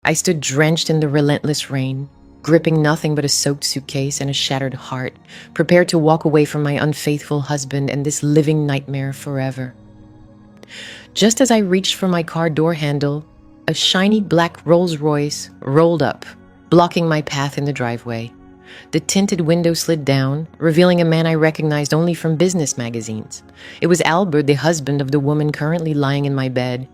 I stood drenched in the relentless rain, gripping nothing but a soaked suitcase and a shattered heart, prepared to walk away from my unfaithful husband and this living nightmare forever. Just as I reached for my car door handle, a shiny black Rolls-Royce rolled up, blocking my path in the driveway. The tinted window slid down, revealing a man I recognized only from business magazines. It was Albert, the husband of the woman currently lying in my bed.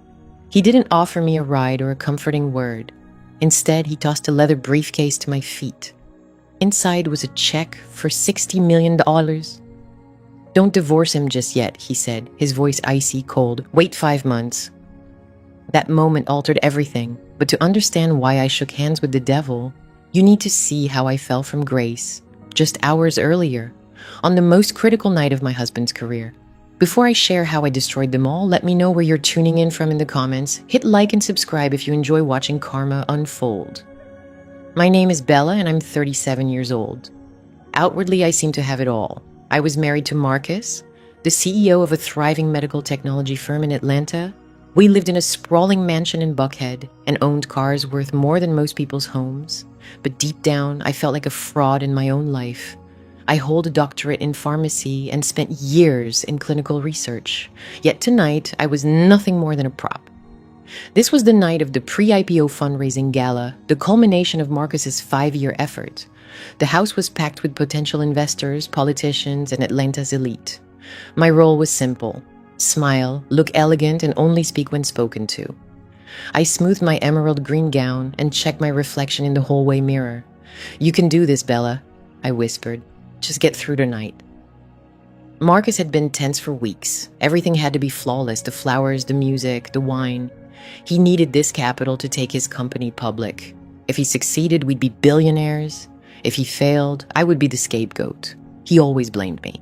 He didn't offer me a ride or a comforting word. Instead, he tossed a leather briefcase to my feet. Inside was a check for $60 million. "Don't divorce him just yet," he said, his voice icy cold. "Wait 5 months." That moment altered everything, but to understand why I shook hands with the devil, you need to see how I fell from grace just hours earlier, on the most critical night of my husband's career. Before I share how I destroyed them all, let me know where you're tuning in from in the comments. Hit like and subscribe if you enjoy watching karma unfold. My name is Bella and I'm 37 years old. Outwardly, I seem to have it all. I was married to Marcus, the CEO of a thriving medical technology firm in Atlanta. We lived in a sprawling mansion in Buckhead and owned cars worth more than most people's homes. But deep down, I felt like a fraud in my own life. I hold a doctorate in pharmacy and spent years in clinical research. Yet tonight, I was nothing more than a prop. This was the night of the pre-IPO fundraising gala, the culmination of Marcus's 5-year effort. The house was packed with potential investors, politicians, and Atlanta's elite. My role was simple: smile, look elegant, and only speak when spoken to. I smoothed my emerald green gown and checked my reflection in the hallway mirror. "You can do this, Bella," I whispered. "Just get through tonight." Marcus had been tense for weeks. Everything had to be flawless: the flowers, the music, the wine. He needed this capital to take his company public. If he succeeded, we'd be billionaires. If he failed, I would be the scapegoat. He always blamed me.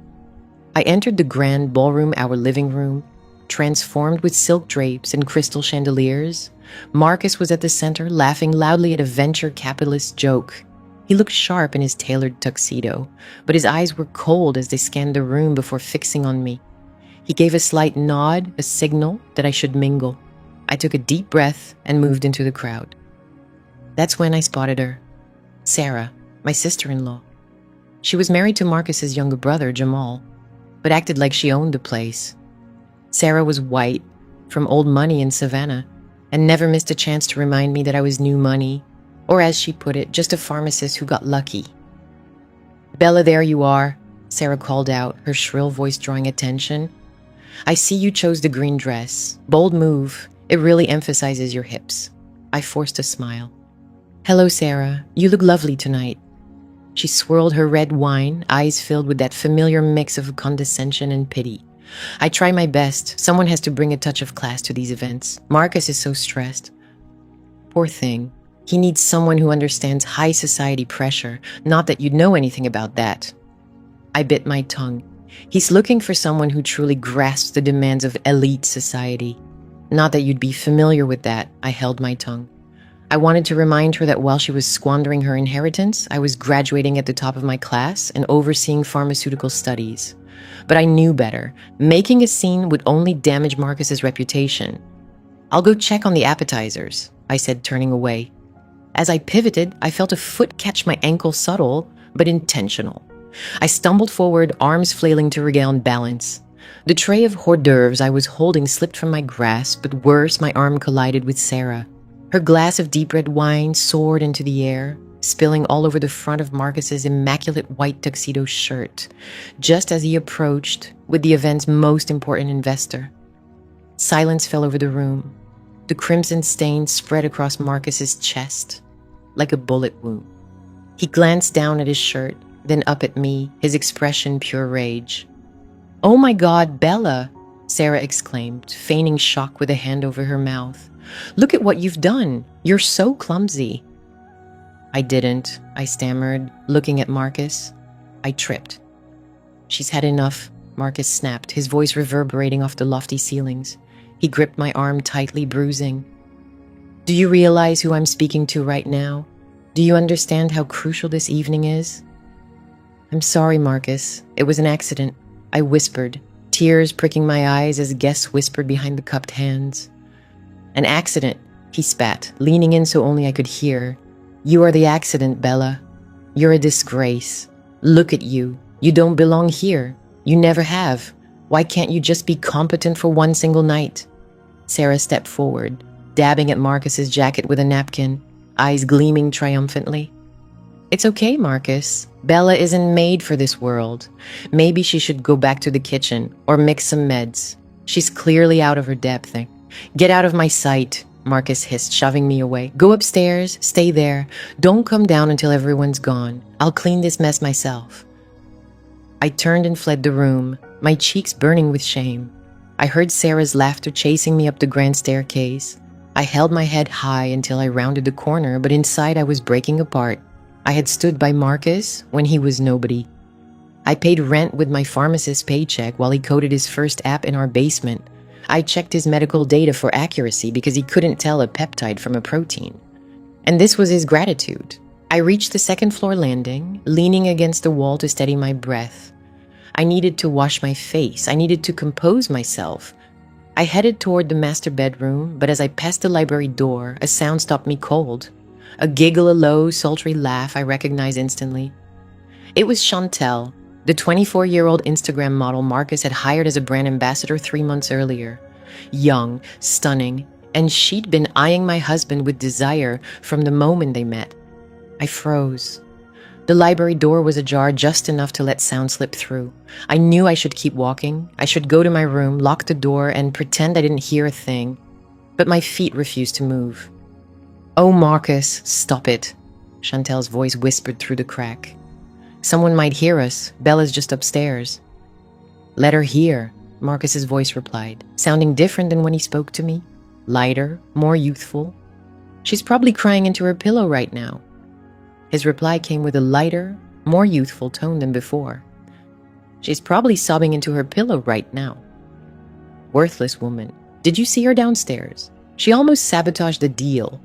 I entered the grand ballroom, our living room, transformed with silk drapes and crystal chandeliers. Marcus was at the center, laughing loudly at a venture capitalist's joke. He looked sharp in his tailored tuxedo, but his eyes were cold as they scanned the room before fixing on me. He gave a slight nod, a signal that I should mingle. I took a deep breath and moved into the crowd. That's when I spotted her. Sarah, my sister-in-law. She was married to Marcus's younger brother, Jamal, but acted like she owned the place. Sarah was white, from old money in Savannah, and never missed a chance to remind me that I was new money, or as she put it, just a pharmacist who got lucky. "Bella, there you are," Sarah called out, her shrill voice drawing attention. "I see you chose the green dress. Bold move. It really emphasizes your hips." I forced a smile. "Hello, Sarah. You look lovely tonight." She swirled her red wine, eyes filled with that familiar mix of condescension and pity. "I try my best. Someone has to bring a touch of class to these events. Marcus is so stressed." "Poor thing. He needs someone who understands high society pressure, not that you'd know anything about that." I bit my tongue. "He's looking for someone who truly grasps the demands of elite society. Not that you'd be familiar with that." I held my tongue. I wanted to remind her that while she was squandering her inheritance, I was graduating at the top of my class and overseeing pharmaceutical studies. But I knew better. Making a scene would only damage Marcus's reputation. "I'll go check on the appetizers," I said, turning away. As I pivoted, I felt a foot catch my ankle, subtle but intentional. I stumbled forward, arms flailing to regain balance. The tray of hors d'oeuvres I was holding slipped from my grasp, but worse, my arm collided with Sarah. Her glass of deep red wine soared into the air, spilling all over the front of Marcus's immaculate white tuxedo shirt, just as he approached with the event's most important investor. Silence fell over the room. The crimson stain spread across Marcus's chest like a bullet wound. He glanced down at his shirt, then up at me, his expression pure rage. "Oh my God, Bella," Sarah exclaimed, feigning shock with a hand over her mouth. "Look at what you've done. You're so clumsy." "I didn't," I stammered, looking at Marcus. "I tripped." "She's had enough," Marcus snapped, his voice reverberating off the lofty ceilings. He gripped my arm tightly, bruising. "Do you realize who I'm speaking to right now? Do you understand how crucial this evening is?" "I'm sorry, Marcus. It was an accident," I whispered, tears pricking my eyes as guests whispered behind the cupped hands. "An accident," He spat, leaning in so only I could hear. You are the accident, Bella. You're a disgrace. Look at you. You don't belong here. You never have. Why can't you just be competent for one single night? Sarah stepped forward, dabbing at Marcus's jacket with a napkin, eyes gleaming triumphantly. It's okay, Marcus. Bella isn't made for this world. Maybe she should go back to the kitchen or mix some meds. She's clearly out of her depth. Get out of my sight, Marcus hissed, shoving me away. Go upstairs, stay there. Don't come down until everyone's gone. I'll clean this mess myself. I turned and fled the room, my cheeks burning with shame. I heard Sarah's laughter chasing me up the grand staircase. I held my head high until I rounded the corner, but inside I was breaking apart. I had stood by Marcus when he was nobody. I paid rent with my pharmacist's paycheck while he coded his first app in our basement. I checked his medical data for accuracy because he couldn't tell a peptide from a protein. And this was his gratitude. I reached the second-floor landing, leaning against the wall to steady my breath. I needed to wash my face. I needed to compose myself. I headed toward the master bedroom, but as I passed the library door, a sound stopped me cold. A giggle, a low, sultry laugh I recognized instantly. It was Chantel, the 24-year-old Instagram model Marcus had hired as a brand ambassador 3 months earlier. Young, stunning, and she'd been eyeing my husband with desire from the moment they met. I froze. The library door was ajar just enough to let sound slip through. I knew I should keep walking. I should go to my room, lock the door, and pretend I didn't hear a thing. But my feet refused to move. Oh, Marcus, stop it, Chantel's voice whispered through the crack. Someone might hear us. Bella's just upstairs. Let her hear, Marcus's voice replied, sounding different than when he spoke to me. Lighter, more youthful. She's probably crying into her pillow right now. His reply came with a lighter, more youthful tone than before. She's probably sobbing into her pillow right now. Worthless woman. Did you see her downstairs? She almost sabotaged the deal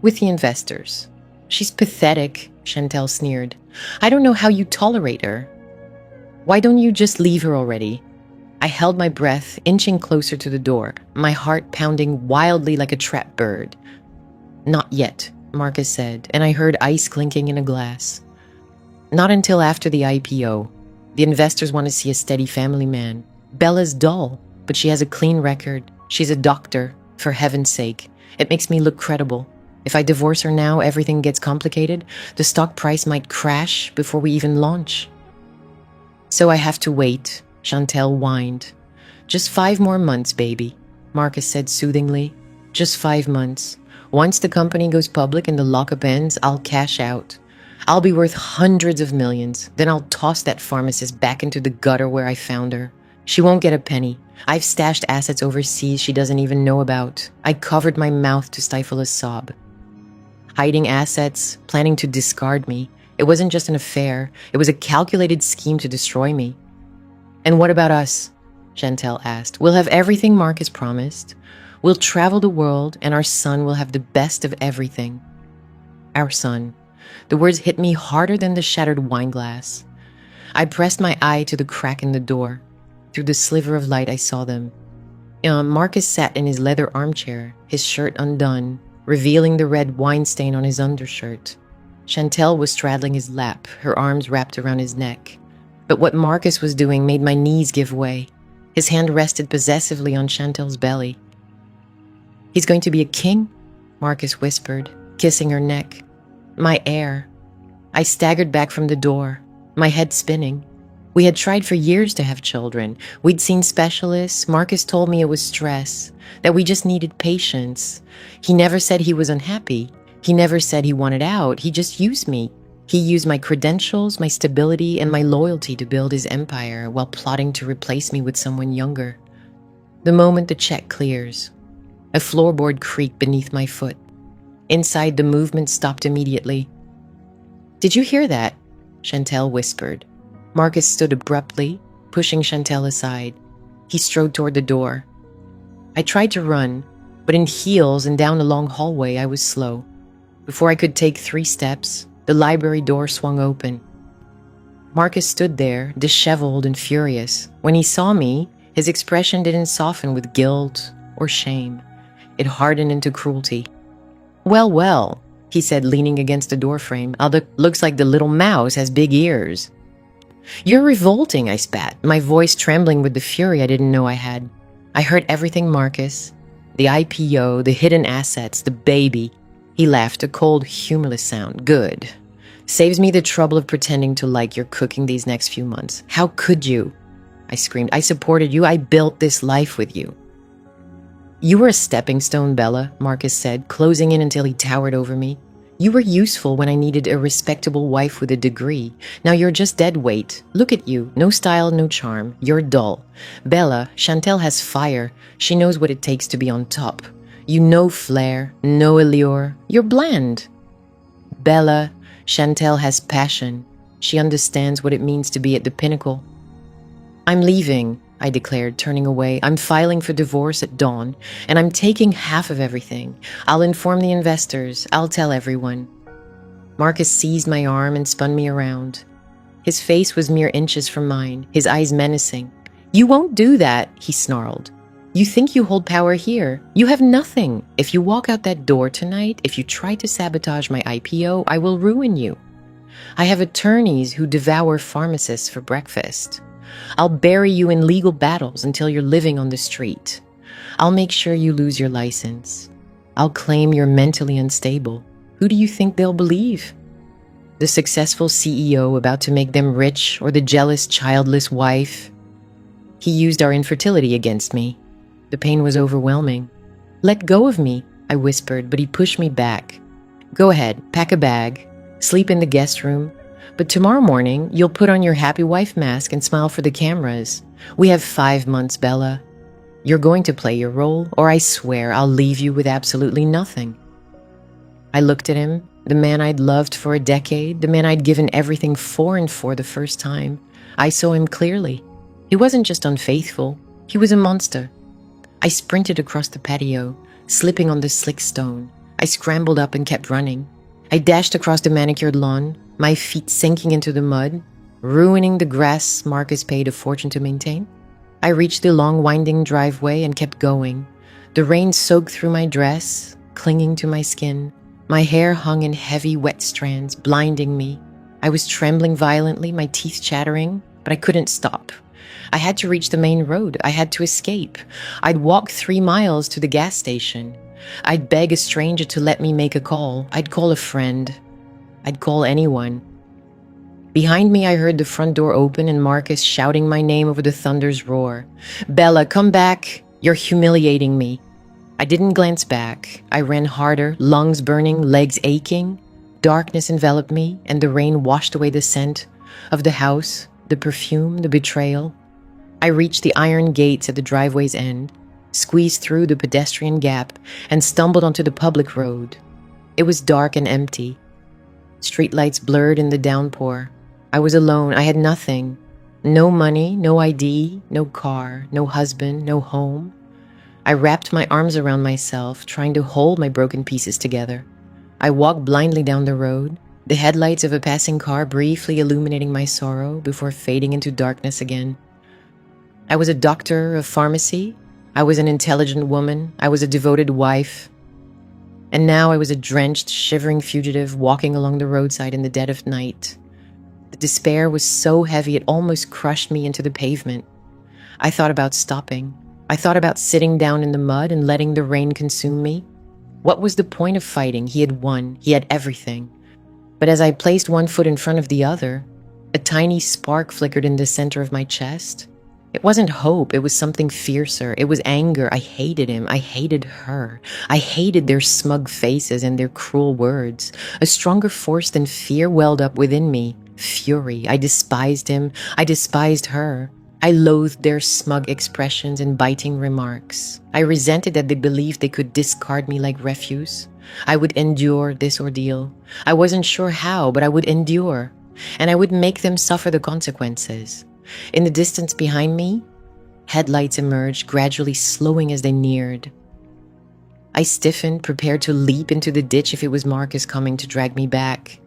with the investors. She's pathetic, Chantel sneered. I don't know how you tolerate her. Why don't you just leave her already? I held my breath, inching closer to the door, my heart pounding wildly like a trapped bird. Not yet, Marcus said, and I heard ice clinking in a glass. Not until after the IPO. The investors want to see a steady family man. Bella's dull, but she has a clean record. She's a doctor, for heaven's sake. It makes me look credible. If I divorce her now, everything gets complicated. The stock price might crash before we even launch. So I have to wait, Chantel whined. Just 5 more months, baby, Marcus said soothingly. Just 5 months. Once the company goes public and the lockup ends, I'll cash out. I'll be worth hundreds of millions. Then I'll toss that pharmacist back into the gutter where I found her. She won't get a penny. I've stashed assets overseas she doesn't even know about. I covered my mouth to stifle a sob. Hiding assets, planning to discard me. It wasn't just an affair. It was a calculated scheme to destroy me. And what about us? Chantel asked. We'll have everything Marcus promised. We'll travel the world, and our son will have the best of everything. Our son. The words hit me harder than the shattered wine glass. I pressed my eye to the crack in the door. Through the sliver of light, I saw them. Marcus sat in his leather armchair, his shirt undone, revealing the red wine stain on his undershirt. Chantel was straddling his lap, her arms wrapped around his neck. But what Marcus was doing made my knees give way. His hand rested possessively on Chantel's belly. He's going to be a king, Marcus whispered, kissing her neck. My heir. I staggered back from the door, my head spinning. We had tried for years to have children. We'd seen specialists. Marcus told me it was stress, that we just needed patience. He never said he was unhappy. He never said he wanted out. He just used me. He used my credentials, my stability, and my loyalty to build his empire while plotting to replace me with someone younger. The moment the check clears, a floorboard creaked beneath my foot. Inside, the movement stopped immediately. Did you hear that? Chantel whispered. Marcus stood abruptly, pushing Chantel aside. He strode toward the door. I tried to run, but in heels and down the long hallway, I was slow. Before I could take 3 steps, the library door swung open. Marcus stood there, disheveled and furious. When he saw me, his expression didn't soften with guilt or shame. It hardened into cruelty. Well, well, he said, leaning against the doorframe. Looks like the little mouse has big ears. You're revolting, I spat, my voice trembling with the fury I didn't know I had. I heard everything, Marcus. The IPO, the hidden assets, the baby. He laughed, a cold, humorless sound. Good. Saves me the trouble of pretending to like your cooking these next few months. How could you? I screamed. I supported you. I built this life with you. You were a stepping stone, Bella, Marcus said, closing in until he towered over me. You were useful when I needed a respectable wife with a degree. Now you're just dead weight. Look at you. No style, no charm. You're dull. Bella, Chantel has fire. She knows what it takes to be on top. You know flair, no allure. You're bland. Bella, Chantel has passion. She understands what it means to be at the pinnacle. I'm leaving, I declared, turning away. I'm filing for divorce at dawn, and I'm taking half of everything. I'll inform the investors. I'll tell everyone. Marcus seized my arm and spun me around. His face was mere inches from mine, his eyes menacing. You won't do that, he snarled. You think you hold power here. You have nothing. If you walk out that door tonight, if you try to sabotage my IPO, I will ruin you. I have attorneys who devour pharmacists for breakfast. I'll bury you in legal battles until you're living on the street. I'll make sure you lose your license. I'll claim you're mentally unstable. Who do you think they'll believe? The successful CEO about to make them rich, or the jealous, childless wife? He used our infertility against me. The pain was overwhelming. Let go of me, I whispered, but he pushed me back. Go ahead, pack a bag, sleep in the guest room. But tomorrow morning, you'll put on your happy wife mask and smile for the cameras. We have 5 months, Bella. You're going to play your role, or I swear I'll leave you with absolutely nothing. I looked at him, the man I'd loved for a decade, the man I'd given everything for and for the first time. I saw him clearly. He wasn't just unfaithful, he was a monster. I sprinted across the patio, slipping on the slick stone. I scrambled up and kept running. I dashed across the manicured lawn, my feet sinking into the mud, ruining the grass Marcus paid a fortune to maintain. I reached the long winding driveway and kept going. The rain soaked through my dress, clinging to my skin. My hair hung in heavy, wet strands, blinding me. I was trembling violently, my teeth chattering, but I couldn't stop. I had to reach the main road. I had to escape. I'd walk 3 miles to the gas station. I'd beg a stranger to let me make a call. I'd call a friend. I'd call anyone. Behind me, I heard the front door open and Marcus shouting my name over the thunder's roar. Bella, come back. You're humiliating me. I didn't glance back. I ran harder, lungs burning, legs aching. Darkness enveloped me, and the rain washed away the scent of the house, the perfume, the betrayal. I reached the iron gates at the driveway's end, squeezed through the pedestrian gap, and stumbled onto the public road. It was dark and empty. Streetlights blurred in the downpour. I was alone. I had nothing. No money, no ID, no car, no husband, no home. I wrapped my arms around myself, trying to hold my broken pieces together. I walked blindly down the road, the headlights of a passing car briefly illuminating my sorrow before fading into darkness again. I was a doctor of pharmacy. I was an intelligent woman. I was a devoted wife. And now I was a drenched, shivering fugitive walking along the roadside in the dead of night. The despair was so heavy it almost crushed me into the pavement. I thought about stopping. I thought about sitting down in the mud and letting the rain consume me. What was the point of fighting? He had won. He had everything. But as I placed one foot in front of the other, a tiny spark flickered in the center of my chest. It wasn't hope. It was something fiercer. It was anger. I hated him. I hated her. I hated their smug faces and their cruel words. A stronger force than fear welled up within me. Fury. I despised him. I despised her. I loathed their smug expressions and biting remarks. I resented that they believed they could discard me like refuse. I would endure this ordeal. I wasn't sure how, but I would endure. And I would make them suffer the consequences. In the distance behind me, headlights emerged, gradually slowing as they neared. I stiffened, prepared to leap into the ditch if it was Marcus coming to drag me back.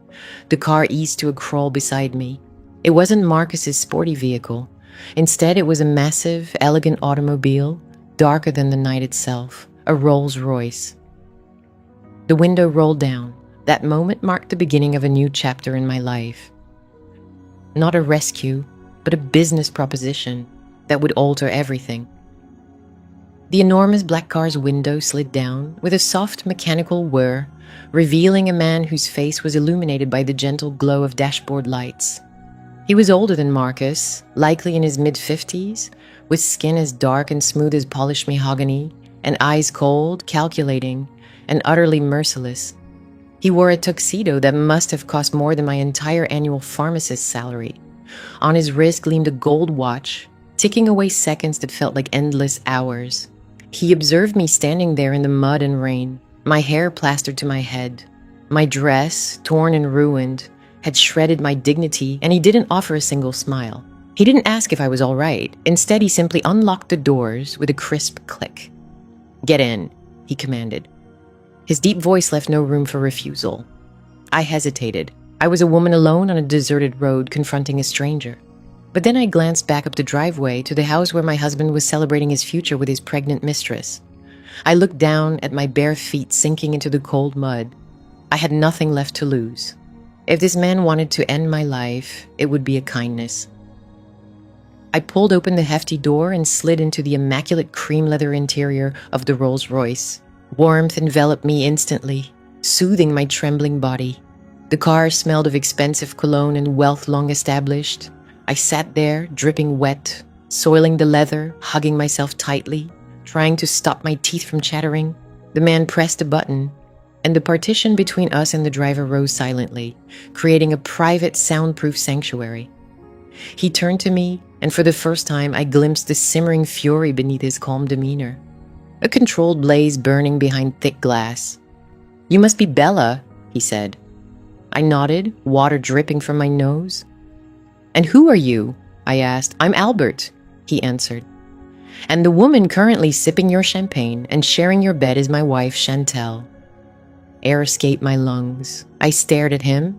The car eased to a crawl beside me. It wasn't Marcus's sporty vehicle. Instead, it was a massive, elegant automobile, darker than the night itself, a Rolls-Royce. The window rolled down. That moment marked the beginning of a new chapter in my life. Not a rescue, but a business proposition that would alter everything. The enormous black car's window slid down with a soft mechanical whir, revealing a man whose face was illuminated by the gentle glow of dashboard lights. He was older than Marcus, likely in his mid-50s, with skin as dark and smooth as polished mahogany, and eyes cold, calculating, and utterly merciless. He wore a tuxedo that must have cost more than my entire annual pharmacist's salary. On his wrist gleamed a gold watch, ticking away seconds that felt like endless hours. He observed me standing there in the mud and rain, my hair plastered to my head. My dress, torn and ruined, had shredded my dignity, and he didn't offer a single smile. He didn't ask if I was all right. Instead, he simply unlocked the doors with a crisp click. "Get in," he commanded. His deep voice left no room for refusal. I hesitated. I was a woman alone on a deserted road confronting a stranger. But then I glanced back up the driveway to the house where my husband was celebrating his future with his pregnant mistress. I looked down at my bare feet sinking into the cold mud. I had nothing left to lose. If this man wanted to end my life, it would be a kindness. I pulled open the hefty door and slid into the immaculate cream leather interior of the Rolls-Royce. Warmth enveloped me instantly, soothing my trembling body. The car smelled of expensive cologne and wealth long established. I sat there, dripping wet, soiling the leather, hugging myself tightly, trying to stop my teeth from chattering. The man pressed a button, and the partition between us and the driver rose silently, creating a private, soundproof sanctuary. He turned to me, and for the first time, I glimpsed the simmering fury beneath his calm demeanor. A controlled blaze burning behind thick glass. "You must be Bella," he said. I nodded, water dripping from my nose. "And who are you?" I asked. "I'm Albert," he answered. "And the woman currently sipping your champagne and sharing your bed is my wife, Chantel." Air escaped my lungs. I stared at him,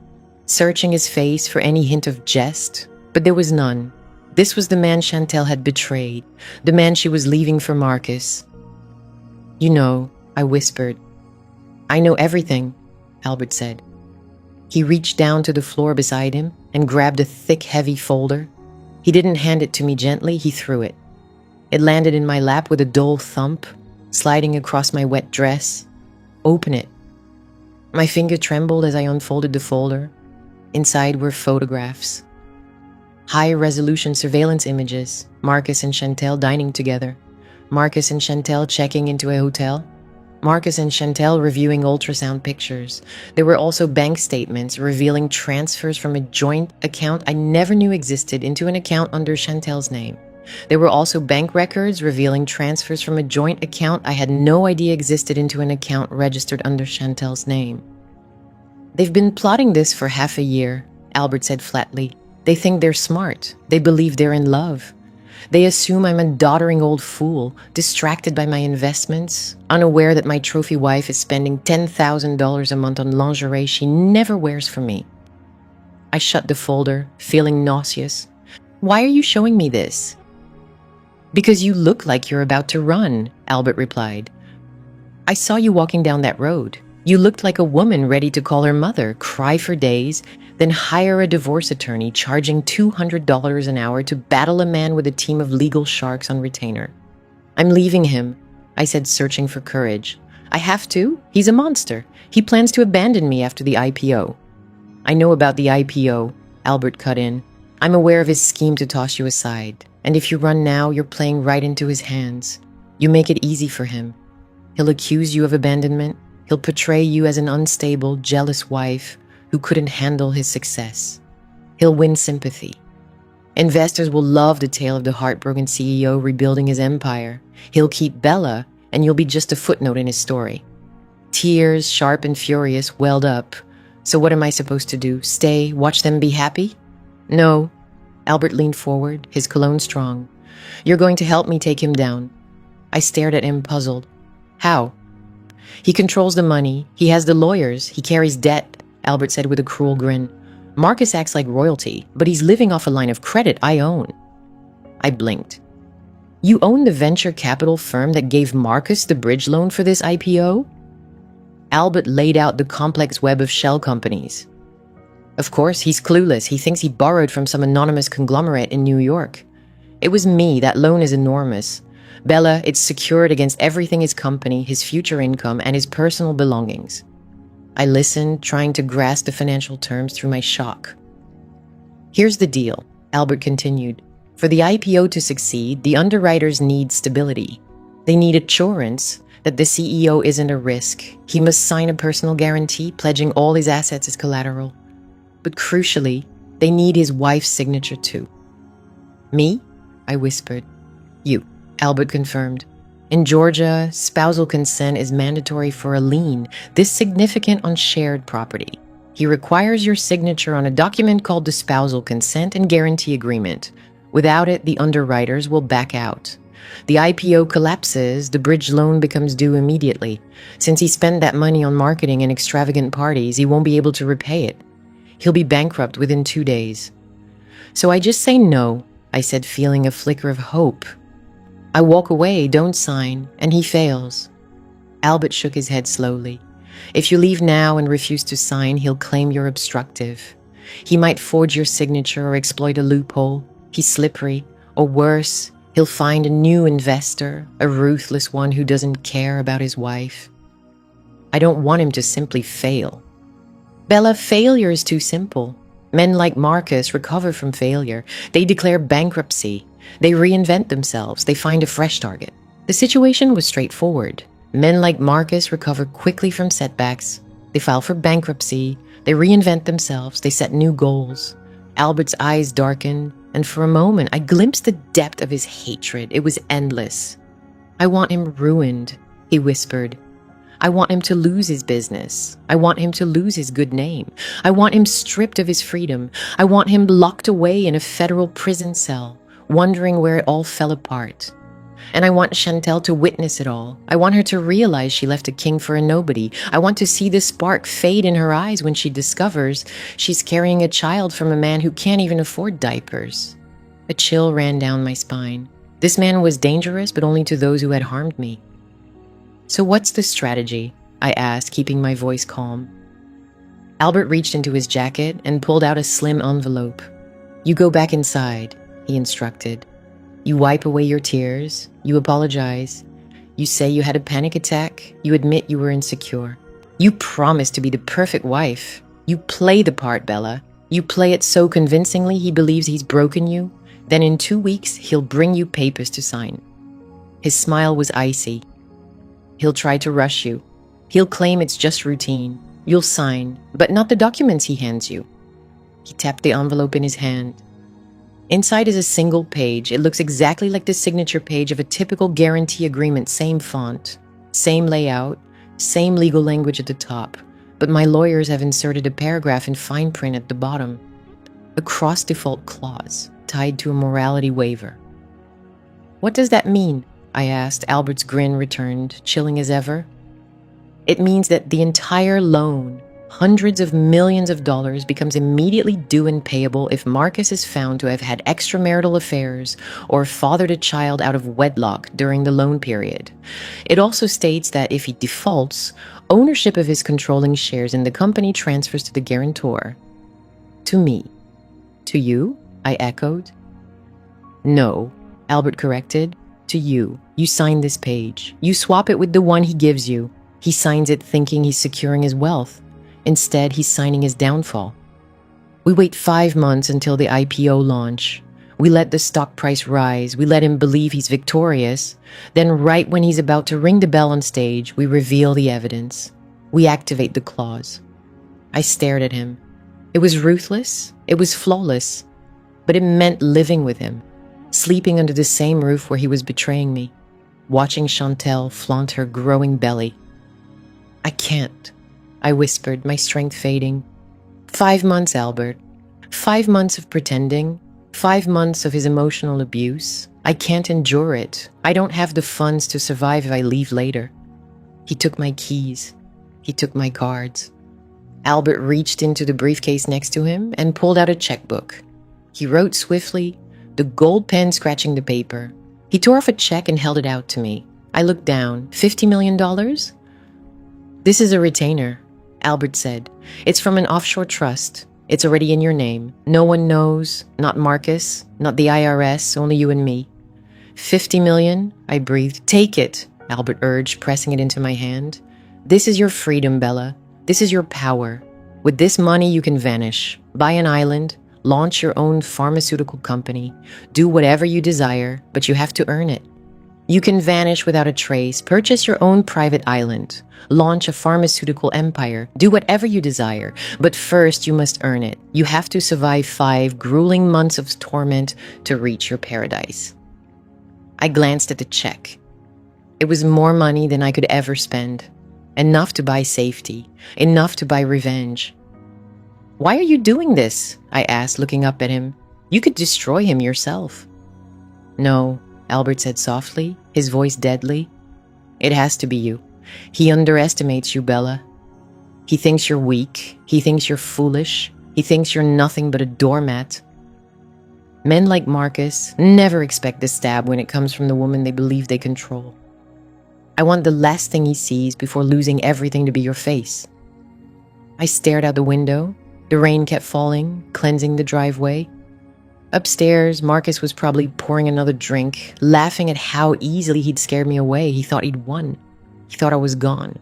searching his face for any hint of jest, but there was none. This was the man Chantel had betrayed, the man she was leaving for Marcus. "You know," I whispered. "I know everything," Albert said. He reached down to the floor beside him and grabbed a thick, heavy folder. He didn't hand it to me gently, he threw it. It landed in my lap with a dull thump, sliding across my wet dress. "Open it." My finger trembled as I unfolded the folder. Inside were photographs. High-resolution surveillance images, Marcus and Chantel dining together, Marcus and Chantel checking into a hotel, Marcus and Chantel reviewing ultrasound pictures. There were also bank statements revealing transfers from a joint account I never knew existed into an account under Chantel's name. There were also bank records revealing transfers from a joint account I had no idea existed into an account registered under Chantel's name. "They've been plotting this for half a year," Albert said flatly. "They think they're smart. They believe they're in love. They assume I'm a doddering old fool, distracted by my investments, unaware that my trophy wife is spending $10,000 a month on lingerie she never wears for me." I shut the folder, feeling nauseous. "Why are you showing me this?" "Because you look like you're about to run," Albert replied. "I saw you walking down that road. You looked like a woman ready to call her mother, cry for days, then hire a divorce attorney charging $200 an hour to battle a man with a team of legal sharks on retainer." "I'm leaving him," I said, searching for courage. "I have to. He's a monster. He plans to abandon me after the IPO." "I know about the IPO," Albert cut in. "I'm aware of his scheme to toss you aside. And if you run now, you're playing right into his hands. You make it easy for him. He'll accuse you of abandonment. He'll portray you as an unstable, jealous wife who couldn't handle his success. He'll win sympathy. Investors will love the tale of the heartbroken CEO rebuilding his empire. He'll keep Bella, and you'll be just a footnote in his story." Tears, sharp and furious, welled up. So what am I supposed to do? Stay, watch them be happy? "No." Albert leaned forward, his cologne strong. "You're going to help me take him down." I stared at him, puzzled. "How?" "He controls the money. He has the lawyers. He carries debt," Albert said with a cruel grin. "Marcus acts like royalty, but he's living off a line of credit I own." I blinked. "You own the venture capital firm that gave Marcus the bridge loan for this IPO?" Albert laid out the complex web of shell companies. Of course, he's clueless. He thinks he borrowed from some anonymous conglomerate in New York. It was me. That loan is enormous. Bella, it's secured against everything his company, his future income, and his personal belongings. I listened, trying to grasp the financial terms through my shock. Here's the deal, Albert continued. For the IPO to succeed, the underwriters need stability. They need assurance that the CEO isn't a risk. He must sign a personal guarantee, pledging all his assets as collateral. But crucially, they need his wife's signature too. Me? I whispered. You, Albert confirmed. In Georgia, spousal consent is mandatory for a lien, this significant on shared property. He requires your signature on a document called the Spousal Consent and Guarantee Agreement. Without it, the underwriters will back out. The IPO collapses, the bridge loan becomes due immediately. Since he spent that money on marketing and extravagant parties, he won't be able to repay it. He'll be bankrupt within 2 days. So I just say no, I said, feeling a flicker of hope. I walk away, don't sign, and he fails. Albert shook his head slowly. If you leave now and refuse to sign, he'll claim you're obstructive. He might forge your signature or exploit a loophole. He's slippery. Or worse, he'll find a new investor, a ruthless one who doesn't care about his wife. I don't want him to simply fail. Bella, failure is too simple. Men like Marcus recover from failure. They declare bankruptcy. They reinvent themselves. They find a fresh target. The situation was straightforward. Men like Marcus recover quickly from setbacks. They file for bankruptcy. They reinvent themselves. They set new goals. Albert's eyes darkened, and for a moment I glimpsed the depth of his hatred. It was endless. I want him ruined, he whispered. I want him to lose his business. I want him to lose his good name. I want him stripped of his freedom. I want him locked away in a federal prison cell, wondering where it all fell apart. And I want Chantel to witness it all. I want her to realize she left a king for a nobody. I want to see the spark fade in her eyes when she discovers she's carrying a child from a man who can't even afford diapers. A chill ran down my spine. This man was dangerous, but only to those who had harmed me. So what's the strategy? I asked, keeping my voice calm. Albert reached into his jacket and pulled out a slim envelope. You go back inside, he instructed. You wipe away your tears. You apologize. You say you had a panic attack. You admit you were insecure. You promise to be the perfect wife. You play the part, Bella. You play it so convincingly he believes he's broken you. Then in 2 weeks, he'll bring you papers to sign. His smile was icy. He'll try to rush you. He'll claim it's just routine. You'll sign, but not the documents he hands you. He tapped the envelope in his hand. Inside is a single page. It looks exactly like the signature page of a typical guarantee agreement, same font, same layout, same legal language at the top. But my lawyers have inserted a paragraph in fine print at the bottom. A cross-default clause tied to a morality waiver. What does that mean? I asked. Albert's grin returned, chilling as ever. It means that the entire loan, hundreds of millions of dollars, becomes immediately due and payable if Marcus is found to have had extramarital affairs or fathered a child out of wedlock during the loan period. It also states that if he defaults, ownership of his controlling shares in the company transfers to the guarantor. To me. To you? I echoed. No, Albert corrected. To you. You sign this page. You swap it with the one he gives you. He signs it thinking he's securing his wealth. Instead, he's signing his downfall. We wait 5 months until the IPO launch. We let the stock price rise. We let him believe he's victorious. Then right when he's about to ring the bell on stage, we reveal the evidence. We activate the clause. I stared at him. It was ruthless. It was flawless. But it meant living with him, sleeping under the same roof where he was betraying me, watching Chantel flaunt her growing belly. I can't, I whispered, my strength fading. 5 months, Albert. 5 months of pretending. 5 months of his emotional abuse. I can't endure it. I don't have the funds to survive if I leave later. He took my keys. He took my cards. Albert reached into the briefcase next to him and pulled out a checkbook. He wrote swiftly, the gold pen scratching the paper. He tore off a check and held it out to me. I looked down. $50 million? This is a retainer, Albert said. It's from an offshore trust. It's already in your name. No one knows, not Marcus, not the IRS, only you and me. 50 million, I breathed. Take it, Albert urged, pressing it into my hand. This is your freedom, Bella. This is your power. With this money, you can vanish, buy an island, launch your own pharmaceutical company, do whatever you desire, but you have to earn it. You can vanish without a trace, purchase your own private island, launch a pharmaceutical empire, do whatever you desire, but first you must earn it. You have to survive 5 grueling months of torment to reach your paradise. I glanced at the check. It was more money than I could ever spend. Enough to buy safety, enough to buy revenge. Why are you doing this? I asked, looking up at him. You could destroy him yourself. No, Albert said softly, his voice deadly. It has to be you. He underestimates you, Bella. He thinks you're weak. He thinks you're foolish. He thinks you're nothing but a doormat. Men like Marcus never expect the stab when it comes from the woman they believe they control. I want the last thing he sees before losing everything to be your face. I stared out the window. The rain kept falling, cleansing the driveway. Upstairs, Marcus was probably pouring another drink, laughing at how easily he'd scared me away. He thought he'd won. He thought I was gone.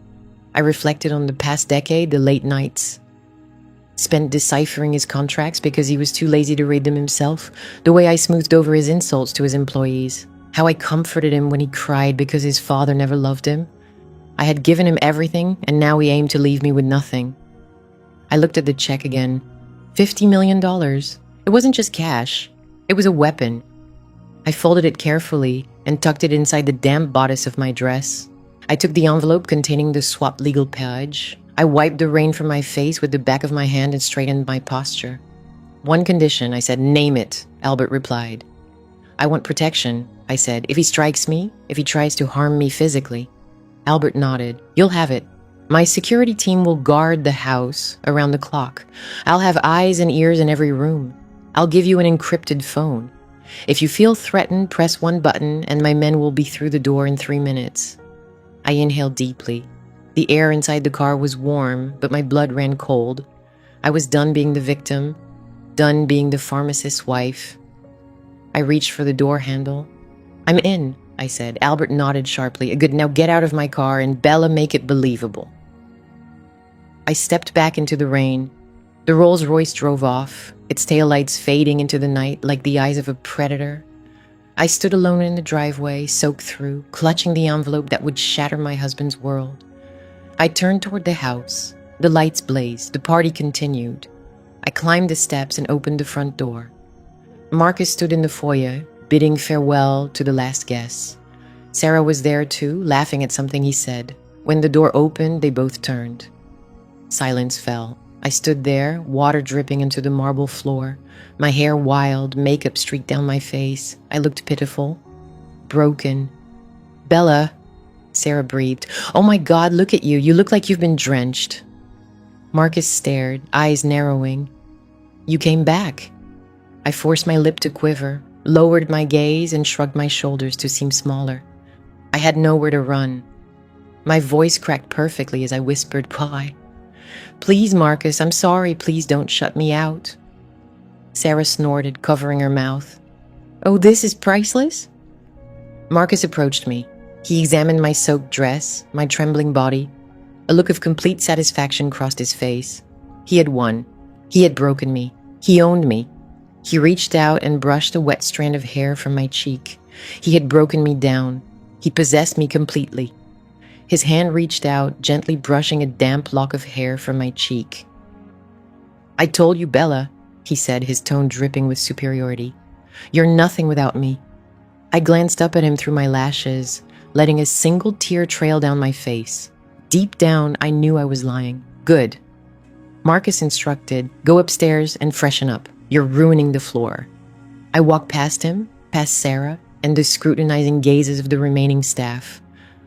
I reflected on the past decade, the late nights. Spent deciphering his contracts because he was too lazy to read them himself. The way I smoothed over his insults to his employees. How I comforted him when he cried because his father never loved him. I had given him everything, and now he aimed to leave me with nothing. I looked at the check again. $50 million. It wasn't just cash. It was a weapon. I folded it carefully and tucked it inside the damp bodice of my dress. I took the envelope containing the swapped legal page. I wiped the rain from my face with the back of my hand and straightened my posture. One condition, I said. Name it, Albert replied. I want protection, I said. If he strikes me, if he tries to harm me physically. Albert nodded. You'll have it. My security team will guard the house around the clock. I'll have eyes and ears in every room. I'll give you an encrypted phone. If you feel threatened, press one button and my men will be through the door in 3 minutes. I inhaled deeply. The air inside the car was warm, but my blood ran cold. I was done being the victim, done being the pharmacist's wife. I reached for the door handle. I'm in, I said. Albert nodded sharply. Good, now get out of my car and Bella, make it believable. I stepped back into the rain. The Rolls-Royce drove off, its taillights fading into the night like the eyes of a predator. I stood alone in the driveway, soaked through, clutching the envelope that would shatter my husband's world. I turned toward the house. The lights blazed. The party continued. I climbed the steps and opened the front door. Marcus stood in the foyer, bidding farewell to the last guests. Sarah was there too, laughing at something he said. When the door opened, they both turned. Silence fell. I stood there, water dripping into the marble floor, my hair wild, makeup streaked down my face. I looked pitiful, broken. Bella, Sarah breathed. Oh my God, look at you. You look like you've been drenched. Marcus stared, eyes narrowing. You came back. I forced my lip to quiver, lowered my gaze, and shrugged my shoulders to seem smaller. I had nowhere to run. My voice cracked perfectly as I whispered, "Why? Please, Marcus, I'm sorry. Please don't shut me out." Sarah snorted, covering her mouth. Oh, this is priceless? Marcus approached me. He examined my soaked dress, my trembling body. A look of complete satisfaction crossed his face. He had won. He had broken me. He owned me. He reached out and brushed a wet strand of hair from my cheek. He had broken me down. He possessed me completely. His hand reached out, gently brushing a damp lock of hair from my cheek. I told you, Bella, he said, his tone dripping with superiority. You're nothing without me. I glanced up at him through my lashes, letting a single tear trail down my face. Deep down, I knew I was lying. Good. Marcus instructed, go upstairs and freshen up. You're ruining the floor. I walked past him, past Sarah, and the scrutinizing gazes of the remaining staff.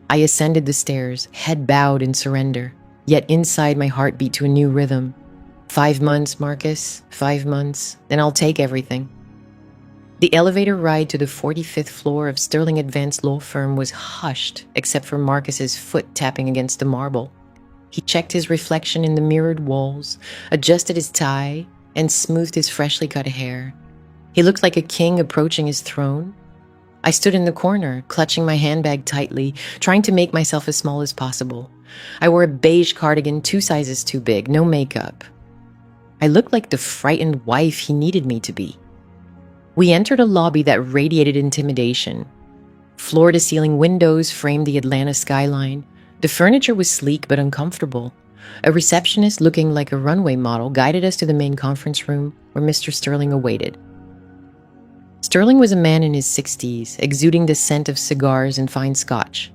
I ascended the stairs, head bowed in surrender, yet inside my heart beat to a new rhythm. 5 months, Marcus, 5 months, then I'll take everything. The elevator ride to the 45th floor of Sterling Advanced Law Firm was hushed, except for Marcus's foot tapping against the marble. He checked his reflection in the mirrored walls, adjusted his tie, and smoothed his freshly cut hair. He looked like a king approaching his throne. I stood in the corner, clutching my handbag tightly, trying to make myself as small as possible. I wore a beige cardigan 2 sizes too big, no makeup. I looked like the frightened wife he needed me to be. We entered a lobby that radiated intimidation. Floor-to-ceiling windows framed the Atlanta skyline. The furniture was sleek but uncomfortable. A receptionist looking like a runway model guided us to the main conference room where Mr. Sterling awaited. Sterling was a man in his 60s, exuding the scent of cigars and fine scotch.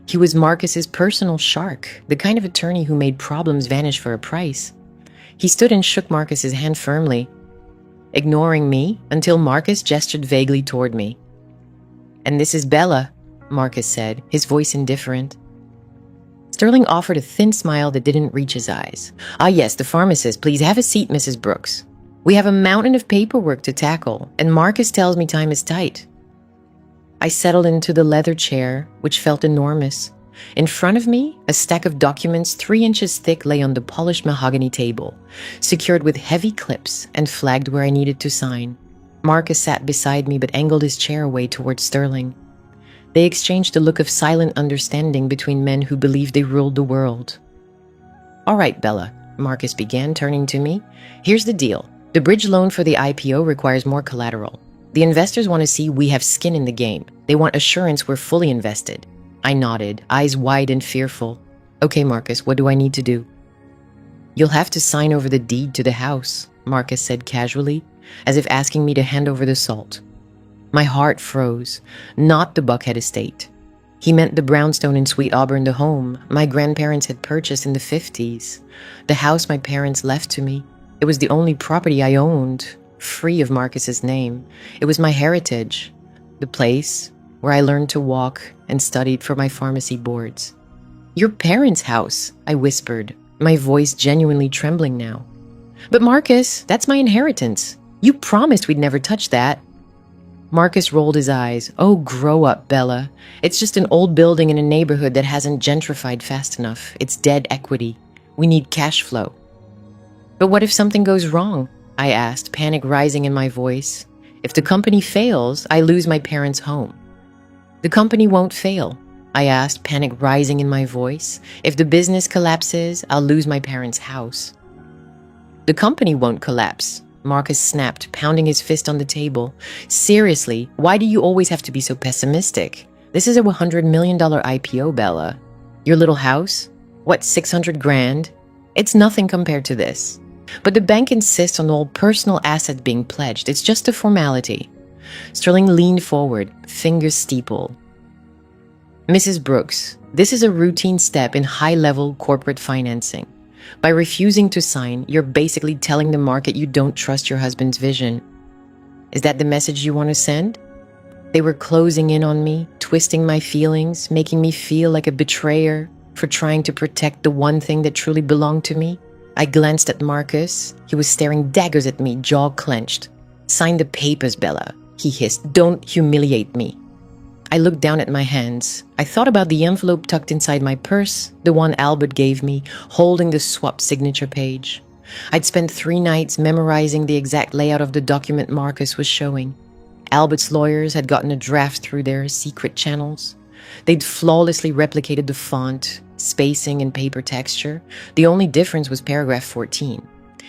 He was Marcus's personal shark, the kind of attorney who made problems vanish for a price. He stood and shook Marcus's hand firmly, ignoring me until Marcus gestured vaguely toward me. "And this is Bella," Marcus said, his voice indifferent. Sterling offered a thin smile that didn't reach his eyes. "Ah yes, the pharmacist. Please have a seat, Mrs. Brooks. We have a mountain of paperwork to tackle, and Marcus tells me time is tight." I settled into the leather chair, which felt enormous. In front of me, a stack of documents 3 inches thick lay on the polished mahogany table, secured with heavy clips and flagged where I needed to sign. Marcus sat beside me but angled his chair away towards Sterling. They exchanged a look of silent understanding between men who believed they ruled the world. "All right, Bella," Marcus began, turning to me. "Here's the deal. The bridge loan for the IPO requires more collateral. The investors want to see we have skin in the game. They want assurance we're fully invested." I nodded, eyes wide and fearful. "Okay, Marcus, what do I need to do?" "You'll have to sign over the deed to the house," Marcus said casually, as if asking me to hand over the salt. My heart froze. Not the Buckhead estate. He meant the brownstone in Sweet Auburn, the home my grandparents had purchased in the 50s. The house my parents left to me. It was the only property I owned, free of Marcus's name. It was my heritage, the place where I learned to walk and studied for my pharmacy boards. "Your parents' house," I whispered, my voice genuinely trembling now. "But Marcus, that's my inheritance. You promised we'd never touch that." Marcus rolled his eyes. "Oh, grow up, Bella. It's just an old building in a neighborhood that hasn't gentrified fast enough. It's dead equity. We need cash flow." "But what if something goes wrong?" I asked, panic rising in my voice. "If the company fails, I lose my parents' home." "The company won't fail," I asked, panic rising in my voice. "If the business collapses, I'll lose my parents' house." "The company won't collapse," Marcus snapped, pounding his fist on the table. "Seriously, why do you always have to be so pessimistic? This is a $100 million IPO, Bella. Your little house? What, 600 grand? It's nothing compared to this. But the bank insists on all personal assets being pledged. It's just a formality." Sterling leaned forward, fingers steepled. "Mrs. Brooks, this is a routine step in high-level corporate financing. By refusing to sign, you're basically telling the market you don't trust your husband's vision. Is that the message you want to send?" They were closing in on me, twisting my feelings, making me feel like a betrayer for trying to protect the one thing that truly belonged to me. I glanced at Marcus. He was staring daggers at me, jaw clenched. "Sign the papers, Bella," he hissed. "Don't humiliate me." I looked down at my hands. I thought about the envelope tucked inside my purse, the one Albert gave me, holding the swapped signature page. I'd spent 3 nights memorizing the exact layout of the document Marcus was showing. Albert's lawyers had gotten a draft through their secret channels. They'd flawlessly replicated the font, spacing, and paper texture. The only difference was paragraph 14.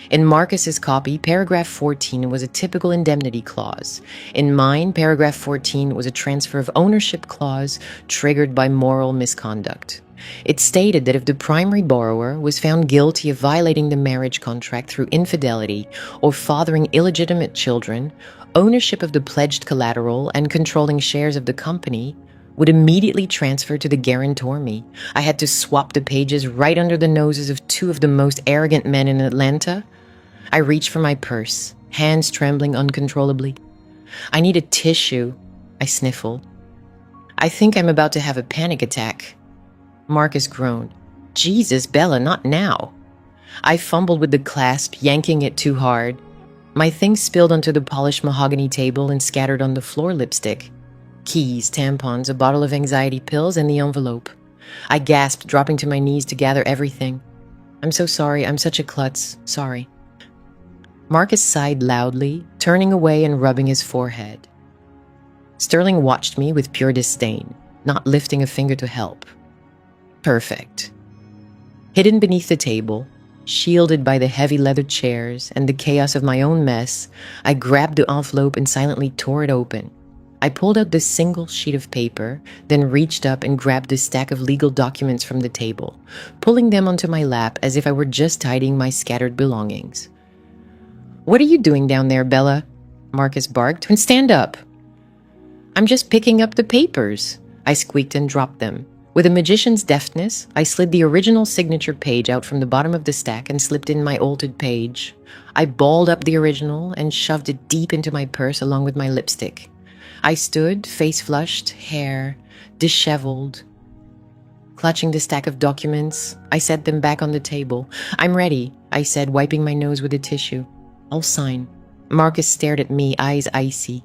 In Marcus's copy, paragraph 14 was a typical indemnity clause. In mine, paragraph 14 was a transfer of ownership clause triggered by moral misconduct. It stated that if the primary borrower was found guilty of violating the marriage contract through infidelity or fathering illegitimate children, ownership of the pledged collateral and controlling shares of the company would immediately transfer to the guarantor me. I had to swap the pages right under the noses of 2 of the most arrogant men in Atlanta. I reached for my purse, hands trembling uncontrollably. "I need a tissue," I sniffled. "I think I'm about to have a panic attack." Marcus groaned. "Jesus, Bella, not now." I fumbled with the clasp, yanking it too hard. My things spilled onto the polished mahogany table and scattered on the floor. Lipstick, keys, tampons, a bottle of anxiety pills, and the envelope. I gasped, dropping to my knees to gather everything. I'm so sorry. I'm such a klutz. Sorry. Marcus sighed loudly, turning away and rubbing his forehead. Sterling watched me with pure disdain, not lifting a finger to help. Perfect. Hidden beneath the table, shielded by the heavy leather chairs and the chaos of my own mess, I grabbed the envelope and silently tore it open. I pulled out this single sheet of paper, then reached up and grabbed a stack of legal documents from the table, pulling them onto my lap as if I were just tidying my scattered belongings. "What are you doing down there, Bella?" Marcus barked. "And stand up." "I'm just picking up the papers," I squeaked and dropped them. With a magician's deftness, I slid the original signature page out from the bottom of the stack and slipped in my altered page. I balled up the original and shoved it deep into my purse along with my lipstick. I stood, face flushed, hair disheveled. Clutching the stack of documents, I set them back on the table. "I'm ready," I said, wiping my nose with a tissue. "I'll sign." Marcus stared at me, eyes icy.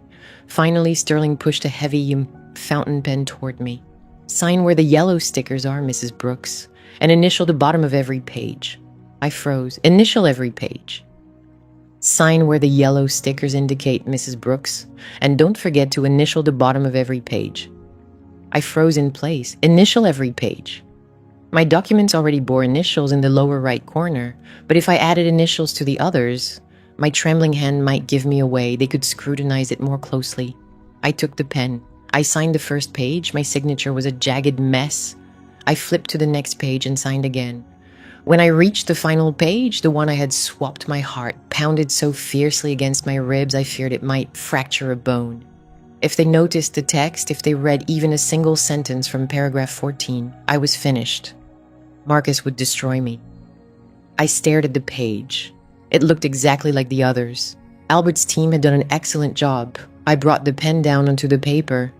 Finally, Sterling pushed a heavy fountain pen toward me. "Sign where the yellow stickers are, Mrs. Brooks, and initial the bottom of every page." I froze. "Initial every page." "Sign where the yellow stickers indicate, Mrs. Brooks, and don't forget to initial the bottom of every page." I froze in place. "Initial every page." My documents already bore initials in the lower right corner, but if I added initials to the others, my trembling hand might give me away. They could scrutinize it more closely. I took the pen. I signed the first page. My signature was a jagged mess. I flipped to the next page and signed again. When I reached the final page, the one I had swapped, my heart pounded so fiercely against my ribs I feared it might fracture a bone. If they noticed the text, if they read even a single sentence from paragraph 14, I was finished. Marcus would destroy me. I stared at the page. It looked exactly like the others. Albert's team had done an excellent job. I brought the pen down onto the paper.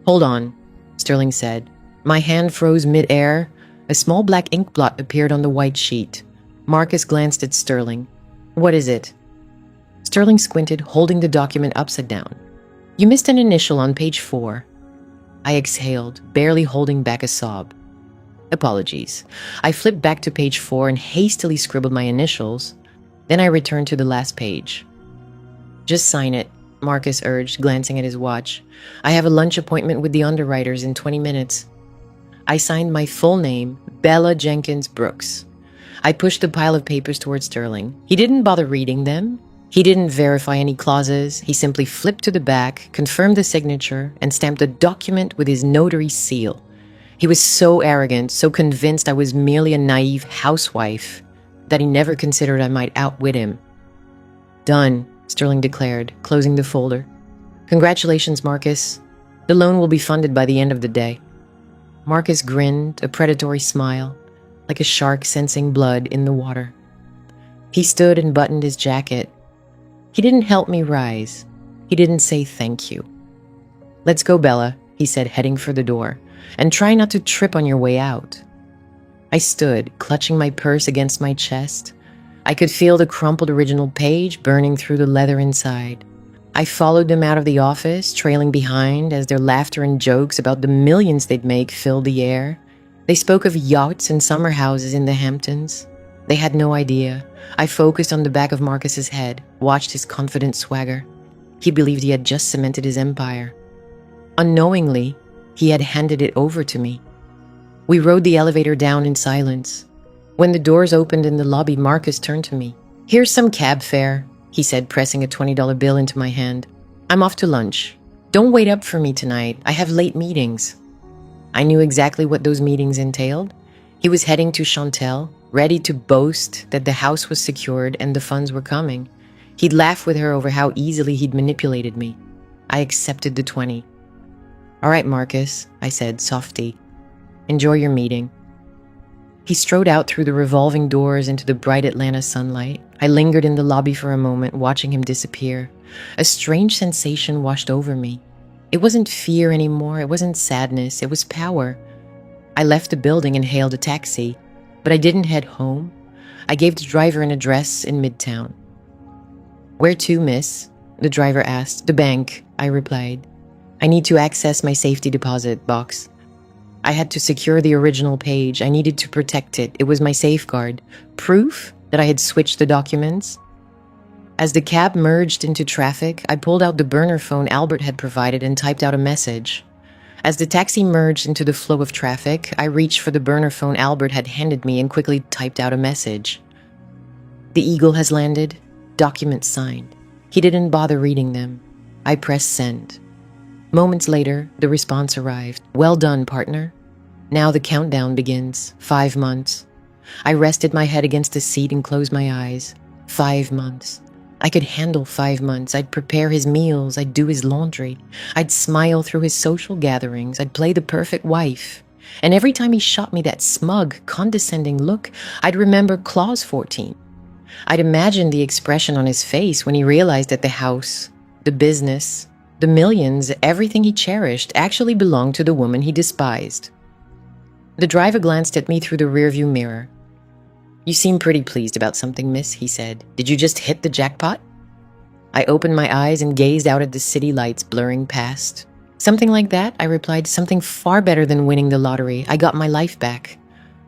"Hold on," Sterling said. My hand froze mid-air. A small black ink blot appeared on the white sheet. Marcus glanced at Sterling. "What is it?" Sterling squinted, holding the document upside down. "You missed an initial on page 4. I exhaled, barely holding back a sob. "Apologies." I flipped back to page 4 and hastily scribbled my initials. Then I returned to the last page. "Just sign it," Marcus urged, glancing at his watch. "I have a lunch appointment with the underwriters in 20 minutes. I signed my full name, Bella Jenkins Brooks. I pushed the pile of papers toward Sterling. He didn't bother reading them. He didn't verify any clauses. He simply flipped to the back, confirmed the signature, and stamped the document with his notary seal. He was so arrogant, so convinced I was merely a naive housewife, that he never considered I might outwit him. "Done," Sterling declared, closing the folder. "Congratulations, Marcus. The loan will be funded by the end of the day." Marcus grinned, a predatory smile, like a shark sensing blood in the water. He stood and buttoned his jacket. He didn't help me rise. He didn't say thank you. "Let's go, Bella," he said, heading for the door. "And try not to trip on your way out." I stood, clutching my purse against my chest. I could feel the crumpled original page burning through the leather inside. I followed them out of the office, trailing behind as their laughter and jokes about the millions they'd make filled the air. They spoke of yachts and summer houses in the Hamptons. They had no idea. I focused on the back of Marcus's head, watched his confident swagger. He believed he had just cemented his empire. Unknowingly, he had handed it over to me. We rode the elevator down in silence. When the doors opened in the lobby, Marcus turned to me. "Here's some cab fare," he said, pressing a $20 bill into my hand. "I'm off to lunch. Don't wait up for me tonight. I have late meetings." I knew exactly what those meetings entailed. He was heading to Chantel, ready to boast that the house was secured and the funds were coming. He'd laugh with her over how easily he'd manipulated me. I accepted the 20. "All right, Marcus," I said, softy. "Enjoy your meeting." He strode out through the revolving doors into the bright Atlanta sunlight. I lingered in the lobby for a moment, watching him disappear. A strange sensation washed over me. It wasn't fear anymore. It wasn't sadness. It was power. I left the building and hailed a taxi, but I didn't head home. I gave the driver an address in Midtown. "Where to, miss?" the driver asked. "The bank," I replied. "I need to access my safety deposit box." I had to secure the original page. I needed to protect it. It was my safeguard. Proof that I had switched the documents. As the cab merged into traffic, I pulled out the burner phone Albert had provided and typed out a message. As the taxi merged into the flow of traffic, I reached for the burner phone Albert had handed me and quickly typed out a message. The Eagle has landed. Documents signed. He didn't bother reading them. I pressed send. Moments later, the response arrived. Well done, partner. Now the countdown begins. 5 months. I rested my head against the seat and closed my eyes. 5 months. I could handle 5 months. I'd prepare his meals. I'd do his laundry. I'd smile through his social gatherings. I'd play the perfect wife. And every time he shot me that smug, condescending look, I'd remember Clause 14. I'd imagine the expression on his face when he realized that the house, the business, the millions, everything he cherished actually belonged to the woman he despised. The driver glanced at me through the rearview mirror. You seem pretty pleased about something, miss, he said. Did you just hit the jackpot? I opened my eyes and gazed out at the city lights blurring past. Something like that, I replied. Something far better than winning the lottery. I got my life back.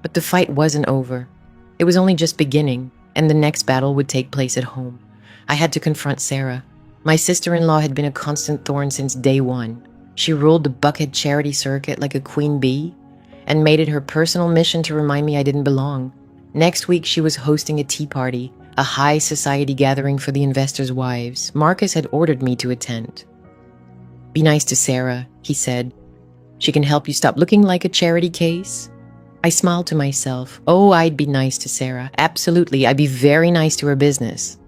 But the fight wasn't over. It was only just beginning, and the next battle would take place at home. I had to confront Sarah. My sister-in-law had been a constant thorn since day one. She ruled the Buckhead charity circuit like a queen bee and made it her personal mission to remind me I didn't belong. Next week, she was hosting a tea party, a high society gathering for the investors' wives. Marcus had ordered me to attend. Be nice to Sarah, he said. She can help you stop looking like a charity case. I smiled to myself. Oh, I'd be nice to Sarah. Absolutely, I'd be very nice to her business.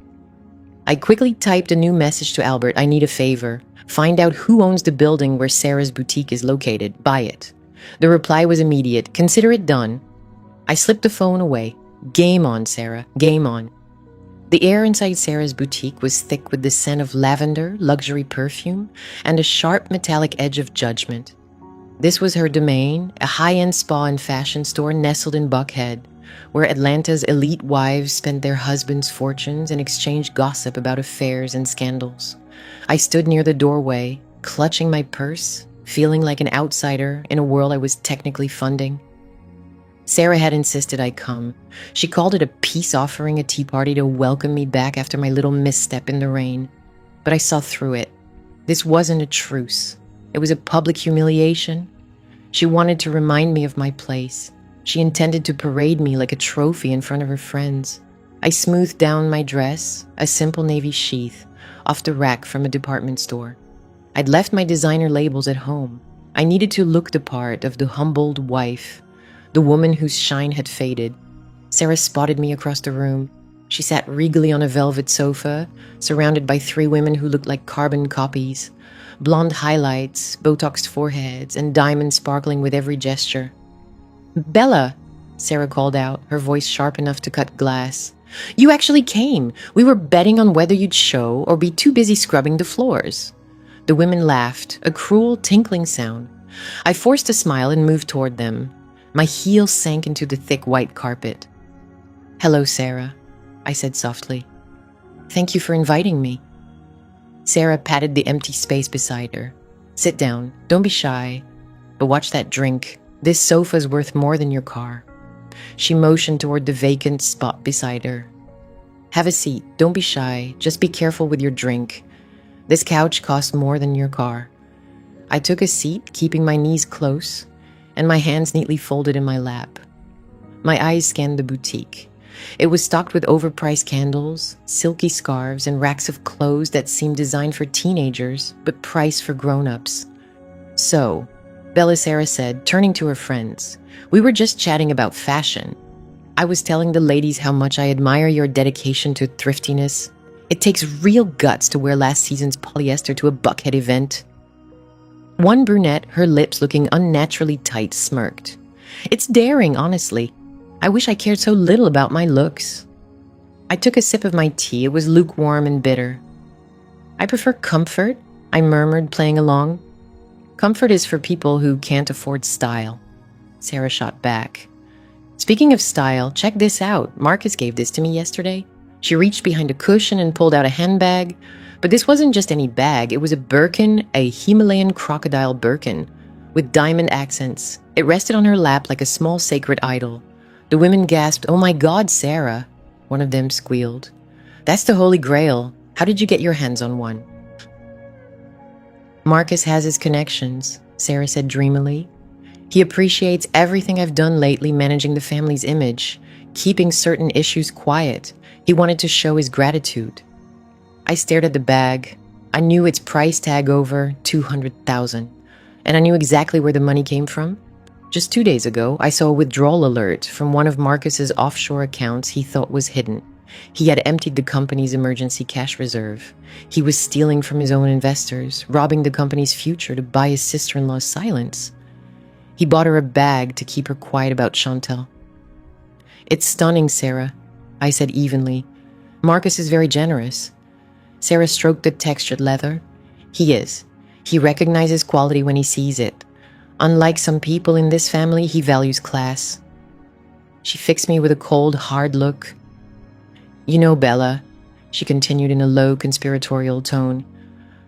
I quickly typed a new message to Albert. I need a favor. Find out who owns the building where Sarah's boutique is located. Buy it. The reply was immediate. Consider it done. I slipped the phone away. Game on, Sarah. Game on. The air inside Sarah's boutique was thick with the scent of lavender, luxury perfume, and a sharp metallic edge of judgment. This was her domain, a high-end spa and fashion store nestled in Buckhead, where Atlanta's elite wives spent their husbands' fortunes and exchanged gossip about affairs and scandals. I stood near the doorway, clutching my purse, feeling like an outsider in a world I was technically funding. Sarah had insisted I come. She called it a peace offering, a tea party to welcome me back after my little misstep in the rain. But I saw through it. This wasn't a truce. It was a public humiliation. She wanted to remind me of my place. She intended to parade me like a trophy in front of her friends. I smoothed down my dress, a simple navy sheath, off the rack from a department store. I'd left my designer labels at home. I needed to look the part of the humbled wife, the woman whose shine had faded. Sarah spotted me across the room. She sat regally on a velvet sofa, surrounded by 3 women who looked like carbon copies. Blonde highlights, Botoxed foreheads, and diamonds sparkling with every gesture. Bella, Sarah called out, her voice sharp enough to cut glass. You actually came. We were betting on whether you'd show or be too busy scrubbing the floors. The women laughed, a cruel, tinkling sound. I forced a smile and moved toward them. My heels sank into the thick white carpet. Hello, Sarah, I said softly. Thank you for inviting me. Sarah patted the empty space beside her. Sit down. Don't be shy. But watch that drink. This sofa's worth more than your car. She motioned toward the vacant spot beside her. Have a seat. Don't be shy. Just be careful with your drink. This couch costs more than your car. I took a seat, keeping my knees close, and my hands neatly folded in my lap. My eyes scanned the boutique. It was stocked with overpriced candles, silky scarves, and racks of clothes that seemed designed for teenagers, but priced for grown-ups. So, Sarah said, turning to her friends, we were just chatting about fashion. I was telling the ladies how much I admire your dedication to thriftiness. It takes real guts to wear last season's polyester to a Buckhead event. One brunette, her lips looking unnaturally tight, smirked. It's daring, honestly. I wish I cared so little about my looks. I took a sip of my tea. It was lukewarm and bitter. I prefer comfort, I murmured, playing along. Comfort is for people who can't afford style. Sarah shot back. Speaking of style, check this out. Marcus gave this to me yesterday. She reached behind a cushion and pulled out a handbag. But this wasn't just any bag. It was a Birkin, a Himalayan crocodile Birkin. with diamond accents. It rested on her lap like a small sacred idol. The women gasped, "Oh my God, Sarah!" One of them squealed. "That's the Holy Grail. How did you get your hands on one?" "Marcus has his connections," Sarah said dreamily. "He appreciates everything I've done lately managing the family's image, keeping certain issues quiet. He wanted to show his gratitude." I stared at the bag. I knew its price tag over $200,000, and I knew exactly where the money came from. Just 2 days ago, I saw a withdrawal alert from one of Marcus's offshore accounts he thought was hidden. He had emptied the company's emergency cash reserve. He was stealing from his own investors, robbing the company's future to buy his sister-in-law's silence. He bought her a bag to keep her quiet about Chantal. "It's stunning, Sarah," I said evenly. "Marcus is very generous." Sarah stroked the textured leather. "He is. He recognizes quality when he sees it. Unlike some people in this family, he values class." She fixed me with a cold, hard look. "You know, Bella," she continued in a low, conspiratorial tone,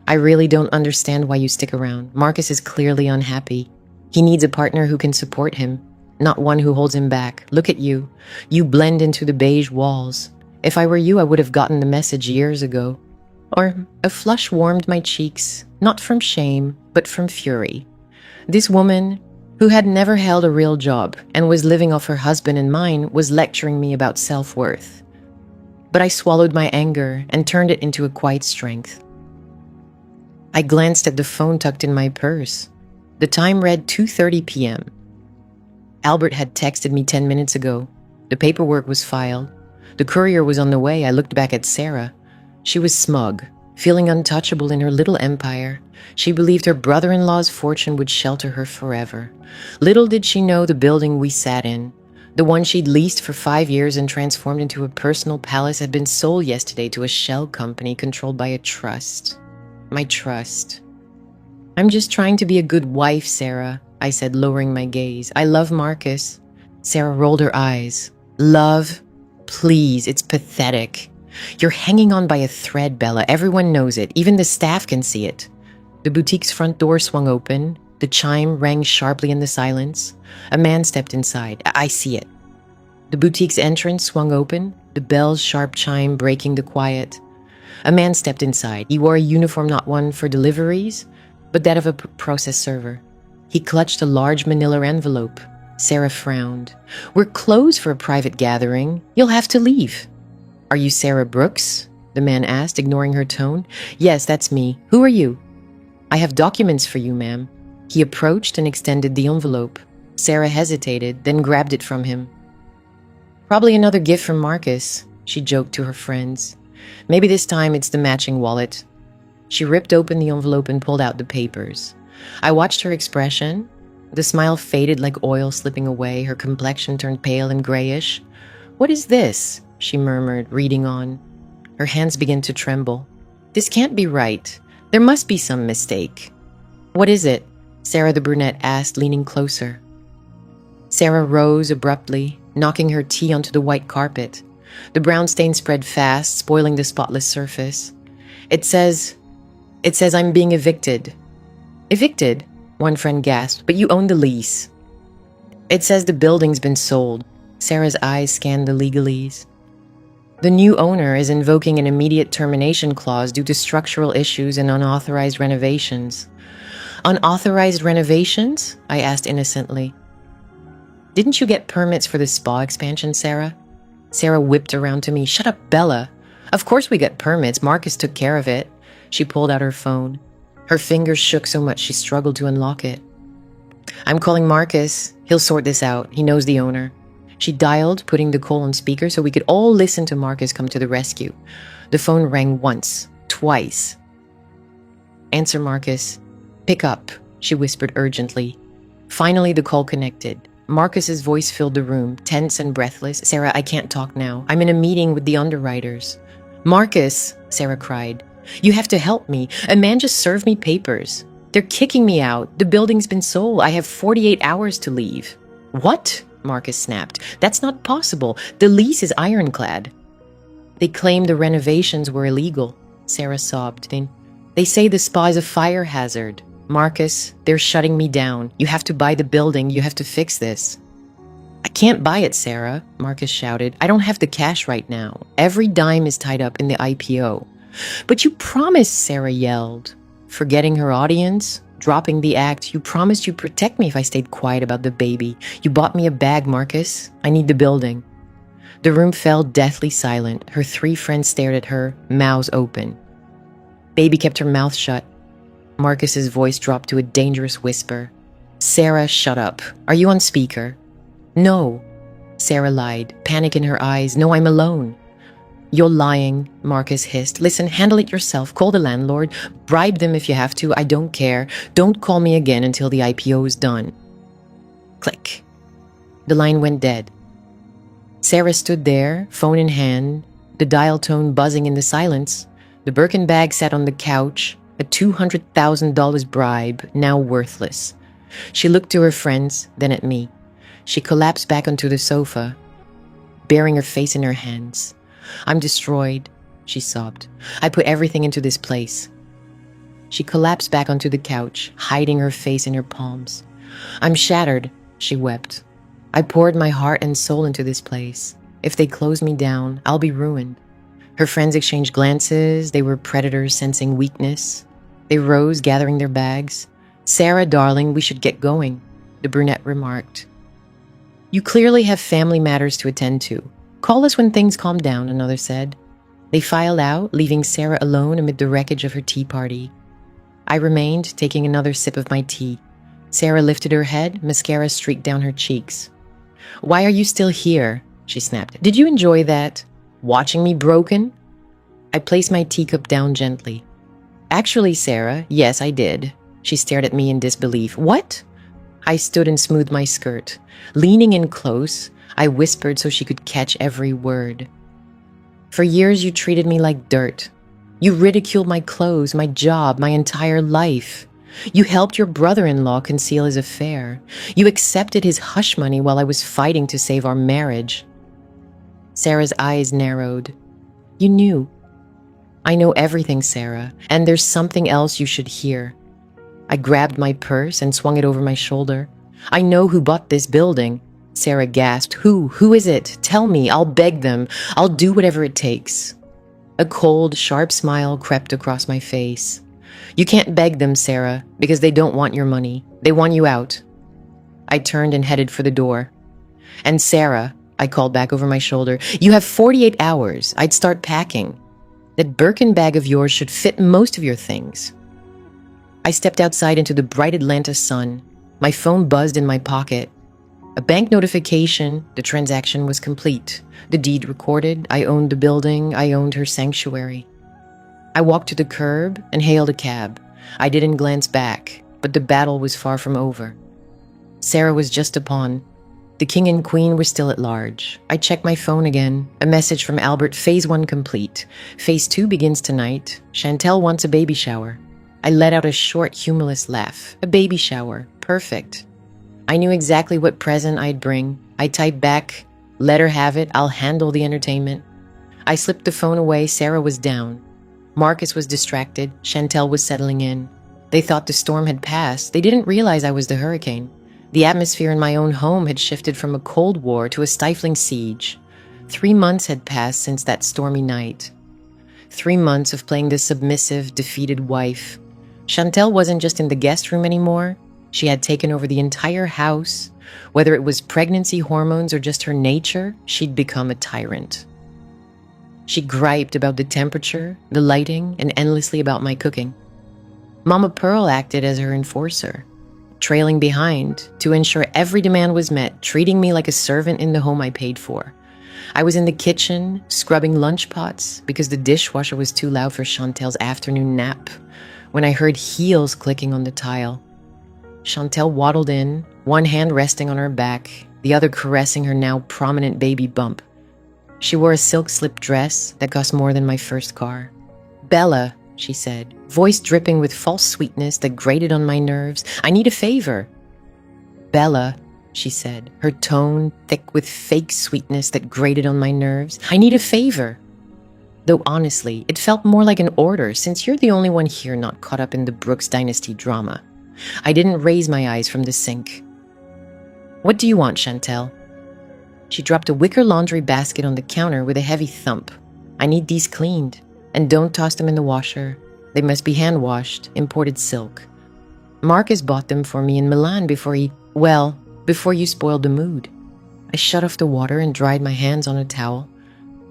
"I really don't understand why you stick around. Marcus is clearly unhappy. He needs a partner who can support him, not one who holds him back. Look at you. You blend into the beige walls. If I were you, I would have gotten the message years ago." Or a flush warmed my cheeks, not from shame, but from fury. This woman, who had never held a real job and was living off her husband and mine, was lecturing me about self-worth. But I swallowed my anger and turned it into a quiet strength. I glanced at the phone tucked in my purse. The time read 2:30 p.m. Albert had texted me 10 minutes ago. The paperwork was filed. The courier was on the way. I looked back at Sarah. She was smug, feeling untouchable in her little empire. She believed her brother-in-law's fortune would shelter her forever. Little did she know the building we sat in, the one she'd leased for 5 years and transformed into a personal palace, had been sold yesterday to a shell company controlled by a trust. My trust. "I'm just trying to be a good wife, Sarah," I said, lowering my gaze. "I love Marcus." Sarah rolled her eyes. "Love? Please, it's pathetic. You're hanging on by a thread, Bella. Everyone knows it. Even the staff can see it." The boutique's front door swung open. The chime rang sharply in the silence. A man stepped inside. I see it. The boutique's entrance swung open, the bell's sharp chime breaking the quiet. A man stepped inside. He wore a uniform, not one for deliveries, but that of a process server. He clutched a large manila envelope. Sarah frowned. "We're closed for a private gathering. You'll have to leave." "Are you Sarah Brooks?" the man asked, ignoring her tone. "Yes, that's me. Who are you?" "I have documents for you, ma'am." He approached and extended the envelope. Sarah hesitated, then grabbed it from him. "Probably another gift from Marcus," she joked to her friends. "Maybe this time it's the matching wallet." She ripped open the envelope and pulled out the papers. I watched her expression. The smile faded like oil slipping away. Her complexion turned pale and grayish. "What is this?" she murmured, reading on. Her hands began to tremble. "This can't be right. There must be some mistake." "What is it?" Sarah the brunette asked, leaning closer. Sarah rose abruptly, knocking her tea onto the white carpet. The brown stain spread fast, spoiling the spotless surface. It says I'm being evicted." "Evicted?" one friend gasped. "But you own the lease." "It says the building's been sold." Sarah's eyes scanned the legalese. "The new owner is invoking an immediate termination clause due to structural issues and unauthorized renovations." "Unauthorized renovations?" I asked innocently. "Didn't you get permits for the spa expansion, Sarah?" Sarah whipped around to me. "Shut up, Bella. Of course we got permits. Marcus took care of it." She pulled out her phone. Her fingers shook so much she struggled to unlock it. "I'm calling Marcus. He'll sort this out. He knows the owner." She dialed, putting the call on speaker so we could all listen to Marcus come to the rescue. The phone rang once, twice. "Answer, Marcus. Pick up," she whispered urgently. Finally, the call connected. Marcus's voice filled the room, tense and breathless. "Sarah, I can't talk now. I'm in a meeting with the underwriters." "Marcus," Sarah cried, "you have to help me. A man just served me papers. They're kicking me out. The building's been sold. I have 48 hours to leave." "What?" Marcus snapped. "That's not possible. The lease is ironclad." "They claim the renovations were illegal," Sarah sobbed. They say the spa is a fire hazard." Marcus, they're shutting me down. You have to buy the building. You have to fix this. I can't buy it, Sarah, Marcus shouted. I don't have the cash right now. Every dime is tied up in the IPO. But you promised, Sarah yelled. Forgetting her audience, dropping the act, you promised you'd protect me if I stayed quiet about the baby. You bought me a bag, Marcus. I need the building. The room fell deathly silent. Her 3 friends stared at her, mouths open. Baby kept her mouth shut. Marcus's voice dropped to a dangerous whisper. Sarah, shut up. Are you on speaker? No. Sarah lied, panic in her eyes. No, I'm alone. You're lying, Marcus hissed. Listen, handle it yourself. Call the landlord. Bribe them if you have to. I don't care. Don't call me again until the IPO is done. Click. The line went dead. Sarah stood there, phone in hand, the dial tone buzzing in the silence. The Birkin bag sat on the couch, a $200,000 bribe, now worthless. She looked to her friends, then at me. She collapsed back onto the sofa, burying her face in her hands. I'm destroyed, she sobbed. I put everything into this place. She collapsed back onto the couch, hiding her face in her palms. I'm shattered, she wept. I poured my heart and soul into this place. If they close me down, I'll be ruined. Her friends exchanged glances. They were predators sensing weakness. They rose, gathering their bags. Sarah, darling, we should get going, the brunette remarked. You clearly have family matters to attend to. Call us when things calm down, another said. They filed out, leaving Sarah alone amid the wreckage of her tea party. I remained, taking another sip of my tea. Sarah lifted her head, mascara streaked down her cheeks. Why are you still here? She snapped. Did you enjoy that? Watching me broken? I placed my teacup down gently. Actually, Sarah, yes, I did. She stared at me in disbelief. What? I stood and smoothed my skirt. Leaning in close, I whispered so she could catch every word. For years, you treated me like dirt. You ridiculed my clothes, my job, my entire life. You helped your brother-in-law conceal his affair. You accepted his hush money while I was fighting to save our marriage. Sarah's eyes narrowed. You knew. I know everything, Sarah, and there's something else you should hear. I grabbed my purse and swung it over my shoulder. I know who bought this building. Sarah gasped. Who? Who is it? Tell me. I'll beg them. I'll do whatever it takes. A cold, sharp smile crept across my face. You can't beg them, Sarah, because they don't want your money. They want you out. I turned and headed for the door. And Sarah, I called back over my shoulder, you have 48 hours. I'd start packing. That Birkin bag of yours should fit most of your things. I stepped outside into the bright Atlanta sun. My phone buzzed in my pocket. A bank notification. The transaction was complete. The deed recorded. I owned the building. I owned her sanctuary. I walked to the curb and hailed a cab. I didn't glance back, but the battle was far from over. Sarah was just a pawn. The king and queen were still at large. I checked my phone again. A message from Albert. Phase 1 complete. Phase 2 begins tonight. Chantel wants a baby shower. I let out a short, humorless laugh. A baby shower. Perfect. I knew exactly what present I'd bring. I typed back, let her have it. I'll handle the entertainment. I slipped the phone away. Sarah was down. Marcus was distracted. Chantel was settling in. They thought the storm had passed. They didn't realize I was the hurricane. The atmosphere in my own home had shifted from a cold war to a stifling siege. 3 months had passed since that stormy night. 3 months of playing the submissive, defeated wife. Chantel wasn't just in the guest room anymore. She had taken over the entire house. Whether it was pregnancy hormones or just her nature, she'd become a tyrant. She griped about the temperature, the lighting, and endlessly about my cooking. Mama Pearl acted as her enforcer, trailing behind to ensure every demand was met, treating me like a servant in the home I paid for. I was in the kitchen, scrubbing lunch pots because the dishwasher was too loud for Chantel's afternoon nap, when I heard heels clicking on the tile. Chantel waddled in, one hand resting on her back, the other caressing her now prominent baby bump. She wore a silk slip dress that cost more than my first car. Bella, she said, voice dripping with false sweetness that grated on my nerves. I need a favor. Bella, she said, her tone thick with fake sweetness that grated on my nerves. I need a favor. Though honestly, it felt more like an order since you're the only one here not caught up in the Brooks Dynasty drama. I didn't raise my eyes from the sink. "What do you want, Chantel?" She dropped a wicker laundry basket on the counter with a heavy thump. "I need these cleaned, and don't toss them in the washer. They must be hand-washed, imported silk. Marcus bought them for me in Milan before you spoiled the mood." I shut off the water and dried my hands on a towel.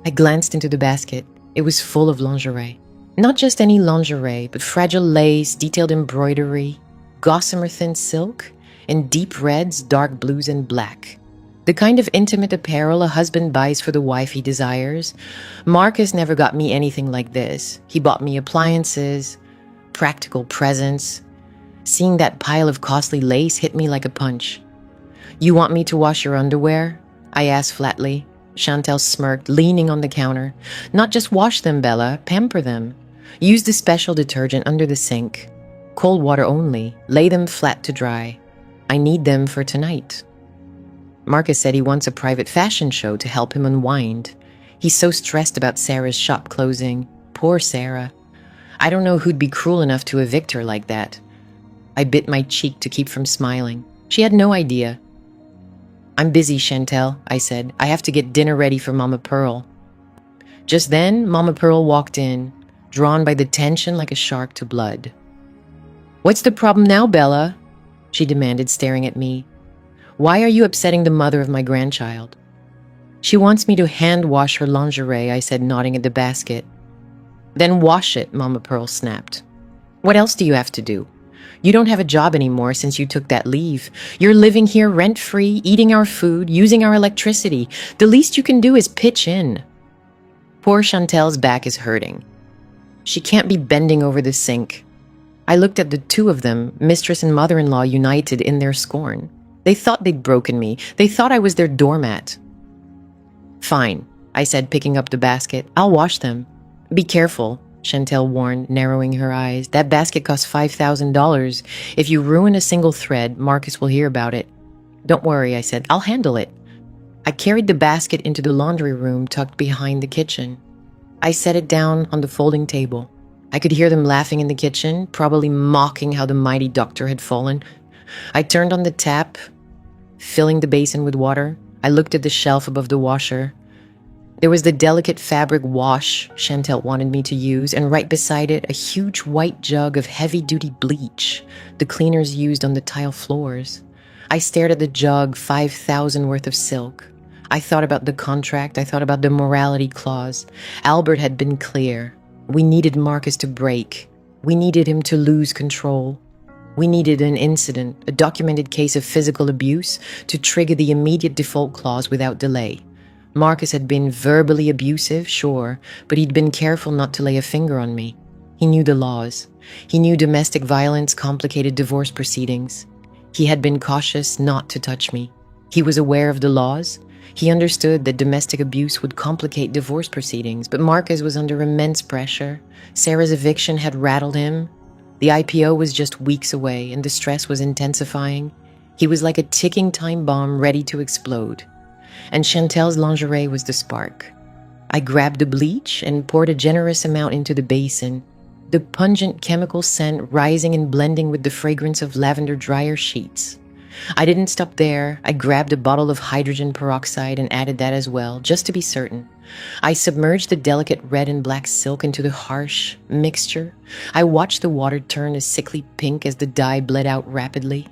I glanced into the basket. It was full of lingerie. Not just any lingerie, but fragile lace, detailed embroidery, gossamer thin silk, and deep reds, dark blues, and black. The kind of intimate apparel a husband buys for the wife he desires. Marcus never got me anything like this. He bought me appliances, practical presents. Seeing that pile of costly lace hit me like a punch. "You want me to wash your underwear?" I asked flatly. Chantel smirked, leaning on the counter. "Not just wash them, Bella, pamper them. Use the special detergent under the sink. Cold water only. Lay them flat to dry. I need them for tonight." Marcus said he wants a private fashion show to help him unwind. He's so stressed about Sarah's shop closing. Poor Sarah. I don't know who'd be cruel enough to evict her like that. I bit my cheek to keep from smiling. She had no idea. "I'm busy, Chantel," I said. "I have to get dinner ready for Mama Pearl." Just then, Mama Pearl walked in, drawn by the tension like a shark to blood. "What's the problem now, Bella?" she demanded, staring at me. "Why are you upsetting the mother of my grandchild?" "She wants me to hand wash her lingerie," I said, nodding at the basket. "Then wash it," Mama Pearl snapped. "What else do you have to do? You don't have a job anymore since you took that leave. You're living here rent-free, eating our food, using our electricity. The least you can do is pitch in." Poor Chantel's back is hurting. She can't be bending over the sink. I looked at the two of them, mistress and mother-in-law, united in their scorn. They thought they'd broken me. They thought I was their doormat. "Fine," I said, picking up the basket. "I'll wash them." "Be careful," Chantel warned, narrowing her eyes. "That basket costs $5,000. If you ruin a single thread, Marcus will hear about it." "Don't worry," I said. "I'll handle it." I carried the basket into the laundry room tucked behind the kitchen. I set it down on the folding table. I could hear them laughing in the kitchen, probably mocking how the mighty doctor had fallen. I turned on the tap, filling the basin with water. I looked at the shelf above the washer. There was the delicate fabric wash Chantel wanted me to use, and right beside it, a huge white jug of heavy-duty bleach the cleaners used on the tile floors. I stared at the jug, 5,000 worth of silk. I thought about the contract. I thought about the morality clause. Albert had been clear. We needed Marcus to break. We needed him to lose control. We needed an incident, a documented case of physical abuse, to trigger the immediate default clause without delay. Marcus had been verbally abusive, sure, but he'd been careful not to lay a finger on me. He knew the laws. He knew domestic violence complicated divorce proceedings. He had been cautious not to touch me. He was aware of the laws. He understood that domestic abuse would complicate divorce proceedings, but Marcus was under immense pressure. Sarah's eviction had rattled him. The IPO was just weeks away, and the stress was intensifying. He was like a ticking time bomb ready to explode. And Chantel's lingerie was the spark. I grabbed the bleach and poured a generous amount into the basin, the pungent chemical scent rising and blending with the fragrance of lavender dryer sheets. I didn't stop there. I grabbed a bottle of hydrogen peroxide and added that as well, just to be certain. I submerged the delicate red and black silk into the harsh mixture. I watched the water turn a sickly pink as the dye bled out rapidly.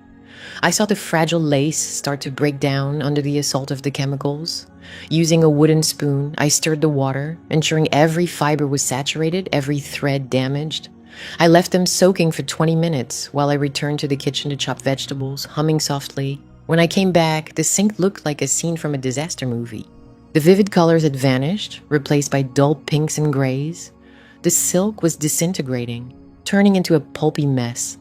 I saw the fragile lace start to break down under the assault of the chemicals. Using a wooden spoon, I stirred the water, ensuring every fiber was saturated, every thread damaged. I left them soaking for 20 minutes while I returned to the kitchen to chop vegetables, humming softly. When I came back, the sink looked like a scene from a disaster movie. The vivid colors had vanished, replaced by dull pinks and grays. The silk was disintegrating, turning into a pulpy mess.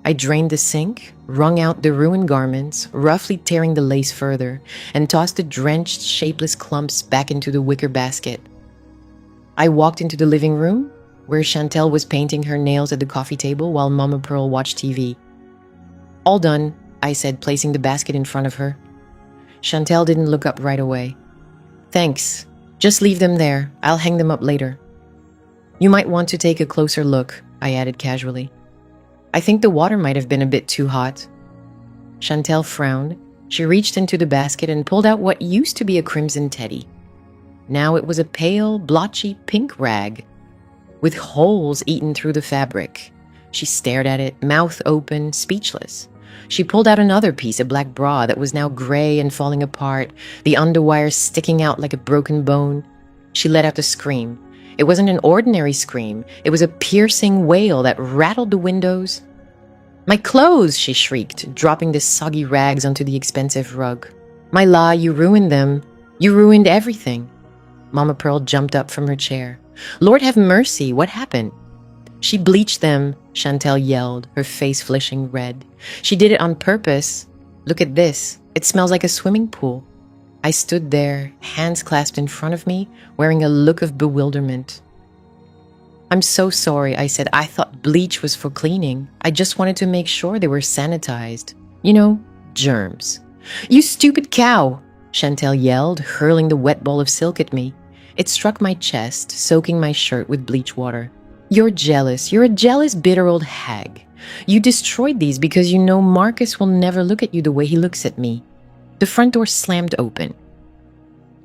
I drained the sink, wrung out the ruined garments, roughly tearing the lace further, and tossed the drenched, shapeless clumps back into the wicker basket. I walked into the living room, where Chantel was painting her nails at the coffee table while Mama Pearl watched TV. "All done," I said, placing the basket in front of her. Chantel didn't look up right away. "Thanks. Just leave them there. I'll hang them up later." "You might want to take a closer look," I added casually. I think the water might have been a bit too hot. Chantel frowned. She reached into the basket and pulled out what used to be a crimson teddy. Now it was a pale, blotchy pink rag with holes eaten through the fabric. She stared at it, mouth open, speechless. She pulled out another piece, a black bra that was now gray and falling apart, the underwire sticking out like a broken bone. She let out a scream. It wasn't an ordinary scream. It was a piercing wail that rattled the windows. "My clothes!" she shrieked, dropping the soggy rags onto the expensive rug. "My La, you ruined them. You ruined everything." Mama Pearl jumped up from her chair. "Lord have mercy, what happened?" "She bleached them," Chantel yelled, her face flushing red. "She did it on purpose. Look at this. It smells like a swimming pool." I stood there, hands clasped in front of me, wearing a look of bewilderment. "I'm so sorry," I said. "I thought bleach was for cleaning. I just wanted to make sure they were sanitized. You know, germs." "You stupid cow!" Chantel yelled, hurling the wet ball of silk at me. It struck my chest, soaking my shirt with bleach water. "You're jealous. You're a jealous, bitter old hag. You destroyed these because you know Marcus will never look at you the way he looks at me." The front door slammed open.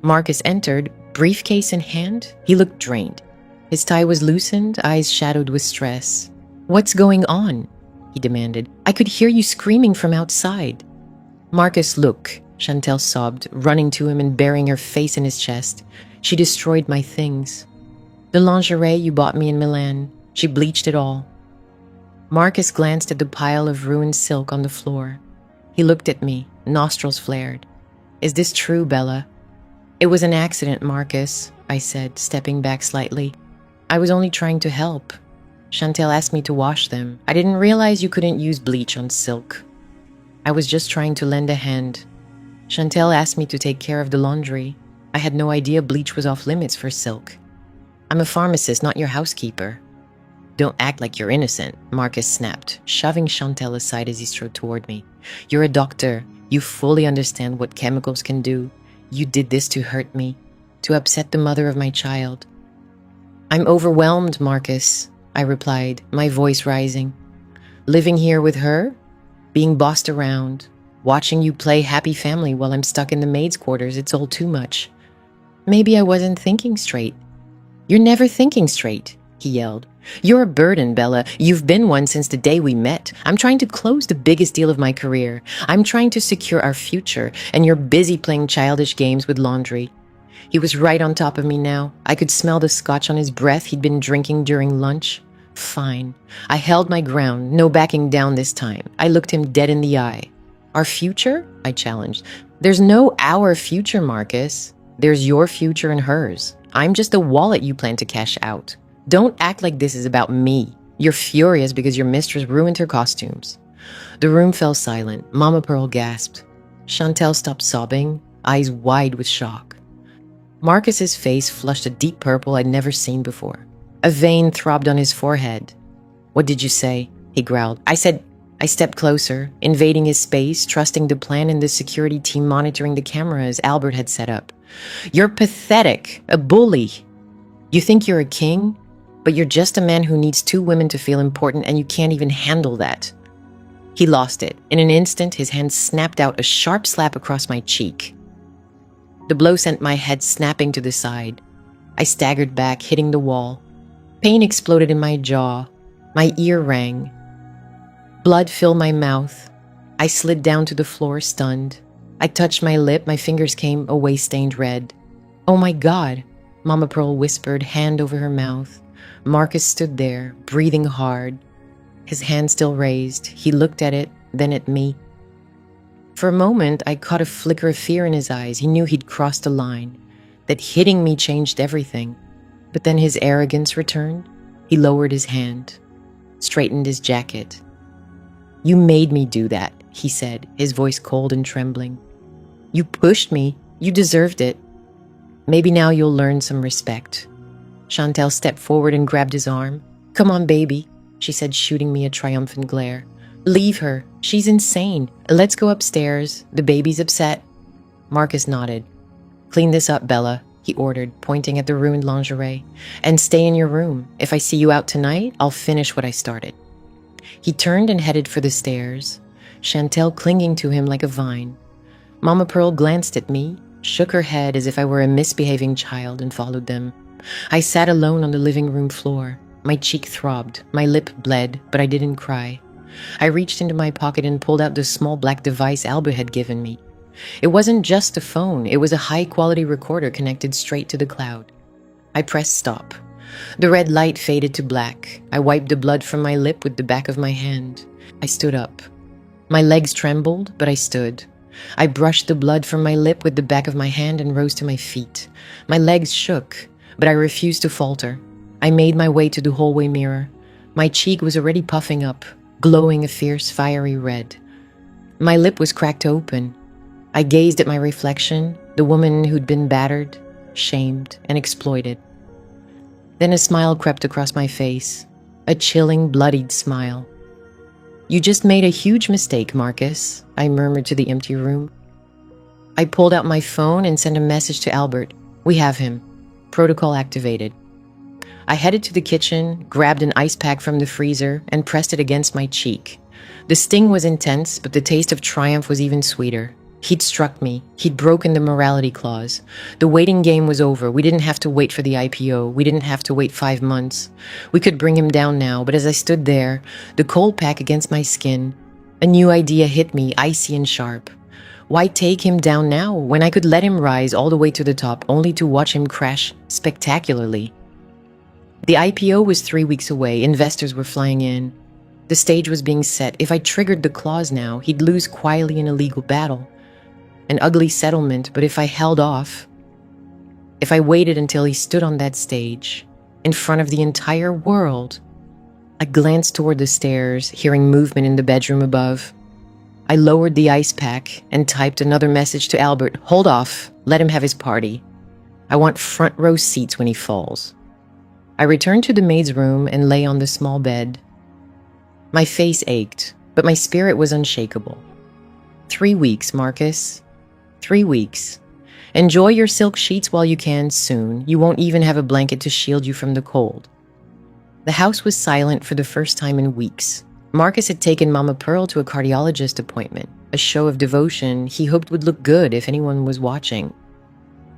Marcus entered, briefcase in hand. He looked drained. His tie was loosened, eyes shadowed with stress. "What's going on?" he demanded. "I could hear you screaming from outside." "Marcus, look," Chantel sobbed, running to him and burying her face in his chest. "She destroyed my things. The lingerie you bought me in Milan. She bleached it all." Marcus glanced at the pile of ruined silk on the floor. He looked at me, nostrils flared. "Is this true, Bella?" "It was an accident, Marcus," I said, stepping back slightly. "I was only trying to help. Chantel asked me to wash them. I didn't realize you couldn't use bleach on silk. I was just trying to lend a hand. Chantel asked me to take care of the laundry. I had no idea bleach was off limits for silk. I'm a pharmacist, not your housekeeper." "Don't act like you're innocent," Marcus snapped, shoving Chantel aside as he strode toward me. "You're a doctor. You fully understand what chemicals can do. You did this to hurt me, to upset the mother of my child." "I'm overwhelmed, Marcus," I replied, my voice rising. "Living here with her, being bossed around, watching you play happy family while I'm stuck in the maid's quarters, it's all too much. Maybe I wasn't thinking straight." "You're never thinking straight," he yelled. "You're a burden, Bella. You've been one since the day we met. I'm trying to close the biggest deal of my career. I'm trying to secure our future, and you're busy playing childish games with laundry." He was right on top of me now. I could smell the scotch on his breath he'd been drinking during lunch. Fine. I held my ground, no backing down this time. I looked him dead in the eye. "Our future?" I challenged. "There's no our future, Marcus. There's your future and hers. I'm just a wallet you plan to cash out. Don't act like this is about me. You're furious because your mistress ruined her costumes." The room fell silent. Mama Pearl gasped. Chantel stopped sobbing, eyes wide with shock. Marcus's face flushed a deep purple I'd never seen before. A vein throbbed on his forehead. "What did you say?" he growled. I said, I stepped closer, invading his space, trusting the plan and the security team monitoring the cameras Albert had set up. "You're pathetic, a bully. You think you're a king, but you're just a man who needs two women to feel important, and you can't even handle that." He lost it. In an instant, his hand snapped out a sharp slap across my cheek. The blow sent my head snapping to the side. I staggered back, hitting the wall. Pain exploded in my jaw. My ear rang. Blood filled my mouth. I slid down to the floor, stunned. I touched my lip. My fingers came away stained red. "Oh my God," Mama Pearl whispered, hand over her mouth. Marcus stood there, breathing hard, his hand still raised. He looked at it, then at me. For a moment, I caught a flicker of fear in his eyes. He knew he'd crossed a line, that hitting me changed everything. But then his arrogance returned. He lowered his hand, straightened his jacket. "You made me do that," he said, his voice cold and trembling. "You pushed me. You deserved it. Maybe now you'll learn some respect." Chantel stepped forward and grabbed his arm. "Come on, baby," she said, shooting me a triumphant glare. "Leave her. She's insane. Let's go upstairs. The baby's upset." Marcus nodded. "Clean this up, Bella," he ordered, pointing at the ruined lingerie. "And stay in your room. If I see you out tonight, I'll finish what I started." He turned and headed for the stairs, Chantel clinging to him like a vine. Mama Pearl glanced at me, shook her head as if I were a misbehaving child, and followed them. I sat alone on the living room floor. My cheek throbbed, my lip bled, but I didn't cry. I reached into my pocket and pulled out the small black device Albert had given me. It wasn't just a phone, it was a high-quality recorder connected straight to the cloud. I pressed stop. The red light faded to black. I wiped the blood from my lip with the back of my hand. I stood up. My legs trembled, but I stood. I brushed the blood from my lip with the back of my hand and rose to my feet. My legs shook, but I refused to falter. I made my way to the hallway mirror. My cheek was already puffing up, glowing a fierce, fiery red. My lip was cracked open. I gazed at my reflection, the woman who'd been battered, shamed, and exploited. Then a smile crept across my face, a chilling, bloodied smile. "You just made a huge mistake, Marcus," I murmured to the empty room. I pulled out my phone and sent a message to Albert. "We have him. Protocol activated." I headed to the kitchen, grabbed an ice pack from the freezer, and pressed it against my cheek. The sting was intense, but the taste of triumph was even sweeter. He'd struck me. He'd broken the morality clause. The waiting game was over. We didn't have to wait for the IPO. We didn't have to wait 5 months. We could bring him down now, but as I stood there, the cold pack against my skin, a new idea hit me, icy and sharp. Why take him down now, when I could let him rise all the way to the top, only to watch him crash spectacularly? The IPO was 3 weeks away. Investors were flying in. The stage was being set. If I triggered the clause now, he'd lose quietly in a legal battle. An ugly settlement, but if I held off, if I waited until he stood on that stage, in front of the entire world. I glanced toward the stairs, hearing movement in the bedroom above. I lowered the ice pack and typed another message to Albert. "Hold off. Let him have his party. I want front row seats when he falls." I returned to the maid's room and lay on the small bed. My face ached, but my spirit was unshakable. 3 weeks, Marcus. 3 weeks. Enjoy your silk sheets while you can soon. You won't even have a blanket to shield you from the cold. The house was silent for the first time in weeks. Marcus had taken Mama Pearl to a cardiologist appointment, a show of devotion he hoped would look good if anyone was watching.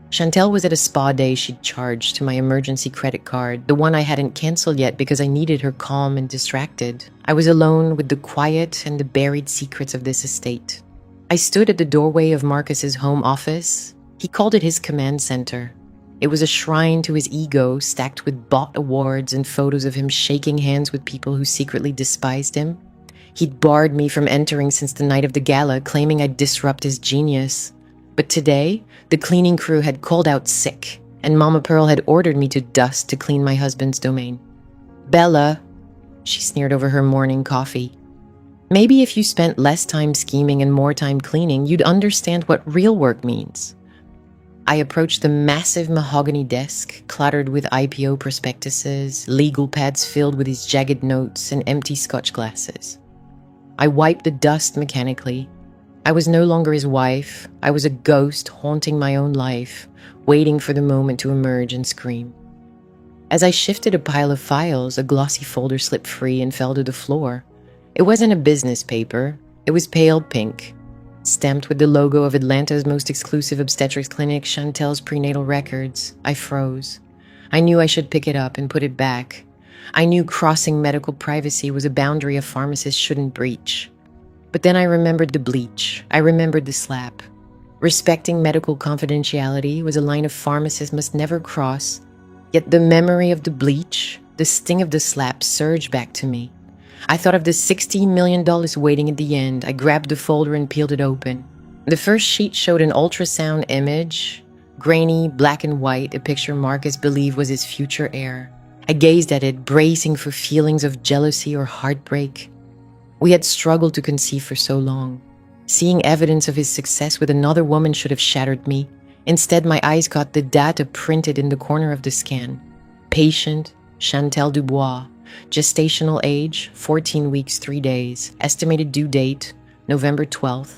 Chantel was at a spa day she'd charged to my emergency credit card, the one I hadn't canceled yet because I needed her calm and distracted. I was alone with the quiet and the buried secrets of this estate. I stood at the doorway of Marcus's home office. He called it his command center. It was a shrine to his ego, stacked with bought awards and photos of him shaking hands with people who secretly despised him. He'd barred me from entering since the night of the gala, claiming I'd disrupt his genius. But today, the cleaning crew had called out sick, and Mama Pearl had ordered me to dust to clean my husband's domain. "Bella," she sneered over her morning coffee, "maybe if you spent less time scheming and more time cleaning, you'd understand what real work means." I approached the massive mahogany desk, cluttered with IPO prospectuses, legal pads filled with his jagged notes, and empty scotch glasses. I wiped the dust mechanically. I was no longer his wife. I was a ghost haunting my own life, waiting for the moment to emerge and scream. As I shifted a pile of files, a glossy folder slipped free and fell to the floor. It wasn't a business paper. It was pale pink, stamped with the logo of Atlanta's most exclusive obstetrics clinic, Chantel's Prenatal Records. I froze. I knew I should pick it up and put it back. I knew crossing medical privacy was a boundary a pharmacist shouldn't breach. But then I remembered the bleach. I remembered the slap. Respecting medical confidentiality was a line a pharmacist must never cross. Yet the memory of the bleach, the sting of the slap, surged back to me. I thought of the $60 million waiting at the end. I grabbed the folder and peeled it open. The first sheet showed an ultrasound image, grainy, black and white, a picture Marcus believed was his future heir. I gazed at it, bracing for feelings of jealousy or heartbreak. We had struggled to conceive for so long. Seeing evidence of his success with another woman should have shattered me. Instead, my eyes caught the data printed in the corner of the scan. Patient, Chantel Dubois. Gestational age, 14 weeks, 3 days. Estimated due date, November 12th.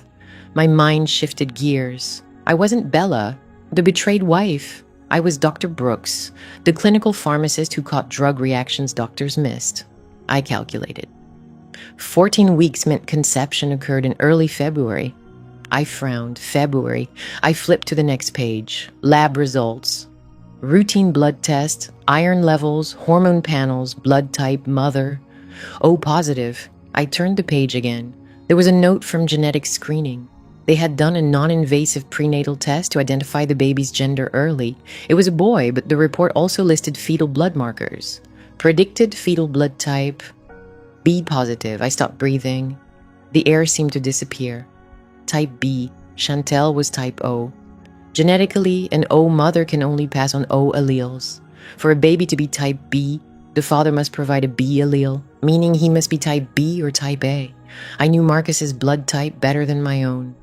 My mind shifted gears. I wasn't Bella, the betrayed wife. I was Dr. Brooks, the clinical pharmacist who caught drug reactions doctors missed. I calculated. 14 weeks meant conception occurred in early February. I frowned. February. I flipped to the next page. Lab results. Routine blood test, iron levels, hormone panels, blood type, mother. O positive. I turned the page again. There was a note from genetic screening. They had done a non-invasive prenatal test to identify the baby's gender early. It was a boy, but the report also listed fetal blood markers. Predicted fetal blood type, B positive. I stopped breathing. The air seemed to disappear. Type B. Chantel was type O. Genetically, an O mother can only pass on O alleles. For a baby to be type B, the father must provide a B allele, meaning he must be type B or type A. I knew Marcus's blood type better than my own.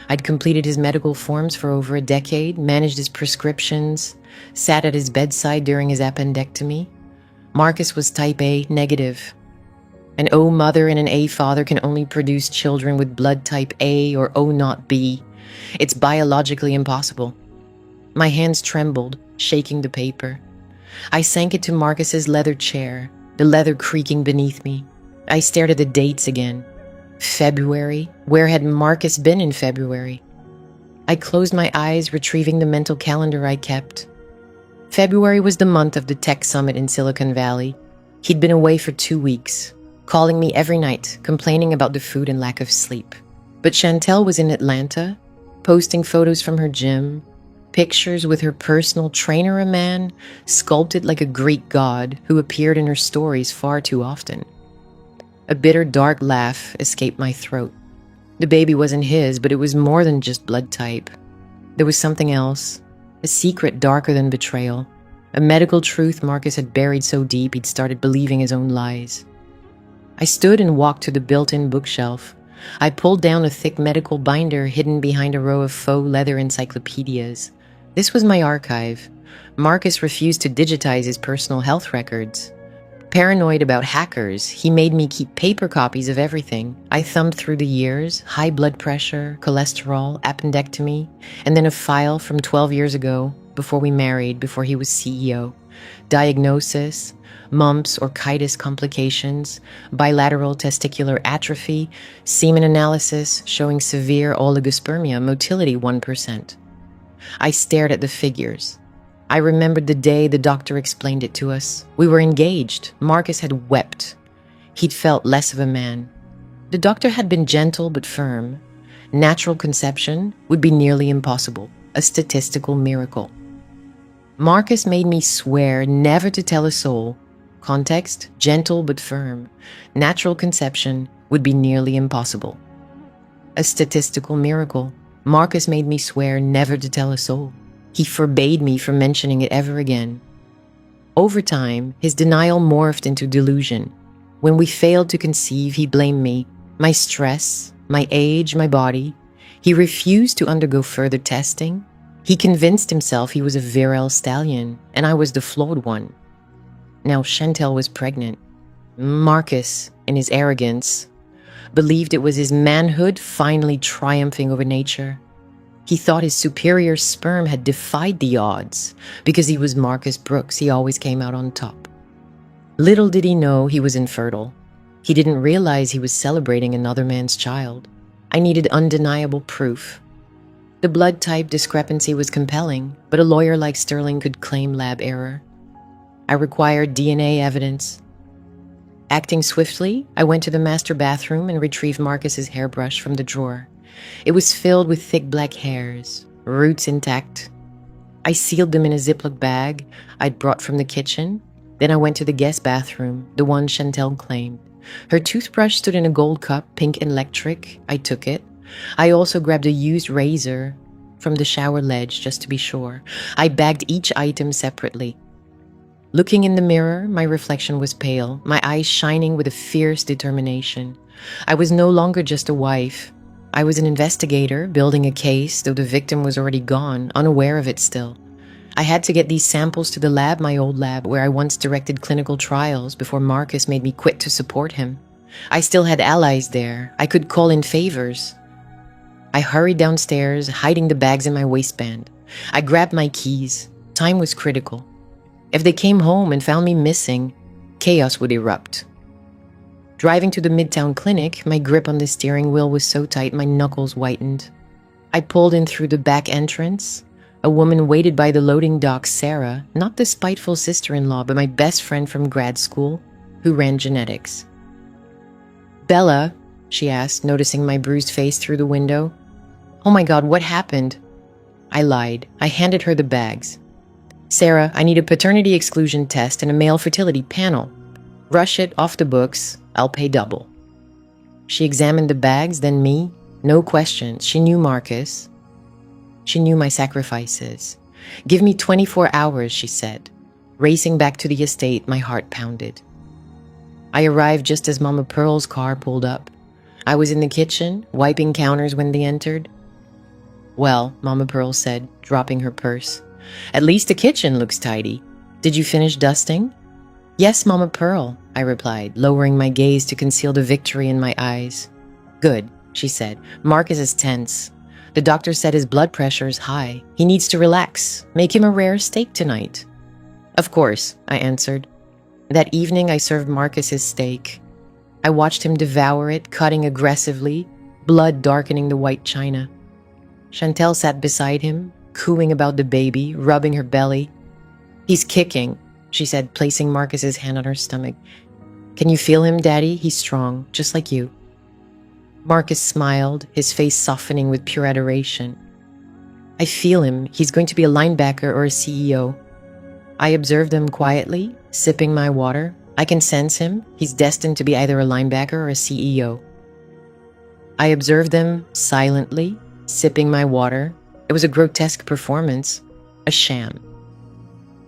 I'd completed his medical forms for over a decade, managed his prescriptions, sat at his bedside during his appendectomy. Marcus was type A negative. An O mother and an A father can only produce children with blood type A or O not B. It's biologically impossible. My hands trembled, shaking the paper. I sank into Marcus's leather chair, the leather creaking beneath me. I stared at the dates again. February? Where had Marcus been in February? I closed my eyes, retrieving the mental calendar I kept. February was the month of the tech summit in Silicon Valley. He'd been away for 2 weeks, calling me every night, complaining about the food and lack of sleep. But Chantel was in Atlanta, posting photos from her gym, pictures with her personal trainer, a man sculpted like a Greek god who appeared in her stories far too often. A bitter, dark laugh escaped my throat. The baby wasn't his, but it was more than just blood type. There was something else, a secret darker than betrayal, a medical truth Marcus had buried so deep he'd started believing his own lies. I stood and walked to the built-in bookshelf. I pulled down a thick medical binder hidden behind a row of faux leather encyclopedias. This was my archive. Marcus refused to digitize his personal health records. Paranoid about hackers, he made me keep paper copies of everything. I thumbed through the years, high blood pressure, cholesterol, appendectomy, and then a file from 12 years ago, before we married, before he was CEO. Diagnosis, mumps or chitis complications, bilateral testicular atrophy, semen analysis showing severe oligospermia, motility 1%. I stared at the figures. I remembered the day the doctor explained it to us. We were engaged. Marcus had wept. He'd felt less of a man. The doctor had been gentle but firm. Natural conception would be nearly impossible, a statistical miracle. Marcus made me swear never to tell a soul. Context, gentle but firm. Natural conception would be nearly impossible. A statistical miracle. Marcus made me swear never to tell a soul. He forbade me from mentioning it ever again. Over time, his denial morphed into delusion. When we failed to conceive, he blamed me, my stress, my age, my body. He refused to undergo further testing. He convinced himself he was a virile stallion, and I was the flawed one. Now Chantel was pregnant. Marcus, in his arrogance, believed it was his manhood finally triumphing over nature. He thought his superior sperm had defied the odds. Because he was Marcus Brooks, he always came out on top. Little did he know he was infertile. He didn't realize he was celebrating another man's child. I needed undeniable proof. The blood type discrepancy was compelling, but a lawyer like Sterling could claim lab error. I required DNA evidence. Acting swiftly, I went to the master bathroom and retrieved Marcus's hairbrush from the drawer. It was filled with thick black hairs, roots intact. I sealed them in a Ziploc bag I'd brought from the kitchen. Then I went to the guest bathroom, the one Chantel claimed. Her toothbrush stood in a gold cup, pink and electric. I took it. I also grabbed a used razor from the shower ledge just to be sure. I bagged each item separately. Looking in the mirror, my reflection was pale, my eyes shining with a fierce determination. I was no longer just a wife. I was an investigator, building a case, though the victim was already gone, unaware of it still. I had to get these samples to the lab, my old lab, where I once directed clinical trials before Marcus made me quit to support him. I still had allies there. I could call in favors. I hurried downstairs, hiding the bags in my waistband. I grabbed my keys. Time was critical. If they came home and found me missing, chaos would erupt. Driving to the Midtown Clinic, my grip on the steering wheel was so tight my knuckles whitened. I pulled in through the back entrance. A woman waited by the loading dock, Sarah, not the spiteful sister-in-law, but my best friend from grad school, who ran genetics. "Bella," she asked, noticing my bruised face through the window. "Oh my God, what happened?" I lied. I handed her the bags. "Sarah, I need a paternity exclusion test and a male fertility panel. Rush it off the books. I'll pay double." She examined the bags, then me. No questions. She knew Marcus. She knew my sacrifices. "Give me 24 hours, she said. Racing back to the estate, my heart pounded. I arrived just as Mama Pearl's car pulled up. I was in the kitchen, wiping counters when they entered. "Well," Mama Pearl said, dropping her purse, "at least the kitchen looks tidy. Did you finish dusting?" "Yes, Mama Pearl," I replied, lowering my gaze to conceal the victory in my eyes. "Good," she said. "Marcus is tense. The doctor said his blood pressure is high. He needs to relax. Make him a rare steak tonight." "Of course," I answered. That evening, I served Marcus his steak. I watched him devour it, cutting aggressively, blood darkening the white china. Chantel sat beside him, cooing about the baby, rubbing her belly. "He's kicking," she said, placing Marcus's hand on her stomach. "Can you feel him, Daddy? He's strong, just like you." Marcus smiled, his face softening with pure adoration. "I feel him. He's going to be a linebacker or a CEO. I observed him quietly, sipping my water. I can sense him. He's destined to be either a linebacker or a CEO. I observed them silently, sipping my water. It was a grotesque performance, a sham.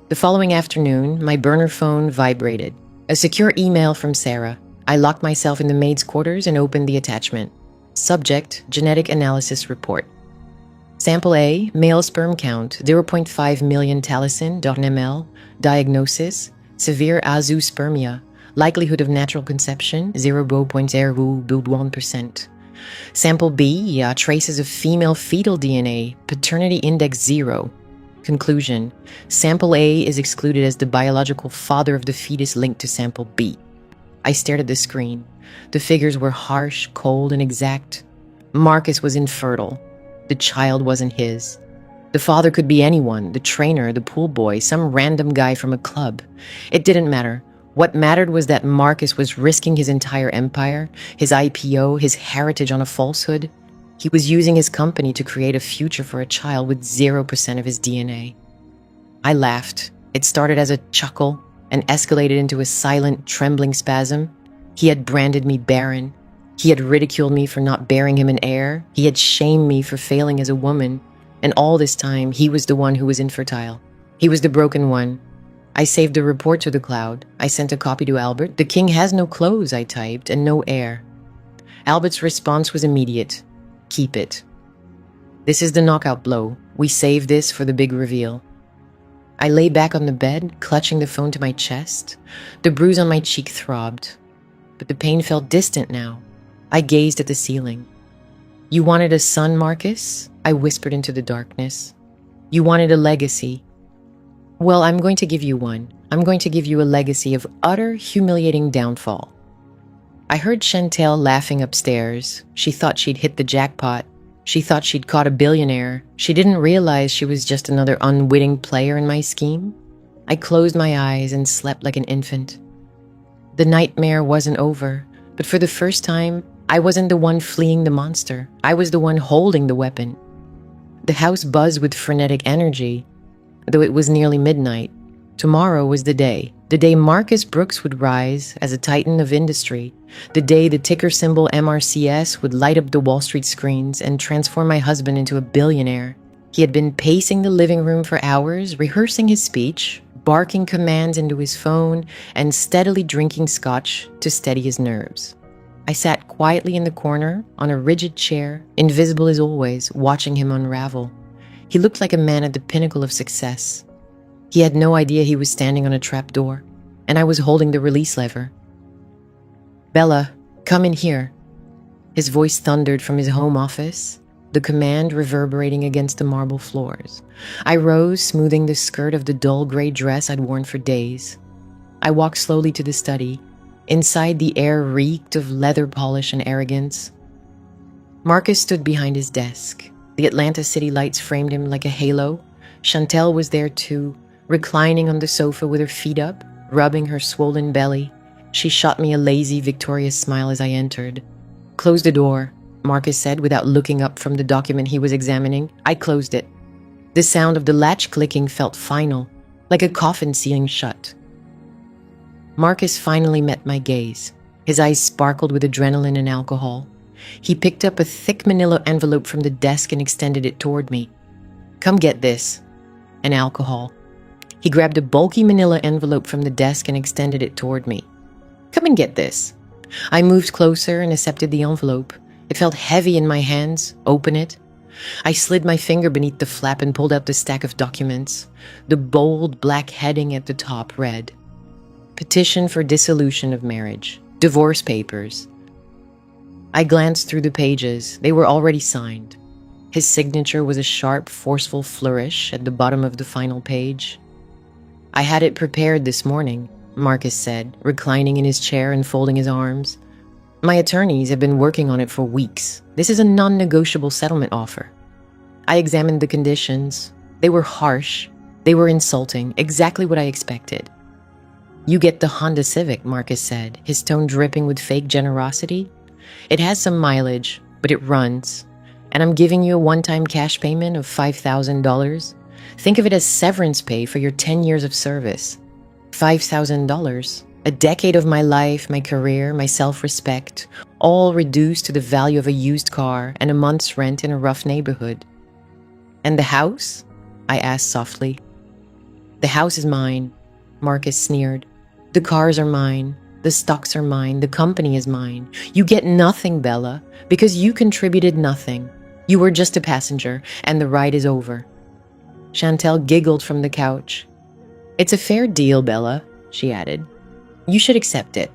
The following afternoon, my burner phone vibrated. A secure email from Sarah. I locked myself in the maid's quarters and opened the attachment. Subject, genetic analysis report. Sample A, male sperm count, 0.5 million talocin.ml. Diagnosis, severe azoospermia. Likelihood of natural conception, 0.001%. Sample B, traces of female fetal DNA, paternity index 0. Conclusion, Sample A is excluded as the biological father of the fetus linked to Sample B. I stared at the screen. The figures were harsh, cold, and exact. Marcus was infertile. The child wasn't his. The father could be anyone, the trainer, the pool boy, some random guy from a club. It didn't matter. What mattered was that Marcus was risking his entire empire, his IPO, his heritage on a falsehood. He was using his company to create a future for a child with 0% of his DNA. I laughed. It started as a chuckle and escalated into a silent, trembling spasm. He had branded me barren. He had ridiculed me for not bearing him an heir. He had shamed me for failing as a woman. And all this time, he was the one who was infertile. He was the broken one. I saved the report to the cloud. I sent a copy to Albert. "The king has no clothes," I typed, "and no heir." Albert's response was immediate. "Keep it. This is the knockout blow. We save this for the big reveal." I lay back on the bed, clutching the phone to my chest. The bruise on my cheek throbbed, but the pain felt distant now. I gazed at the ceiling. "You wanted a son, Marcus?" I whispered into the darkness. "You wanted a legacy. Well, I'm going to give you one. I'm going to give you a legacy of utter, humiliating downfall." I heard Chantel laughing upstairs. She thought she'd hit the jackpot. She thought she'd caught a billionaire. She didn't realize she was just another unwitting player in my scheme. I closed my eyes and slept like an infant. The nightmare wasn't over, but for the first time, I wasn't the one fleeing the monster. I was the one holding the weapon. The house buzzed with frenetic energy, though it was nearly midnight. Tomorrow was the day Marcus Brooks would rise as a titan of industry, the day the ticker symbol MRCS would light up the Wall Street screens and transform my husband into a billionaire. He had been pacing the living room for hours, rehearsing his speech, barking commands into his phone, and steadily drinking scotch to steady his nerves. I sat quietly in the corner, on a rigid chair, invisible as always, watching him unravel. He looked like a man at the pinnacle of success. He had no idea he was standing on a trapdoor, and I was holding the release lever. "Bella, come in here." His voice thundered from his home office, the command reverberating against the marble floors. I rose, smoothing the skirt of the dull gray dress I'd worn for days. I walked slowly to the study. Inside, the air reeked of leather polish and arrogance. Marcus stood behind his desk. The Atlanta city lights framed him like a halo. Chantel was there too, reclining on the sofa with her feet up, rubbing her swollen belly. She shot me a lazy, victorious smile as I entered. "Close the door," Marcus said without looking up from the document he was examining. I closed it. The sound of the latch clicking felt final, like a coffin sealing shut. Marcus finally met my gaze. His eyes sparkled with adrenaline and alcohol. He picked up a thick manila envelope from the desk and extended it toward me. "Come get this." And alcohol. He grabbed a bulky manila envelope from the desk and extended it toward me. "Come and get this." I moved closer and accepted the envelope. It felt heavy in my hands. Open it. I slid my finger beneath the flap and pulled out the stack of documents. The bold black heading at the top read, "Petition for dissolution of marriage. Divorce papers." I glanced through the pages. They were already signed. His signature was a sharp, forceful flourish at the bottom of the final page. "I had it prepared this morning," Marcus said, reclining in his chair and folding his arms. "My attorneys have been working on it for weeks. This is a non-negotiable settlement offer." I examined the conditions. They were harsh. They were insulting, exactly what I expected. "You get the Honda Civic," Marcus said, his tone dripping with fake generosity. "It has some mileage, but it runs. And I'm giving you a one-time cash payment of $5,000. Think of it as severance pay for your 10 years of service. $5,000. A decade of my life, my career, my self-respect, all reduced to the value of a used car and a month's rent in a rough neighborhood." "And the house?" I asked softly. "The house is mine," Marcus sneered. "The cars are mine. The stocks are mine. The company is mine. You get nothing, Bella, because you contributed nothing. You were just a passenger, and the ride is over." Chantel giggled from the couch. "It's a fair deal, Bella," she added. "You should accept it.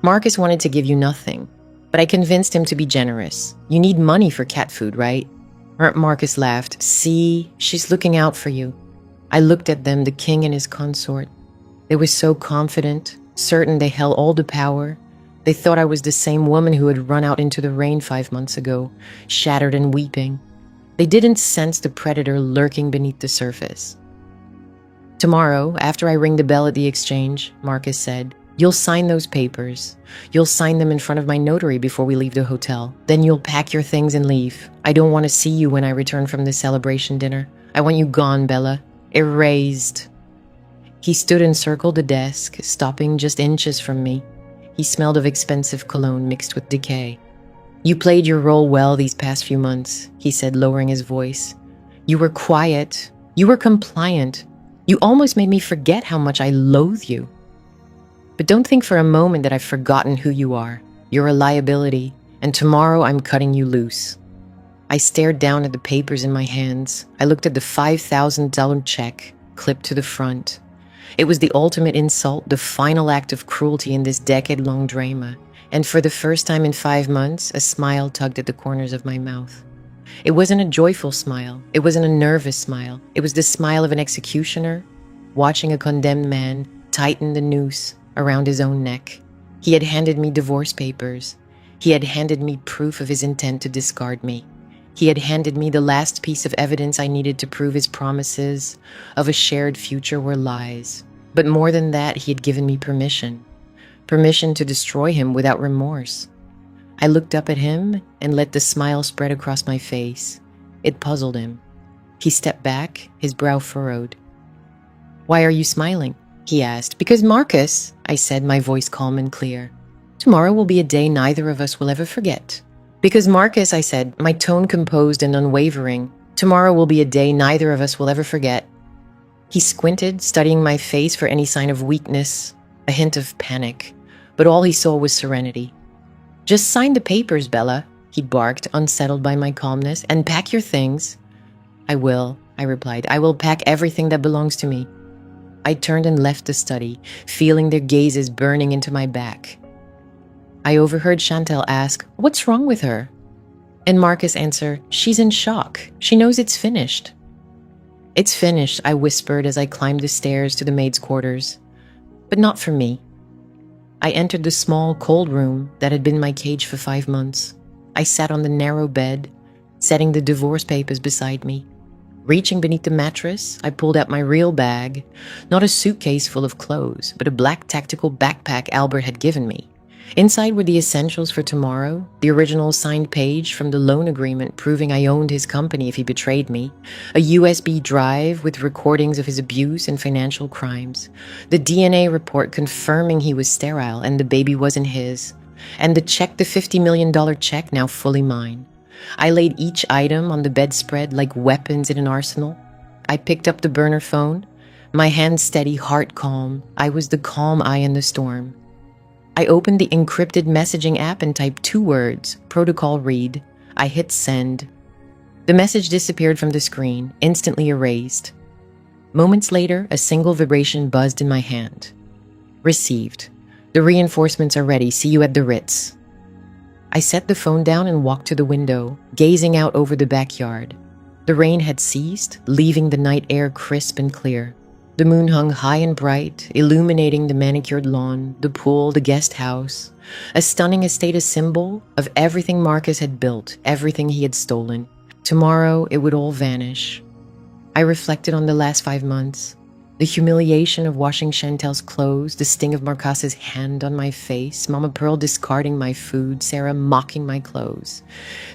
Marcus wanted to give you nothing, but I convinced him to be generous. You need money for cat food, right?" Marcus laughed. "See, she's looking out for you." I looked at them, the king and his consort. They were so confident, certain they held all the power. They thought I was the same woman who had run out into the rain 5 months ago, shattered and weeping. They didn't sense the predator lurking beneath the surface. "Tomorrow, after I ring the bell at the exchange," Marcus said, "you'll sign those papers. You'll sign them in front of my notary before we leave the hotel. Then you'll pack your things and leave. I don't want to see you when I return from the celebration dinner. I want you gone, Bella. Erased." He stood and circled the desk, stopping just inches from me. He smelled of expensive cologne mixed with decay. "You played your role well these past few months," he said, lowering his voice. "You were quiet. You were compliant. You almost made me forget how much I loathe you. But don't think for a moment that I've forgotten who you are. You're a liability, and tomorrow I'm cutting you loose." I stared down at the papers in my hands. I looked at the $5,000 check clipped to the front. It was the ultimate insult, the final act of cruelty in this decade-long drama. And for the first time in 5 months, a smile tugged at the corners of my mouth. It wasn't a joyful smile. It wasn't a nervous smile. It was the smile of an executioner watching a condemned man tighten the noose around his own neck. He had handed me divorce papers. He had handed me proof of his intent to discard me. He had handed me the last piece of evidence I needed to prove his promises of a shared future were lies. But more than that, he had given me permission. Permission to destroy him without remorse. I looked up at him and let the smile spread across my face. It puzzled him. He stepped back, his brow furrowed. "Why are you smiling?" he asked. "Because Marcus," I said, my voice calm and clear. "Tomorrow will be a day neither of us will ever forget." "Because Marcus," I said, my tone composed and unwavering, "tomorrow will be a day neither of us will ever forget." He squinted, studying my face for any sign of weakness, a hint of panic, but all he saw was serenity. "Just sign the papers, Bella," he barked, unsettled by my calmness, "and pack your things." "I will," I replied. "I will pack everything that belongs to me." I turned and left the study, feeling their gazes burning into my back. I overheard Chantel ask, "What's wrong with her?" And Marcus answer, "She's in shock. She knows it's finished." "It's finished," I whispered as I climbed the stairs to the maid's quarters. "But not for me." I entered the small, cold room that had been my cage for 5 months. I sat on the narrow bed, setting the divorce papers beside me. Reaching beneath the mattress, I pulled out my real bag, not a suitcase full of clothes, but a black tactical backpack Albert had given me. Inside were the essentials for tomorrow, the original signed page from the loan agreement proving I owned his company if he betrayed me, a USB drive with recordings of his abuse and financial crimes, the DNA report confirming he was sterile and the baby wasn't his, and the $50 million check now fully mine. I laid each item on the bedspread like weapons in an arsenal. I picked up the burner phone, my hand steady, heart calm. I was the calm eye in the storm. I opened the encrypted messaging app and typed 2 words, protocol read. I hit send. The message disappeared from the screen, instantly erased. Moments later, a single vibration buzzed in my hand. Received. The reinforcements are ready. See you at the Ritz. I set the phone down and walked to the window, gazing out over the backyard. The rain had ceased, leaving the night air crisp and clear. The moon hung high and bright, illuminating the manicured lawn, the pool, the guest house. A stunning estate, a symbol of everything Marcus had built, everything he had stolen. Tomorrow, it would all vanish. I reflected on the last 5 months. The humiliation of washing Chantel's clothes, the sting of Marcus's hand on my face, Mama Pearl discarding my food, Sarah mocking my clothes.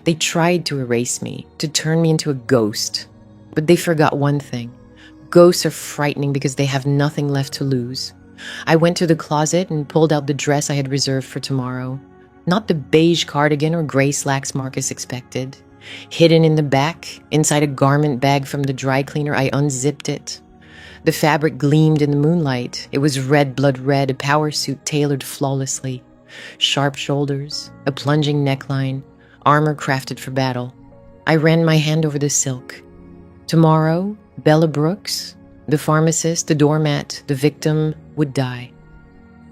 They tried to erase me, to turn me into a ghost. But they forgot one thing. Ghosts are frightening because they have nothing left to lose. I went to the closet and pulled out the dress I had reserved for tomorrow. Not the beige cardigan or gray slacks Marcus expected. Hidden in the back, inside a garment bag from the dry cleaner, I unzipped it. The fabric gleamed in the moonlight. It was red blood red, a power suit tailored flawlessly. Sharp shoulders, a plunging neckline, armor crafted for battle. I ran my hand over the silk. Tomorrow, Bella Brooks, the pharmacist, the doormat, the victim, would die.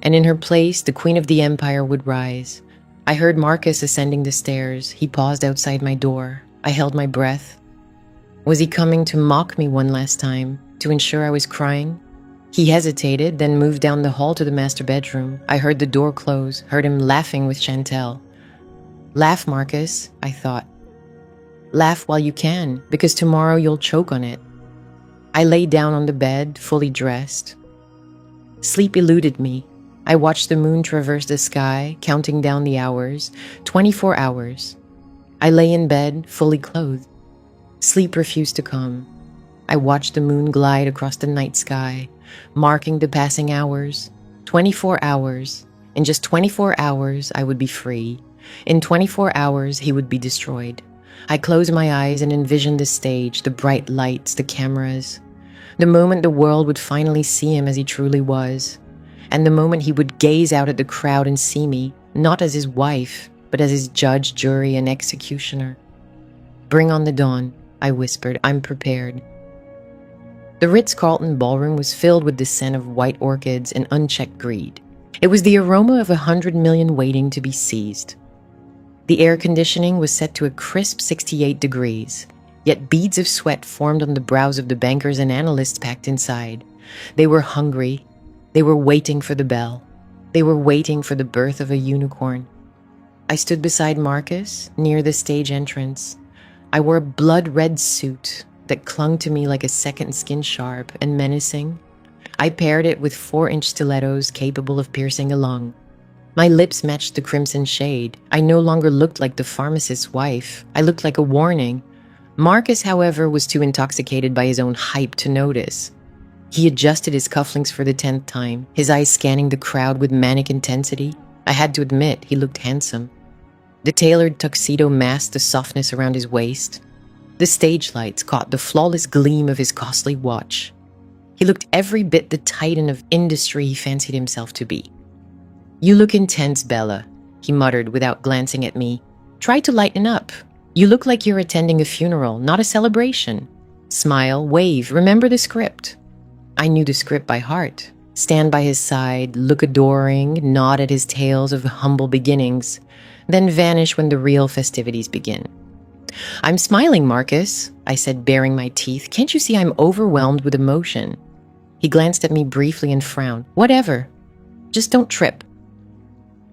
And in her place, the queen of the empire would rise. I heard Marcus ascending the stairs. He paused outside my door. I held my breath. Was he coming to mock me one last time, to ensure I was crying? He hesitated, then moved down the hall to the master bedroom. I heard the door close, heard him laughing with Chantel. Laugh, Marcus, I thought. Laugh while you can, because tomorrow you'll choke on it. I lay down on the bed, fully dressed. Sleep eluded me. I watched the moon traverse the sky, counting down the hours. 24 hours. I lay in bed, fully clothed. Sleep refused to come. I watched the moon glide across the night sky, marking the passing hours. 24 hours. In just 24 hours, I would be free. In 24 hours, he would be destroyed. I closed my eyes and envisioned the stage, the bright lights, the cameras. The moment the world would finally see him as he truly was. And the moment he would gaze out at the crowd and see me, not as his wife, but as his judge, jury, and executioner. Bring on the dawn, I whispered. I'm prepared. The Ritz-Carlton ballroom was filled with the scent of white orchids and unchecked greed. It was the aroma of 100 million waiting to be seized. The air conditioning was set to a crisp 68 degrees, yet beads of sweat formed on the brows of the bankers and analysts packed inside. They were hungry. They were waiting for the bell. They were waiting for the birth of a unicorn. I stood beside Marcus, near the stage entrance. I wore a blood-red suit that clung to me like a second skin sharp and menacing. I paired it with 4-inch stilettos capable of piercing a lung. My lips matched the crimson shade. I no longer looked like the pharmacist's wife. I looked like a warning. Marcus, however, was too intoxicated by his own hype to notice. He adjusted his cufflinks for the 10th time, his eyes scanning the crowd with manic intensity. I had to admit, he looked handsome. The tailored tuxedo masked the softness around his waist. The stage lights caught the flawless gleam of his costly watch. He looked every bit the titan of industry he fancied himself to be. You look intense, Bella, he muttered without glancing at me. Try to lighten up. You look like you're attending a funeral, not a celebration. Smile, wave, remember the script. I knew the script by heart. Stand by his side, look adoring, nod at his tales of humble beginnings, then vanish when the real festivities begin. I'm smiling, Marcus, I said, baring my teeth. Can't you see I'm overwhelmed with emotion? He glanced at me briefly and frowned. Whatever. Just don't trip.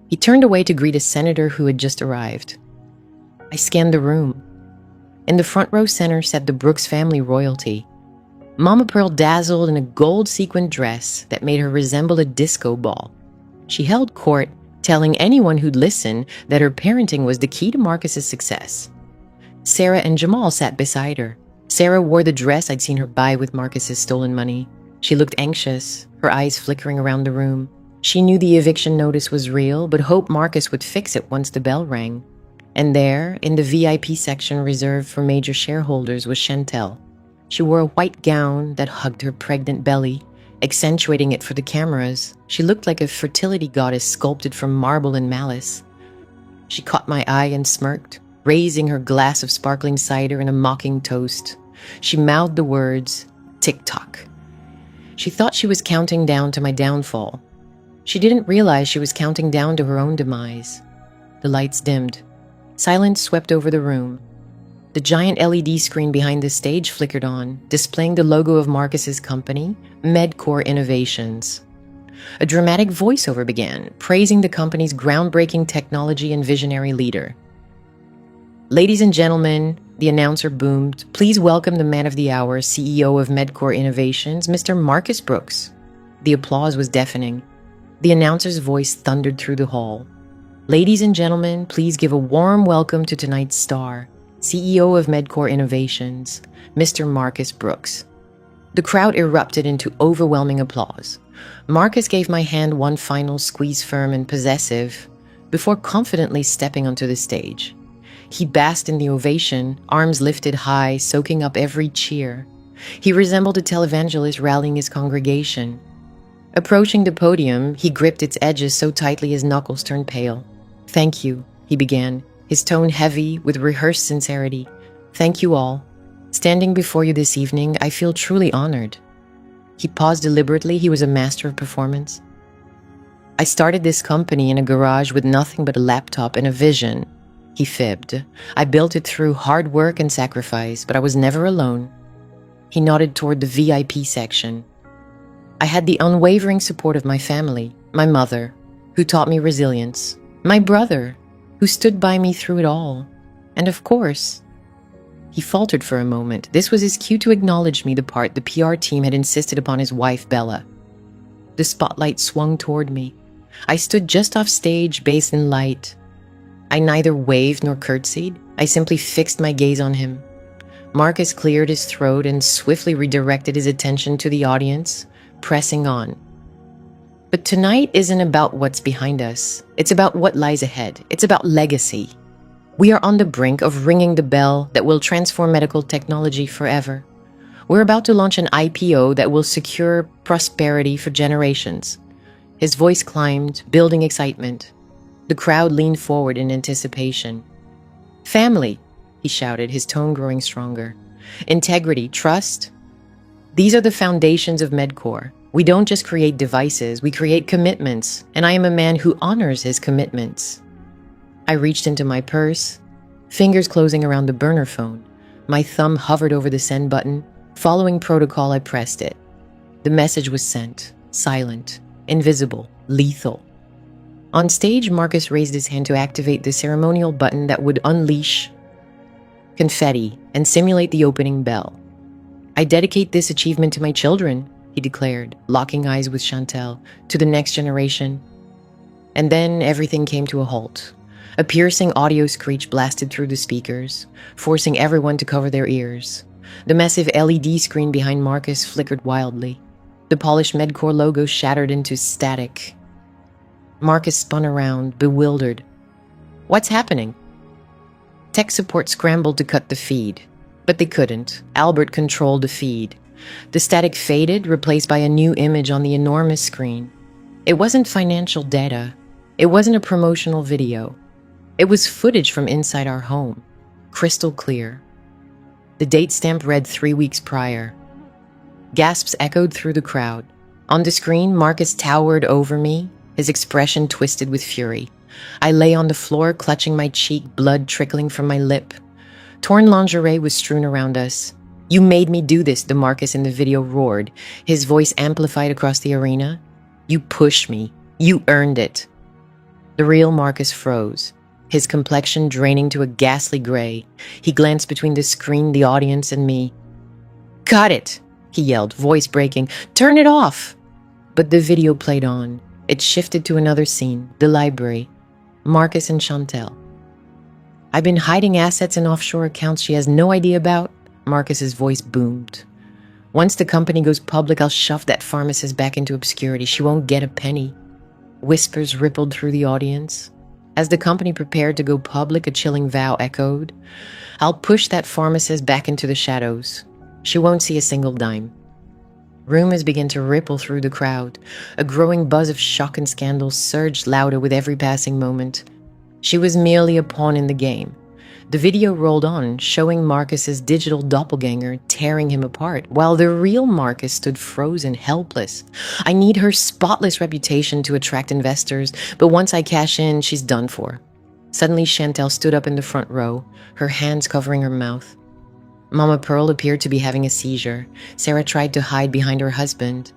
He turned away to greet a senator who had just arrived. I scanned the room. In the front row center sat the Brooks family royalty. Mama Pearl dazzled in a gold sequined dress that made her resemble a disco ball. She held court, telling anyone who'd listen that her parenting was the key to Marcus's success. Sarah and Jamal sat beside her. Sarah wore the dress I'd seen her buy with Marcus's stolen money. She looked anxious, her eyes flickering around the room. She knew the eviction notice was real, but hoped Marcus would fix it once the bell rang. And there, in the VIP section reserved for major shareholders, was Chantel. She wore a white gown that hugged her pregnant belly, accentuating it for the cameras. She looked like a fertility goddess sculpted from marble and malice. She caught my eye and smirked, raising her glass of sparkling cider in a mocking toast. She mouthed the words, "Tick-tock." She thought she was counting down to my downfall. She didn't realize she was counting down to her own demise. The lights dimmed. Silence swept over the room. The giant LED screen behind the stage flickered on, displaying the logo of Marcus's company, Medcore Innovations. A dramatic voiceover began, praising the company's groundbreaking technology and visionary leader. "Ladies and gentlemen," the announcer boomed, "please welcome the man of the hour, CEO of Medcore Innovations, Mr. Marcus Brooks." The applause was deafening. The announcer's voice thundered through the hall. "Ladies and gentlemen, please give a warm welcome to tonight's star, CEO of Medcore Innovations, Mr. Marcus Brooks." The crowd erupted into overwhelming applause. Marcus gave my hand one final squeeze, firm and possessive, before confidently stepping onto the stage. He basked in the ovation, arms lifted high, soaking up every cheer. He resembled a televangelist rallying his congregation. Approaching the podium, he gripped its edges so tightly his knuckles turned pale. "Thank you," he began, his tone heavy with rehearsed sincerity. "Thank you all. Standing before you this evening, I feel truly honored." He paused deliberately. He was a master of performance. "I started this company in a garage with nothing but a laptop and a vision," he fibbed. "I built it through hard work and sacrifice, but I was never alone." He nodded toward the VIP section. "I had the unwavering support of my family, my mother, who taught me resilience, my brother, who stood by me through it all, and of course—" He faltered for a moment. This was his cue to acknowledge me, the part the PR team had insisted upon his wife, Bella. The spotlight swung toward me. I stood just off stage, bass in light. I neither waved nor curtsied. I simply fixed my gaze on him. Marcus cleared his throat and swiftly redirected his attention to the audience, pressing on. "But tonight isn't about what's behind us. It's about what lies ahead. It's about legacy. We are on the brink of ringing the bell that will transform medical technology forever. We're about to launch an IPO that will secure prosperity for generations." His voice climbed, building excitement. The crowd leaned forward in anticipation. "Family," he shouted, his tone growing stronger. "Integrity, trust. These are the foundations of Medcore. We don't just create devices, we create commitments, and I am a man who honors his commitments." I reached into my purse, fingers closing around the burner phone. My thumb hovered over the send button. Following protocol, I pressed it. The message was sent, silent, invisible, lethal. On stage, Marcus raised his hand to activate the ceremonial button that would unleash confetti and simulate the opening bell. "I dedicate this achievement to my children," he declared, locking eyes with Chantel, "to the next generation." And then everything came to a halt. A piercing audio screech blasted through the speakers, forcing everyone to cover their ears. The massive LED screen behind Marcus flickered wildly. The polished Medcore logo shattered into static. Marcus spun around, bewildered. "What's happening?" Tech support scrambled to cut the feed, but they couldn't. Albert controlled the feed. The static faded, replaced by a new image on the enormous screen. It wasn't financial data. It wasn't a promotional video. It was footage from inside our home, crystal clear. The date stamp read 3 weeks prior. Gasps echoed through the crowd. On the screen, Marcus towered over me, his expression twisted with fury. I lay on the floor, clutching my cheek, blood trickling from my lip. Torn lingerie was strewn around us. "You made me do this," DeMarcus in the video roared, his voice amplified across the arena. "You pushed me. You earned it." The real Marcus froze, his complexion draining to a ghastly gray. He glanced between the screen, the audience, and me. "Cut it!" he yelled, voice breaking. "Turn it off!" But the video played on. It shifted to another scene, the library. Marcus and Chantel. "I've been hiding assets in offshore accounts she has no idea about," Marcus's voice boomed. "Once the company goes public, I'll shove that pharmacist back into obscurity. She won't get a penny." Whispers rippled through the audience. As the company prepared to go public, a chilling vow echoed. "I'll push that pharmacist back into the shadows. She won't see a single dime." Rumors began to ripple through the crowd. A growing buzz of shock and scandal surged louder with every passing moment. She was merely a pawn in the game. The video rolled on, showing Marcus's digital doppelganger tearing him apart, while the real Marcus stood frozen, helpless. "I need her spotless reputation to attract investors, but once I cash in, she's done for." Suddenly, Chantel stood up in the front row, her hands covering her mouth. Mama Pearl appeared to be having a seizure. Sarah tried to hide behind her husband.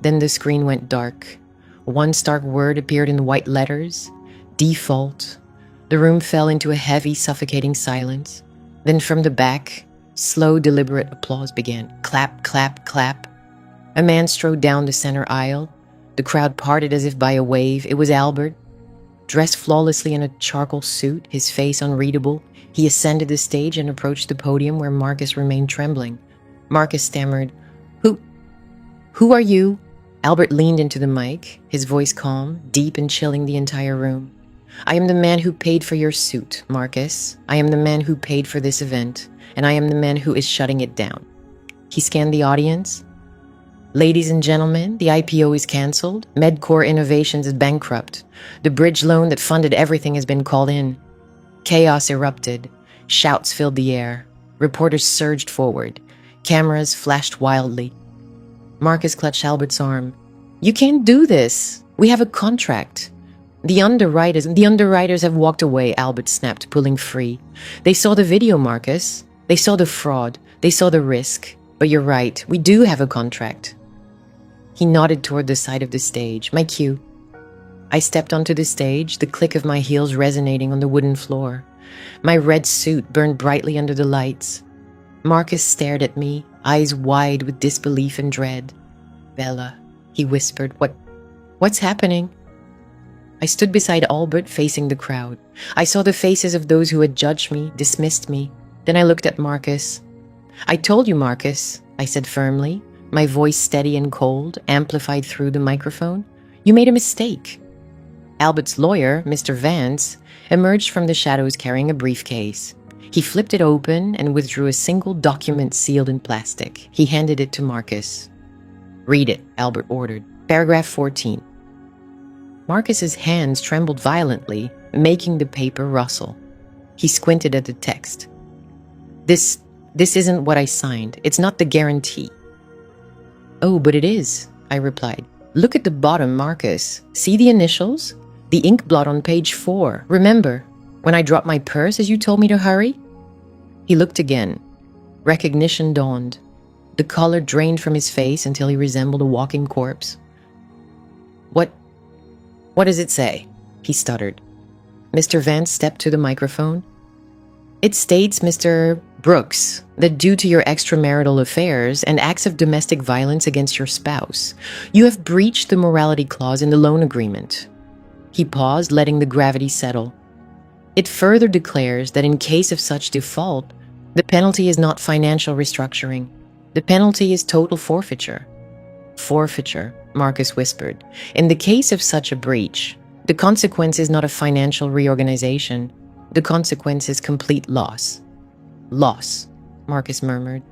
Then the screen went dark. One stark word appeared in white letters: default. The room fell into a heavy, suffocating silence. Then from the back, slow, deliberate applause began. Clap, clap, clap. A man strode down the center aisle. The crowd parted as if by a wave. It was Albert. Dressed flawlessly in a charcoal suit, his face unreadable, he ascended the stage and approached the podium where Marcus remained trembling. Marcus stammered, Who are you?" Albert leaned into the mic, his voice calm, deep and chilling the entire room. "I am the man who paid for your suit, Marcus. I am the man who paid for this event, and I am the man who is shutting it down." He scanned the audience. "Ladies and gentlemen, the IPO is canceled. Medcore Innovations is bankrupt. The bridge loan that funded everything has been called in." Chaos erupted. Shouts filled the air. Reporters surged forward. Cameras flashed wildly. Marcus clutched Albert's arm. "You can't do this. We have a contract." The underwriters have walked away," Albert snapped, pulling free. "They saw the video, Marcus. They saw the fraud. They saw the risk. But you're right, we do have a contract." He nodded toward the side of the stage. "My cue." I stepped onto the stage, the click of my heels resonating on the wooden floor. My red suit burned brightly under the lights. Marcus stared at me, eyes wide with disbelief and dread. "Bella," he whispered, What's happening?" I stood beside Albert, facing the crowd. I saw the faces of those who had judged me, dismissed me. Then I looked at Marcus. "I told you, Marcus," I said firmly, my voice steady and cold, amplified through the microphone. "You made a mistake." Albert's lawyer, Mr. Vance, emerged from the shadows carrying a briefcase. He flipped it open and withdrew a single document sealed in plastic. He handed it to Marcus. "Read it," Albert ordered. Paragraph 14. Marcus's hands trembled violently, making the paper rustle. He squinted at the text. This isn't what I signed. It's not the guarantee." "Oh, but it is," I replied. "Look at the bottom, Marcus. See the initials? The ink blot on page 4. Remember, when I dropped my purse as you told me to hurry?" He looked again. Recognition dawned. The color drained from his face until he resembled a walking corpse. What does it say?" he stuttered. Mr. Vance stepped to the microphone. "It states, Mr. Brooks, that due to your extramarital affairs and acts of domestic violence against your spouse, you have breached the morality clause in the loan agreement." He paused, letting the gravity settle. "It further declares that in case of such default, the penalty is not financial restructuring. The penalty is total forfeiture." "Forfeiture," Marcus whispered. "In the case of such a breach, the consequence is not a financial reorganization. The consequence is complete loss." "Loss," Marcus murmured.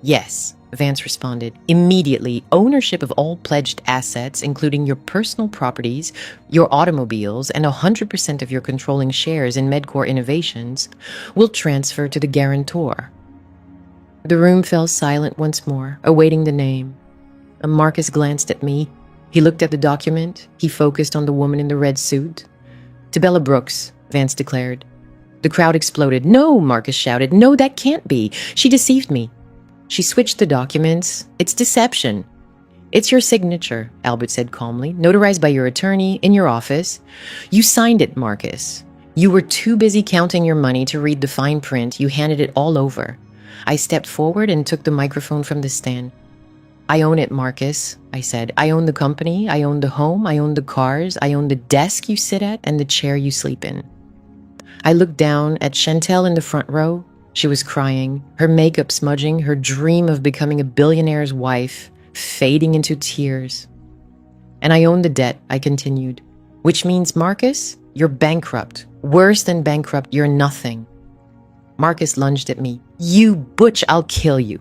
"Yes," Vance responded. "Immediately, ownership of all pledged assets, including your personal properties, your automobiles, and 100% of your controlling shares in Medcore Innovations, will transfer to the guarantor." The room fell silent once more, awaiting the name. Marcus glanced at me. He looked at the document. He focused on the woman in the red suit. "To Bella Brooks," Vance declared. The crowd exploded. "No," Marcus shouted. "No, that can't be. She deceived me." "She switched the documents. It's deception." It's your signature, Albert said calmly, notarized by your attorney in your office. You signed it, Marcus. You were too busy counting your money to read the fine print. You handed it all over. I stepped forward and took the microphone from the stand. I own it, Marcus, I said. I own the company, I own the home, I own the cars, I own the desk you sit at and the chair you sleep in. I looked down at Chantel in the front row. She was crying, her makeup smudging, her dream of becoming a billionaire's wife fading into tears. And I own the debt, I continued, which means, Marcus, you're bankrupt. Worse than bankrupt, you're nothing. Marcus lunged at me. You butch, I'll kill you.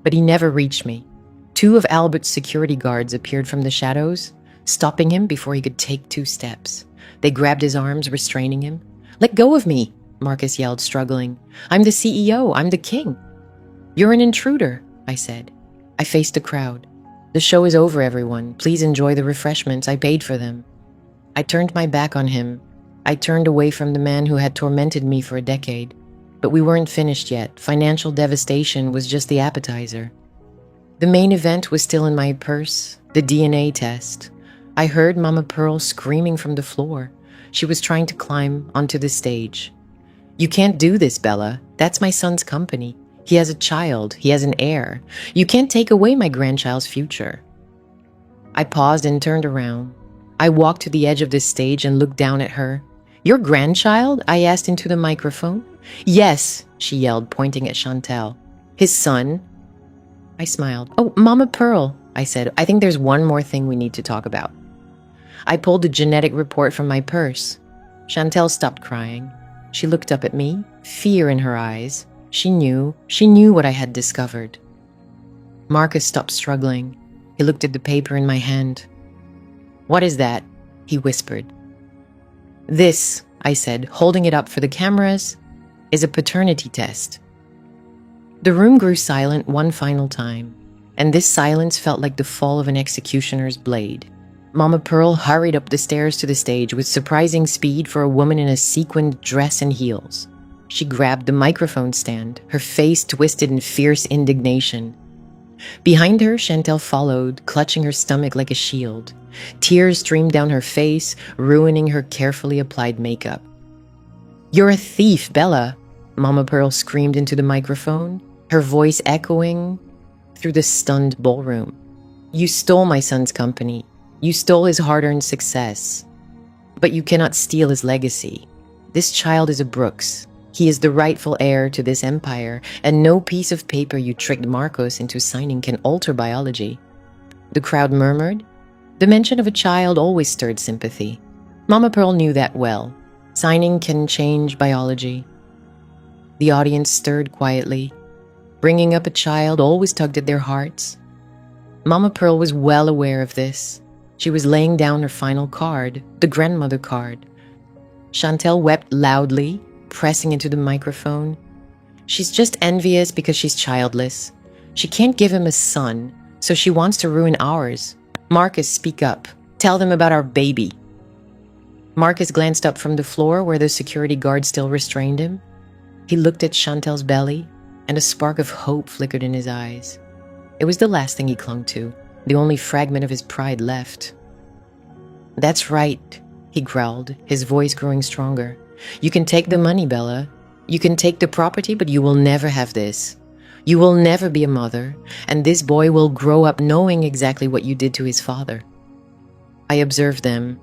But he never reached me. Two of Albert's security guards appeared from the shadows, stopping him before he could take 2 steps. They grabbed his arms, restraining him. Let go of me, Marcus yelled, struggling. I'm the CEO. I'm the king. You're an intruder, I said. I faced the crowd. The show is over, everyone. Please enjoy the refreshments. I paid for them. I turned my back on him. I turned away from the man who had tormented me for a decade. But we weren't finished yet. Financial devastation was just the appetizer. The main event was still in my purse, the DNA test. I heard Mama Pearl screaming from the floor. She was trying to climb onto the stage. You can't do this, Bella. That's my son's company. He has a child. He has an heir. You can't take away my grandchild's future. I paused and turned around. I walked to the edge of the stage and looked down at her. Your grandchild? I asked into the microphone. Yes, she yelled, pointing at Chantel. His son? I smiled. Oh, Mama Pearl, I said. I think there's one more thing we need to talk about. I pulled the genetic report from my purse. Chantel stopped crying. She looked up at me, fear in her eyes. She knew what I had discovered. Marcus stopped struggling. He looked at the paper in my hand. What is that? He whispered. This, I said, holding it up for the cameras, is a paternity test. The room grew silent one final time, and this silence felt like the fall of an executioner's blade. Mama Pearl hurried up the stairs to the stage with surprising speed for a woman in a sequined dress and heels. She grabbed the microphone stand, her face twisted in fierce indignation. Behind her, Chantel followed, clutching her stomach like a shield. Tears streamed down her face, ruining her carefully applied makeup. You're a thief, Bella, Mama Pearl screamed into the microphone, her voice echoing through the stunned ballroom. You stole my son's company. You stole his hard-earned success. But you cannot steal his legacy. This child is a Brooks. He is the rightful heir to this empire, and no piece of paper you tricked Marcos into signing can alter biology. The crowd murmured. The mention of a child always stirred sympathy. Mama Pearl knew that well. Signing can change biology. The audience stirred quietly. Bringing up a child always tugged at their hearts. Mama Pearl was well aware of this. She was laying down her final card, the grandmother card. Chantel wept loudly, pressing into the microphone. She's just envious because she's childless. She can't give him a son, so she wants to ruin ours. Marcus, speak up. Tell them about our baby. Marcus glanced up from the floor where the security guard still restrained him. He looked at Chantel's belly, and a spark of hope flickered in his eyes. It was the last thing he clung to, the only fragment of his pride left. That's right, he growled, his voice growing stronger. You can take the money, Bella. You can take the property, but you will never have this. You will never be a mother, and this boy will grow up knowing exactly what you did to his father. I observed them.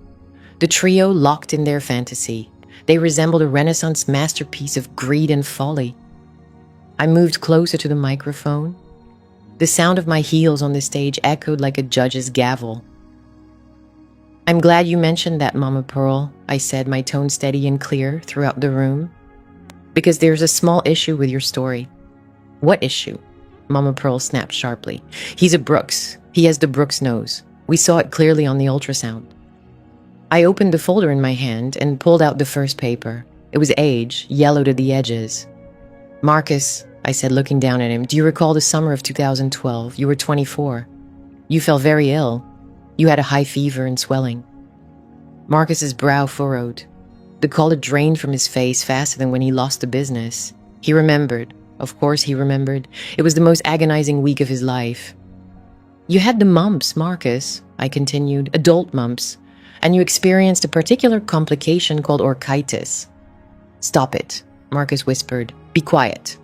The trio locked in their fantasy. They resembled a Renaissance masterpiece of greed and folly. I moved closer to the microphone. The sound of my heels on the stage echoed like a judge's gavel. I'm glad you mentioned that, Mama Pearl, I said, my tone steady and clear throughout the room. Because there's a small issue with your story. What issue? Mama Pearl snapped sharply. He's a Brooks. He has the Brooks nose. We saw it clearly on the ultrasound. I opened the folder in my hand and pulled out the first paper. It was age, yellowed at the edges. Marcus, I said, looking down at him, do you recall the summer of 2012? You were 24. You fell very ill. You had a high fever and swelling. Marcus's brow furrowed. The color drained from his face faster than when he lost the business. He remembered. Of course he remembered. It was the most agonizing week of his life. You had the mumps, Marcus, I continued, adult mumps, and you experienced a particular complication called orchitis. Stop it, Marcus whispered. Be quiet.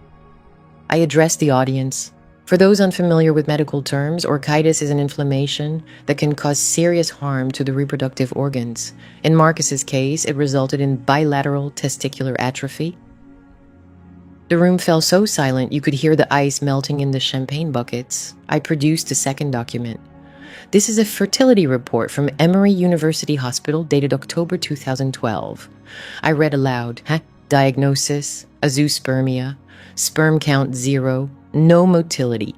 I addressed the audience. For those unfamiliar with medical terms, orchitis is an inflammation that can cause serious harm to the reproductive organs. In Marcus's case, it resulted in bilateral testicular atrophy. The room fell so silent you could hear the ice melting in the champagne buckets. I produced a second document. This is a fertility report from Emory University Hospital dated October 2012. I read aloud. Diagnosis, azoospermia, sperm count 0, no motility.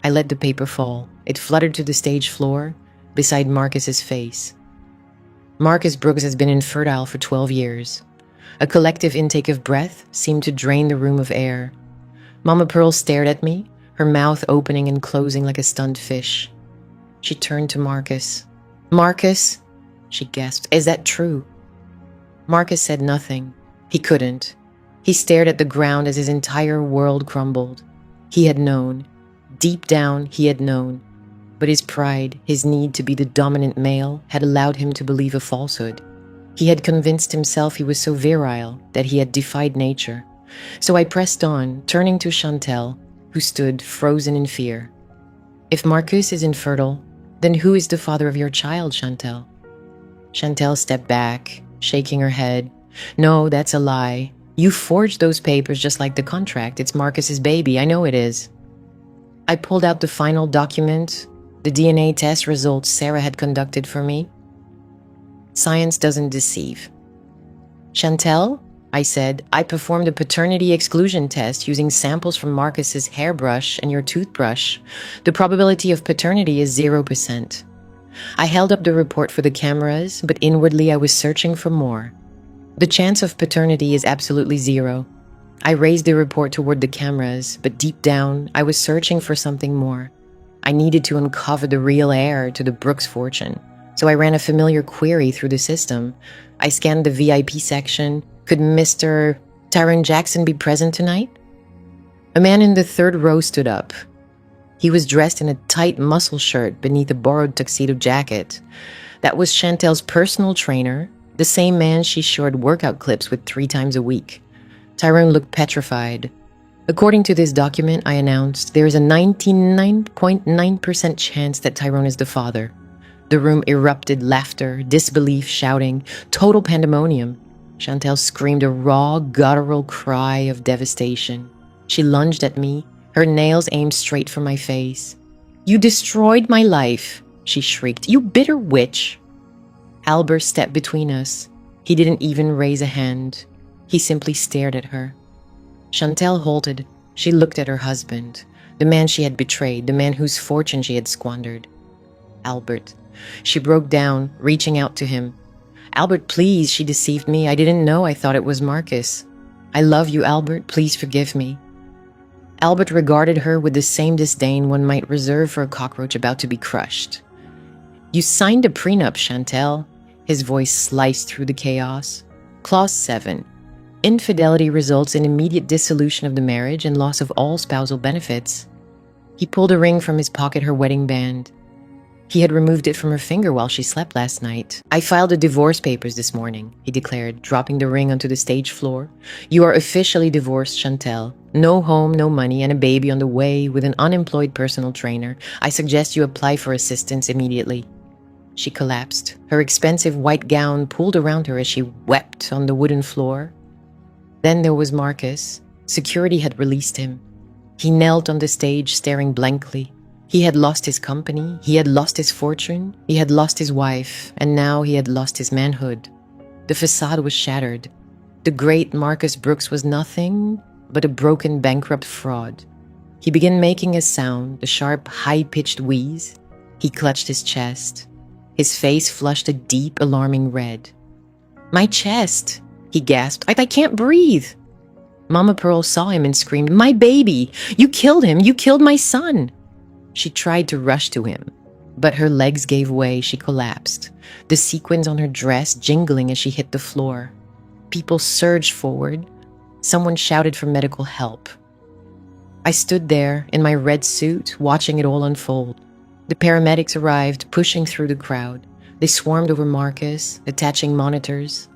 I let the paper fall. It fluttered to the stage floor beside Marcus's face. Marcus Brooks has been infertile for 12 years. A collective intake of breath seemed to drain the room of air. Mama Pearl stared at me, her mouth opening and closing like a stunned fish. She turned to Marcus. Marcus, she gasped, is that true? Marcus said nothing. He couldn't. He stared at the ground as his entire world crumbled. He had known. Deep down, he had known. But his pride, his need to be the dominant male, had allowed him to believe a falsehood. He had convinced himself he was so virile that he had defied nature. So I pressed on, turning to Chantel, who stood frozen in fear. If Marcus is infertile, then who is the father of your child, Chantel? Chantel stepped back, shaking her head. No, that's a lie. You forged those papers just like the contract. It's Marcus's baby. I know it is. I pulled out the final document, the DNA test results Sarah had conducted for me. Science doesn't deceive. Chantel, I said, I performed a paternity exclusion test using samples from Marcus's hairbrush and your toothbrush. The probability of paternity is 0%. I held up the report for the cameras, but inwardly I was searching for more. The chance of paternity is absolutely 0. I raised the report toward the cameras, but deep down, I was searching for something more. I needed to uncover the real heir to the Brooks fortune, so I ran a familiar query through the system. I scanned the VIP section. Could Mr. Tyrone Jackson be present tonight? A man in the third row stood up. He was dressed in a tight muscle shirt beneath a borrowed tuxedo jacket. That was Chantel's personal trainer, the same man she shared workout clips with 3 times a week. Tyrone looked petrified. According to this document, I announced, there is a 99.9% chance that Tyrone is the father. The room erupted laughter, disbelief, shouting, total pandemonium. Chantel screamed a raw, guttural cry of devastation. She lunged at me, her nails aimed straight for my face. You destroyed my life, she shrieked. You bitter witch. Albert stepped between us. He didn't even raise a hand. He simply stared at her. Chantel halted. She looked at her husband, the man she had betrayed, the man whose fortune she had squandered. Albert. She broke down, reaching out to him. Albert, please, she deceived me. I didn't know. I thought it was Marcus. I love you, Albert. Please forgive me. Albert regarded her with the same disdain one might reserve for a cockroach about to be crushed. You signed a prenup, Chantel. His voice sliced through the chaos. Clause 7. Infidelity results in immediate dissolution of the marriage and loss of all spousal benefits. He pulled a ring from his pocket, her wedding band. He had removed it from her finger while she slept last night. I filed the divorce papers this morning, he declared, dropping the ring onto the stage floor. You are officially divorced, Chantel. No home, no money, and a baby on the way with an unemployed personal trainer. I suggest you apply for assistance immediately. She collapsed. Her expensive white gown pulled around her as she wept on the wooden floor. Then there was Marcus. Security had released him. He knelt on the stage, staring blankly. He had lost his company, he had lost his fortune, he had lost his wife, and now he had lost his manhood. The facade was shattered. The great Marcus Brooks was nothing but a broken, bankrupt fraud. He began making a sound, a sharp, high-pitched wheeze. He clutched his chest. His face flushed a deep, alarming red. My chest, he gasped. I can't breathe. Mama Pearl saw him and screamed, my baby! You killed him! You killed my son! She tried to rush to him, but her legs gave way. She collapsed, the sequins on her dress jingling as she hit the floor. People surged forward. Someone shouted for medical help. I stood there in my red suit, watching it all unfold. The paramedics arrived, pushing through the crowd. They swarmed over Marcus, attaching monitors.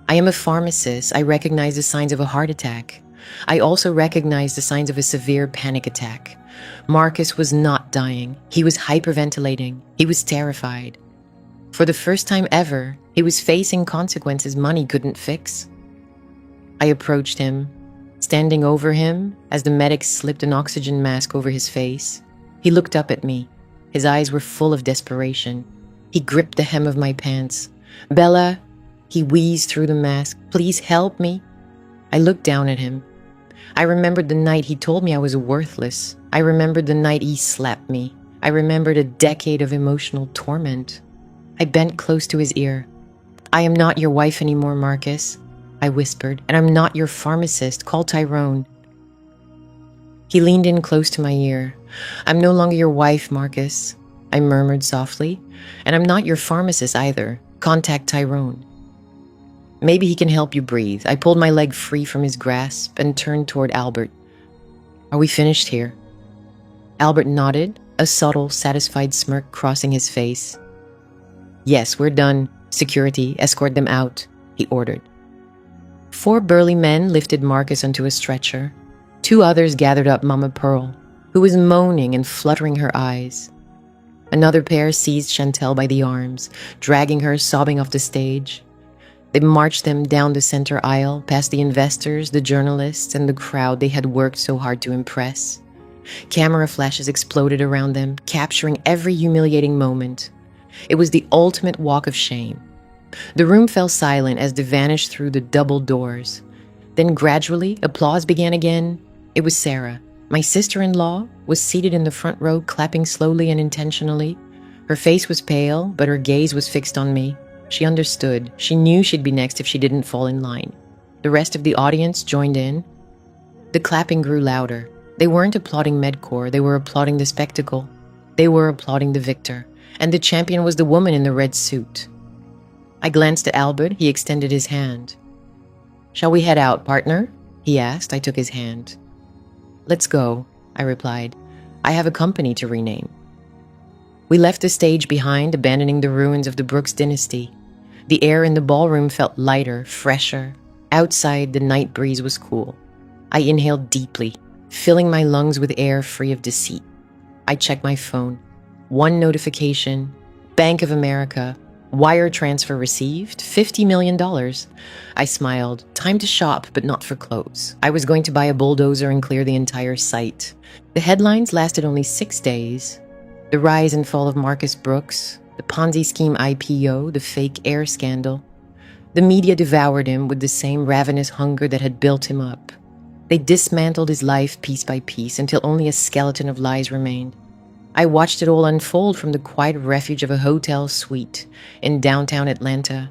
I am a pharmacist. I recognize the signs of a heart attack. I also recognize the signs of a severe panic attack. Marcus was not dying. He was hyperventilating. He was terrified. For the first time ever, he was facing consequences money couldn't fix. I approached him, standing over him as the medic slipped an oxygen mask over his face. He looked up at me. His eyes were full of desperation. He gripped the hem of my pants. "Bella," he wheezed through the mask, "please help me." I looked down at him. I remembered the night he told me I was worthless. I remembered the night he slapped me. I remembered a decade of emotional torment. I bent close to his ear. "I am not your wife anymore, Marcus," I whispered, "and I'm not your pharmacist. Call Tyrone." He leaned in close to my ear. "I'm no longer your wife, Marcus," I murmured softly, "and I'm not your pharmacist either. Contact Tyrone. Maybe he can help you breathe." I pulled my leg free from his grasp and turned toward Albert. "Are we finished here?" Albert nodded, a subtle, satisfied smirk crossing his face. "Yes, we're done. Security, escort them out," he ordered. 4 burly men lifted Marcus onto a stretcher. 2 others gathered up Mama Pearl, who was moaning and fluttering her eyes. Another pair seized Chantel by the arms, dragging her sobbing off the stage. They marched them down the center aisle, past the investors, the journalists, and the crowd they had worked so hard to impress. Camera flashes exploded around them, capturing every humiliating moment. It was the ultimate walk of shame. The room fell silent as they vanished through the double doors. Then gradually, applause began again. It was Sarah. My sister-in-law was seated in the front row, clapping slowly and intentionally. Her face was pale, but her gaze was fixed on me. She understood. She knew she'd be next if she didn't fall in line. The rest of the audience joined in. The clapping grew louder. They weren't applauding Medcore, they were applauding the spectacle. They were applauding the victor. And the champion was the woman in the red suit. I glanced at Albert. He extended his hand. "Shall we head out, partner?" he asked. I took his hand. "Let's go," I replied. "I have a company to rename." We left the stage behind, abandoning the ruins of the Brooks dynasty. The air in the ballroom felt lighter, fresher. Outside, the night breeze was cool. I inhaled deeply, filling my lungs with air free of deceit. I checked my phone. 1 notification. Bank of America. Wire transfer received. $50 million. I smiled. Time to shop, but not for clothes. I was going to buy a bulldozer and clear the entire site. The headlines lasted only 6 days. The rise and fall of Marcus Brooks, the Ponzi scheme IPO, the fake air scandal. The media devoured him with the same ravenous hunger that had built him up. They dismantled his life piece by piece until only a skeleton of lies remained. I watched it all unfold from the quiet refuge of a hotel suite in downtown Atlanta.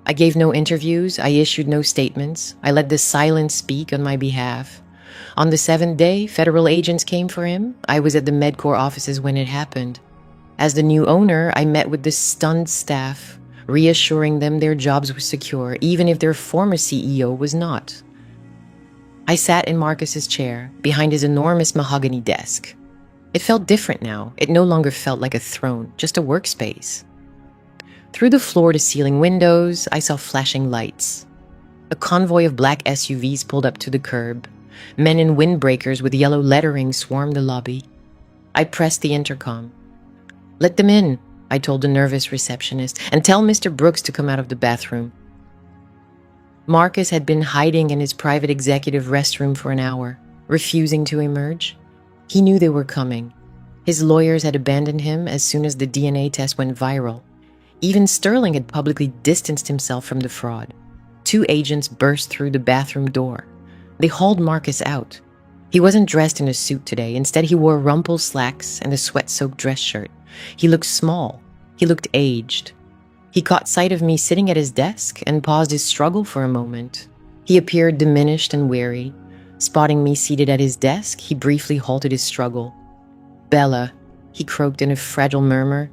I gave no interviews. I issued no statements. I let the silence speak on my behalf. On the 7th day, federal agents came for him. I was at the Medcore offices when it happened. As the new owner, I met with the stunned staff, reassuring them their jobs were secure, even if their former CEO was not. I sat in Marcus's chair, behind his enormous mahogany desk. It felt different now. It no longer felt like a throne, just a workspace. Through the floor-to-ceiling windows, I saw flashing lights. A convoy of black SUVs pulled up to the curb. Men in windbreakers with yellow lettering swarmed the lobby. I pressed the intercom. "Let them in," I told the nervous receptionist, "and tell Mr. Brooks to come out of the bathroom." Marcus had been hiding in his private executive restroom for an hour, refusing to emerge. He knew they were coming. His lawyers had abandoned him as soon as the DNA test went viral. Even Sterling had publicly distanced himself from the fraud. 2 agents burst through the bathroom door. They hauled Marcus out. He wasn't dressed in a suit today. Instead, he wore rumpled slacks and a sweat-soaked dress shirt. He looked small. He looked aged. He caught sight of me sitting at his desk and paused his struggle for a moment. He appeared diminished and weary. Spotting me seated at his desk, he briefly halted his struggle. "Bella," he croaked in a fragile murmur.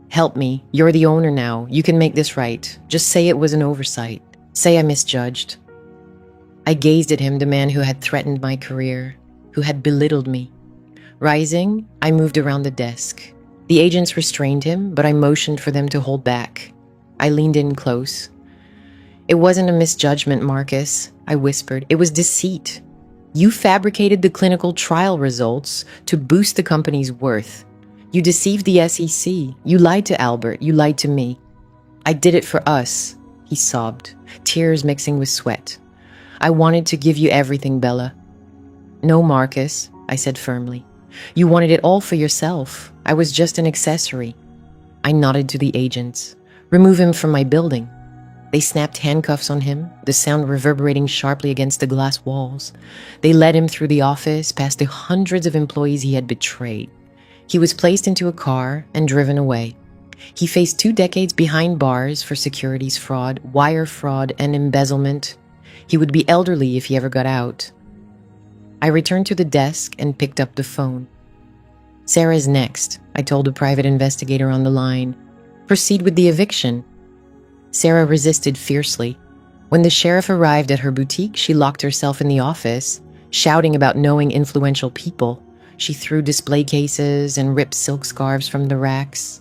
"Help me. You're the owner now. You can make this right. Just say it was an oversight. Say I misjudged." I gazed at him, the man who had threatened my career, who had belittled me. Rising, I moved around the desk. The agents restrained him, but I motioned for them to hold back. I leaned in close. "It wasn't a misjudgment, Marcus," I whispered. "It was deceit. You fabricated the clinical trial results to boost the company's worth. You deceived the SEC. You lied to Albert. You lied to me. I did it for us," he sobbed, tears mixing with sweat. "I wanted to give you everything, Bella." "No, Marcus," I said firmly. "You wanted it all for yourself. I was just an accessory." I nodded to the agents. "Remove him from my building." They snapped handcuffs on him, the sound reverberating sharply against the glass walls. They led him through the office, past the hundreds of employees he had betrayed. He was placed into a car and driven away. He faced 2 decades behind bars for securities fraud, wire fraud, and embezzlement. He would be elderly if he ever got out. I returned to the desk and picked up the phone. "Sarah's next," I told a private investigator on the line. "Proceed with the eviction." Sarah resisted fiercely. When the sheriff arrived at her boutique, she locked herself in the office, shouting about knowing influential people. She threw display cases and ripped silk scarves from the racks.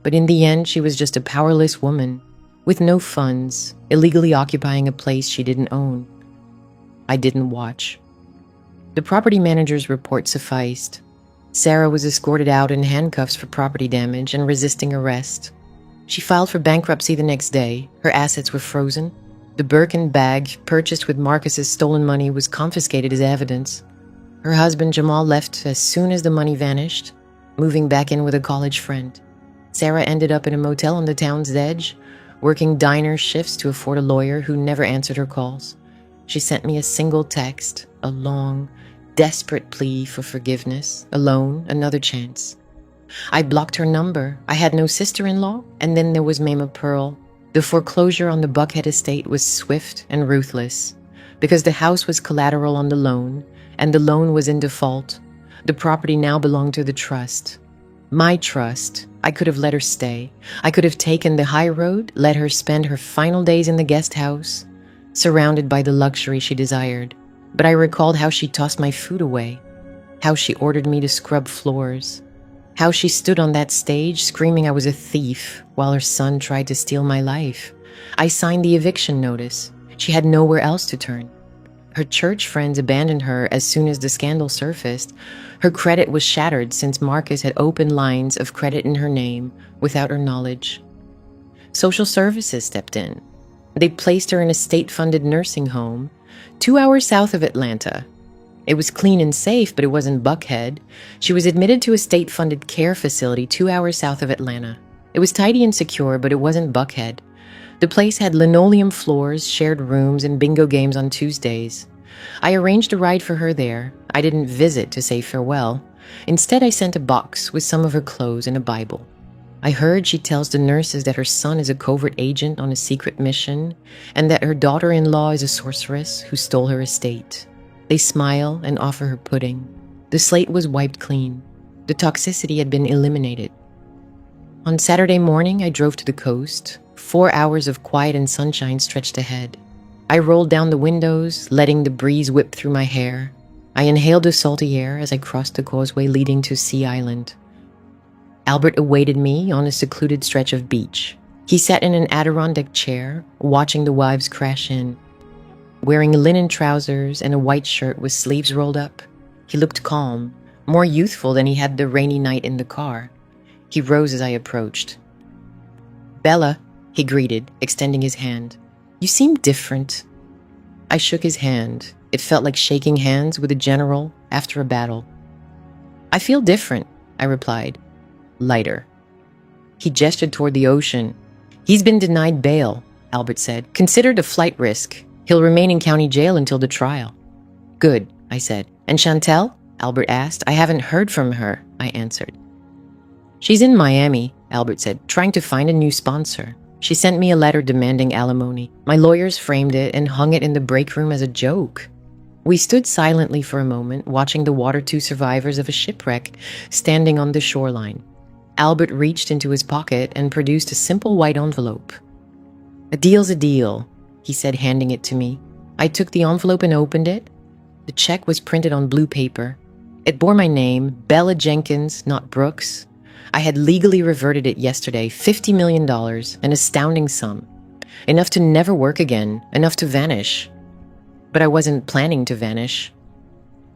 But in the end, she was just a powerless woman, with no funds, illegally occupying a place she didn't own. I didn't watch. The property manager's report sufficed. Sarah was escorted out in handcuffs for property damage and resisting arrest. She filed for bankruptcy the next day. Her assets were frozen. The Birkin bag, purchased with Marcus's stolen money, was confiscated as evidence. Her husband Jamal left as soon as the money vanished, moving back in with a college friend. Sarah ended up in a motel on the town's edge, working diner shifts to afford a lawyer who never answered her calls. She sent me a single text, a long, desperate plea for forgiveness, a loan, another chance. I blocked her number. I had no sister-in-law, and then there was Mama Pearl. The foreclosure on the Buckhead estate was swift and ruthless. Because the house was collateral on the loan, and the loan was in default, the property now belonged to the trust. My trust. I could have let her stay. I could have taken the high road, let her spend her final days in the guest house, surrounded by the luxury she desired. But I recalled how she tossed my food away, how she ordered me to scrub floors, how she stood on that stage screaming I was a thief while her son tried to steal my life. I signed the eviction notice. She had nowhere else to turn. Her church friends abandoned her as soon as the scandal surfaced. Her credit was shattered since Marcus had opened lines of credit in her name without her knowledge. Social services stepped in. They placed her in a state-funded nursing home 2 hours south of Atlanta. It was clean and safe, but it wasn't Buckhead. She was admitted to a state-funded care facility 2 hours south of Atlanta. It was tidy and secure, but it wasn't Buckhead. The place had linoleum floors, shared rooms, and bingo games on Tuesdays. I arranged a ride for her there. I didn't visit to say farewell. Instead, I sent a box with some of her clothes and a Bible. I heard she tells the nurses that her son is a covert agent on a secret mission, and that her daughter-in-law is a sorceress who stole her estate. They smile and offer her pudding. The slate was wiped clean. The toxicity had been eliminated. On Saturday morning, I drove to the coast. 4 hours of quiet and sunshine stretched ahead. I rolled down the windows, letting the breeze whip through my hair. I inhaled the salty air as I crossed the causeway leading to Sea Island. Albert awaited me on a secluded stretch of beach. He sat in an Adirondack chair, watching the waves crash in. Wearing linen trousers and a white shirt with sleeves rolled up, he looked calm, more youthful than he had the rainy night in the car. He rose as I approached. "Bella," he greeted, extending his hand. "You seem different." I shook his hand. It felt like shaking hands with a general after a battle. "I feel different," I replied, lighter. He gestured toward the ocean. "He's been denied bail," Albert said. "Considered a flight risk. He'll remain in county jail until the trial." "Good," I said. "And Chantel?" Albert asked. "I haven't heard from her," I answered. "She's in Miami," Albert said, "trying to find a new sponsor. She sent me a letter demanding alimony. My lawyers framed it and hung it in the break room as a joke." We stood silently for a moment, watching the Water 2 survivors of a shipwreck standing on the shoreline. Albert reached into his pocket and produced a simple white envelope. "A deal's a deal," he said, handing it to me. I took the envelope and opened it. The check was printed on blue paper. It bore my name, Bella Jenkins, not Brooks. I had legally reverted it yesterday, $50 million, an astounding sum. Enough to never work again, enough to vanish. But I wasn't planning to vanish.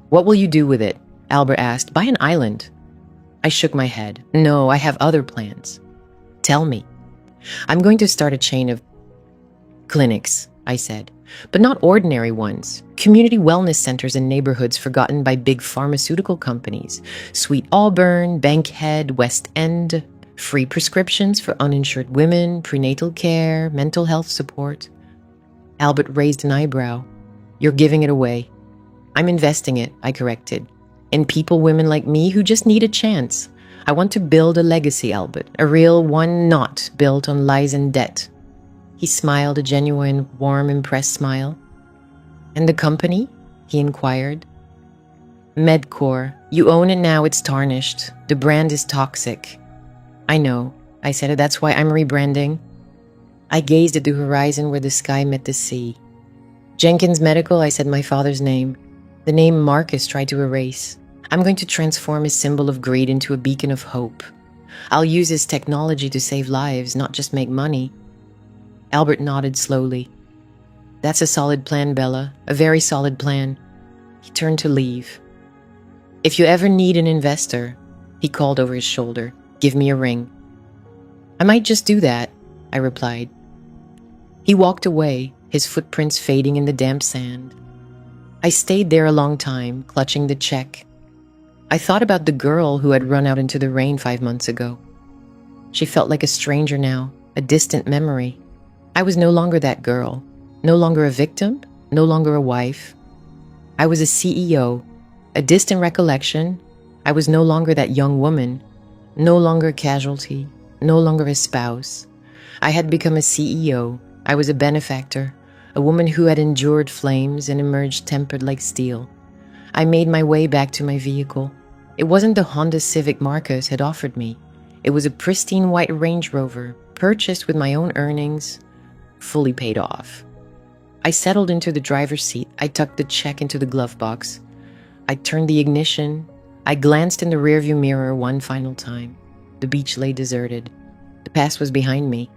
What will you do with it? Albert asked. Buy an island. I shook my head. No, I have other plans. Tell me. I'm going to start a chain of clinics, I said, but not ordinary ones. Community wellness centers in neighborhoods forgotten by big pharmaceutical companies. Sweet Auburn, Bankhead, West End. Free prescriptions for uninsured women, prenatal care, mental health support. Albert raised an eyebrow. You're giving it away. I'm investing it, I corrected. In people, women like me who just need a chance. I want to build a legacy, Albert. A real one not built on lies and debt. He smiled, a genuine, warm, impressed smile. And the company? He inquired. Medcore. You own it now, it's tarnished. The brand is toxic. I know, I said. That's why I'm rebranding. I gazed at the horizon where the sky met the sea. Jenkins Medical, I said my father's name. The name Marcus tried to erase. I'm going to transform his symbol of greed into a beacon of hope. I'll use his technology to save lives, not just make money. Albert nodded slowly. That's a solid plan, Bella. A very solid plan. He turned to leave. If you ever need an investor, he called over his shoulder, give me a ring. I might just do that, I replied. He walked away, his footprints fading in the damp sand. I stayed there a long time, clutching the check. I thought about the girl who had run out into the rain 5 months ago. She felt like a stranger now, a distant memory. I was no longer that girl, no longer a victim, no longer a wife. I was a CEO, a distant recollection. I was no longer that young woman, no longer a casualty, no longer a spouse. I had become a CEO. I was a benefactor, a woman who had endured flames and emerged tempered like steel. I made my way back to my vehicle. It wasn't the Honda Civic Marcus had offered me. It was a pristine white Range Rover, purchased with my own earnings, fully paid off. I settled into the driver's seat. I tucked the check into the glove box. I turned the ignition. I glanced in the rearview mirror one final time. The beach lay deserted. The past was behind me.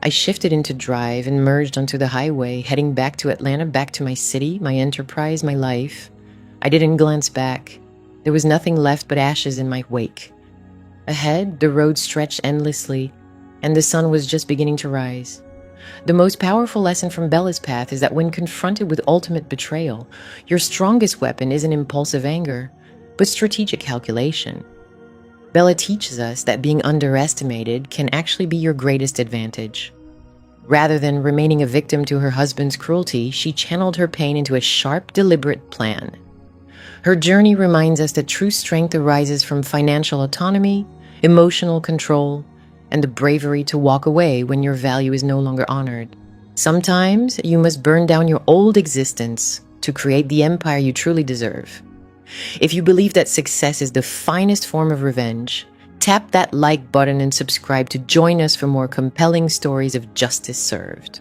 I shifted into drive and merged onto the highway, heading back to Atlanta, back to my city, my enterprise, my life. I didn't glance back. There was nothing left but ashes in my wake. Ahead, the road stretched endlessly, and the sun was just beginning to rise. The most powerful lesson from Bella's path is that when confronted with ultimate betrayal, your strongest weapon isn't impulsive anger, but strategic calculation. Bella teaches us that being underestimated can actually be your greatest advantage. Rather than remaining a victim to her husband's cruelty, she channeled her pain into a sharp, deliberate plan. Her journey reminds us that true strength arises from financial autonomy, emotional control, and the bravery to walk away when your value is no longer honored. Sometimes you must burn down your old existence to create the empire you truly deserve. If you believe that success is the finest form of revenge, tap that like button and subscribe to join us for more compelling stories of justice served.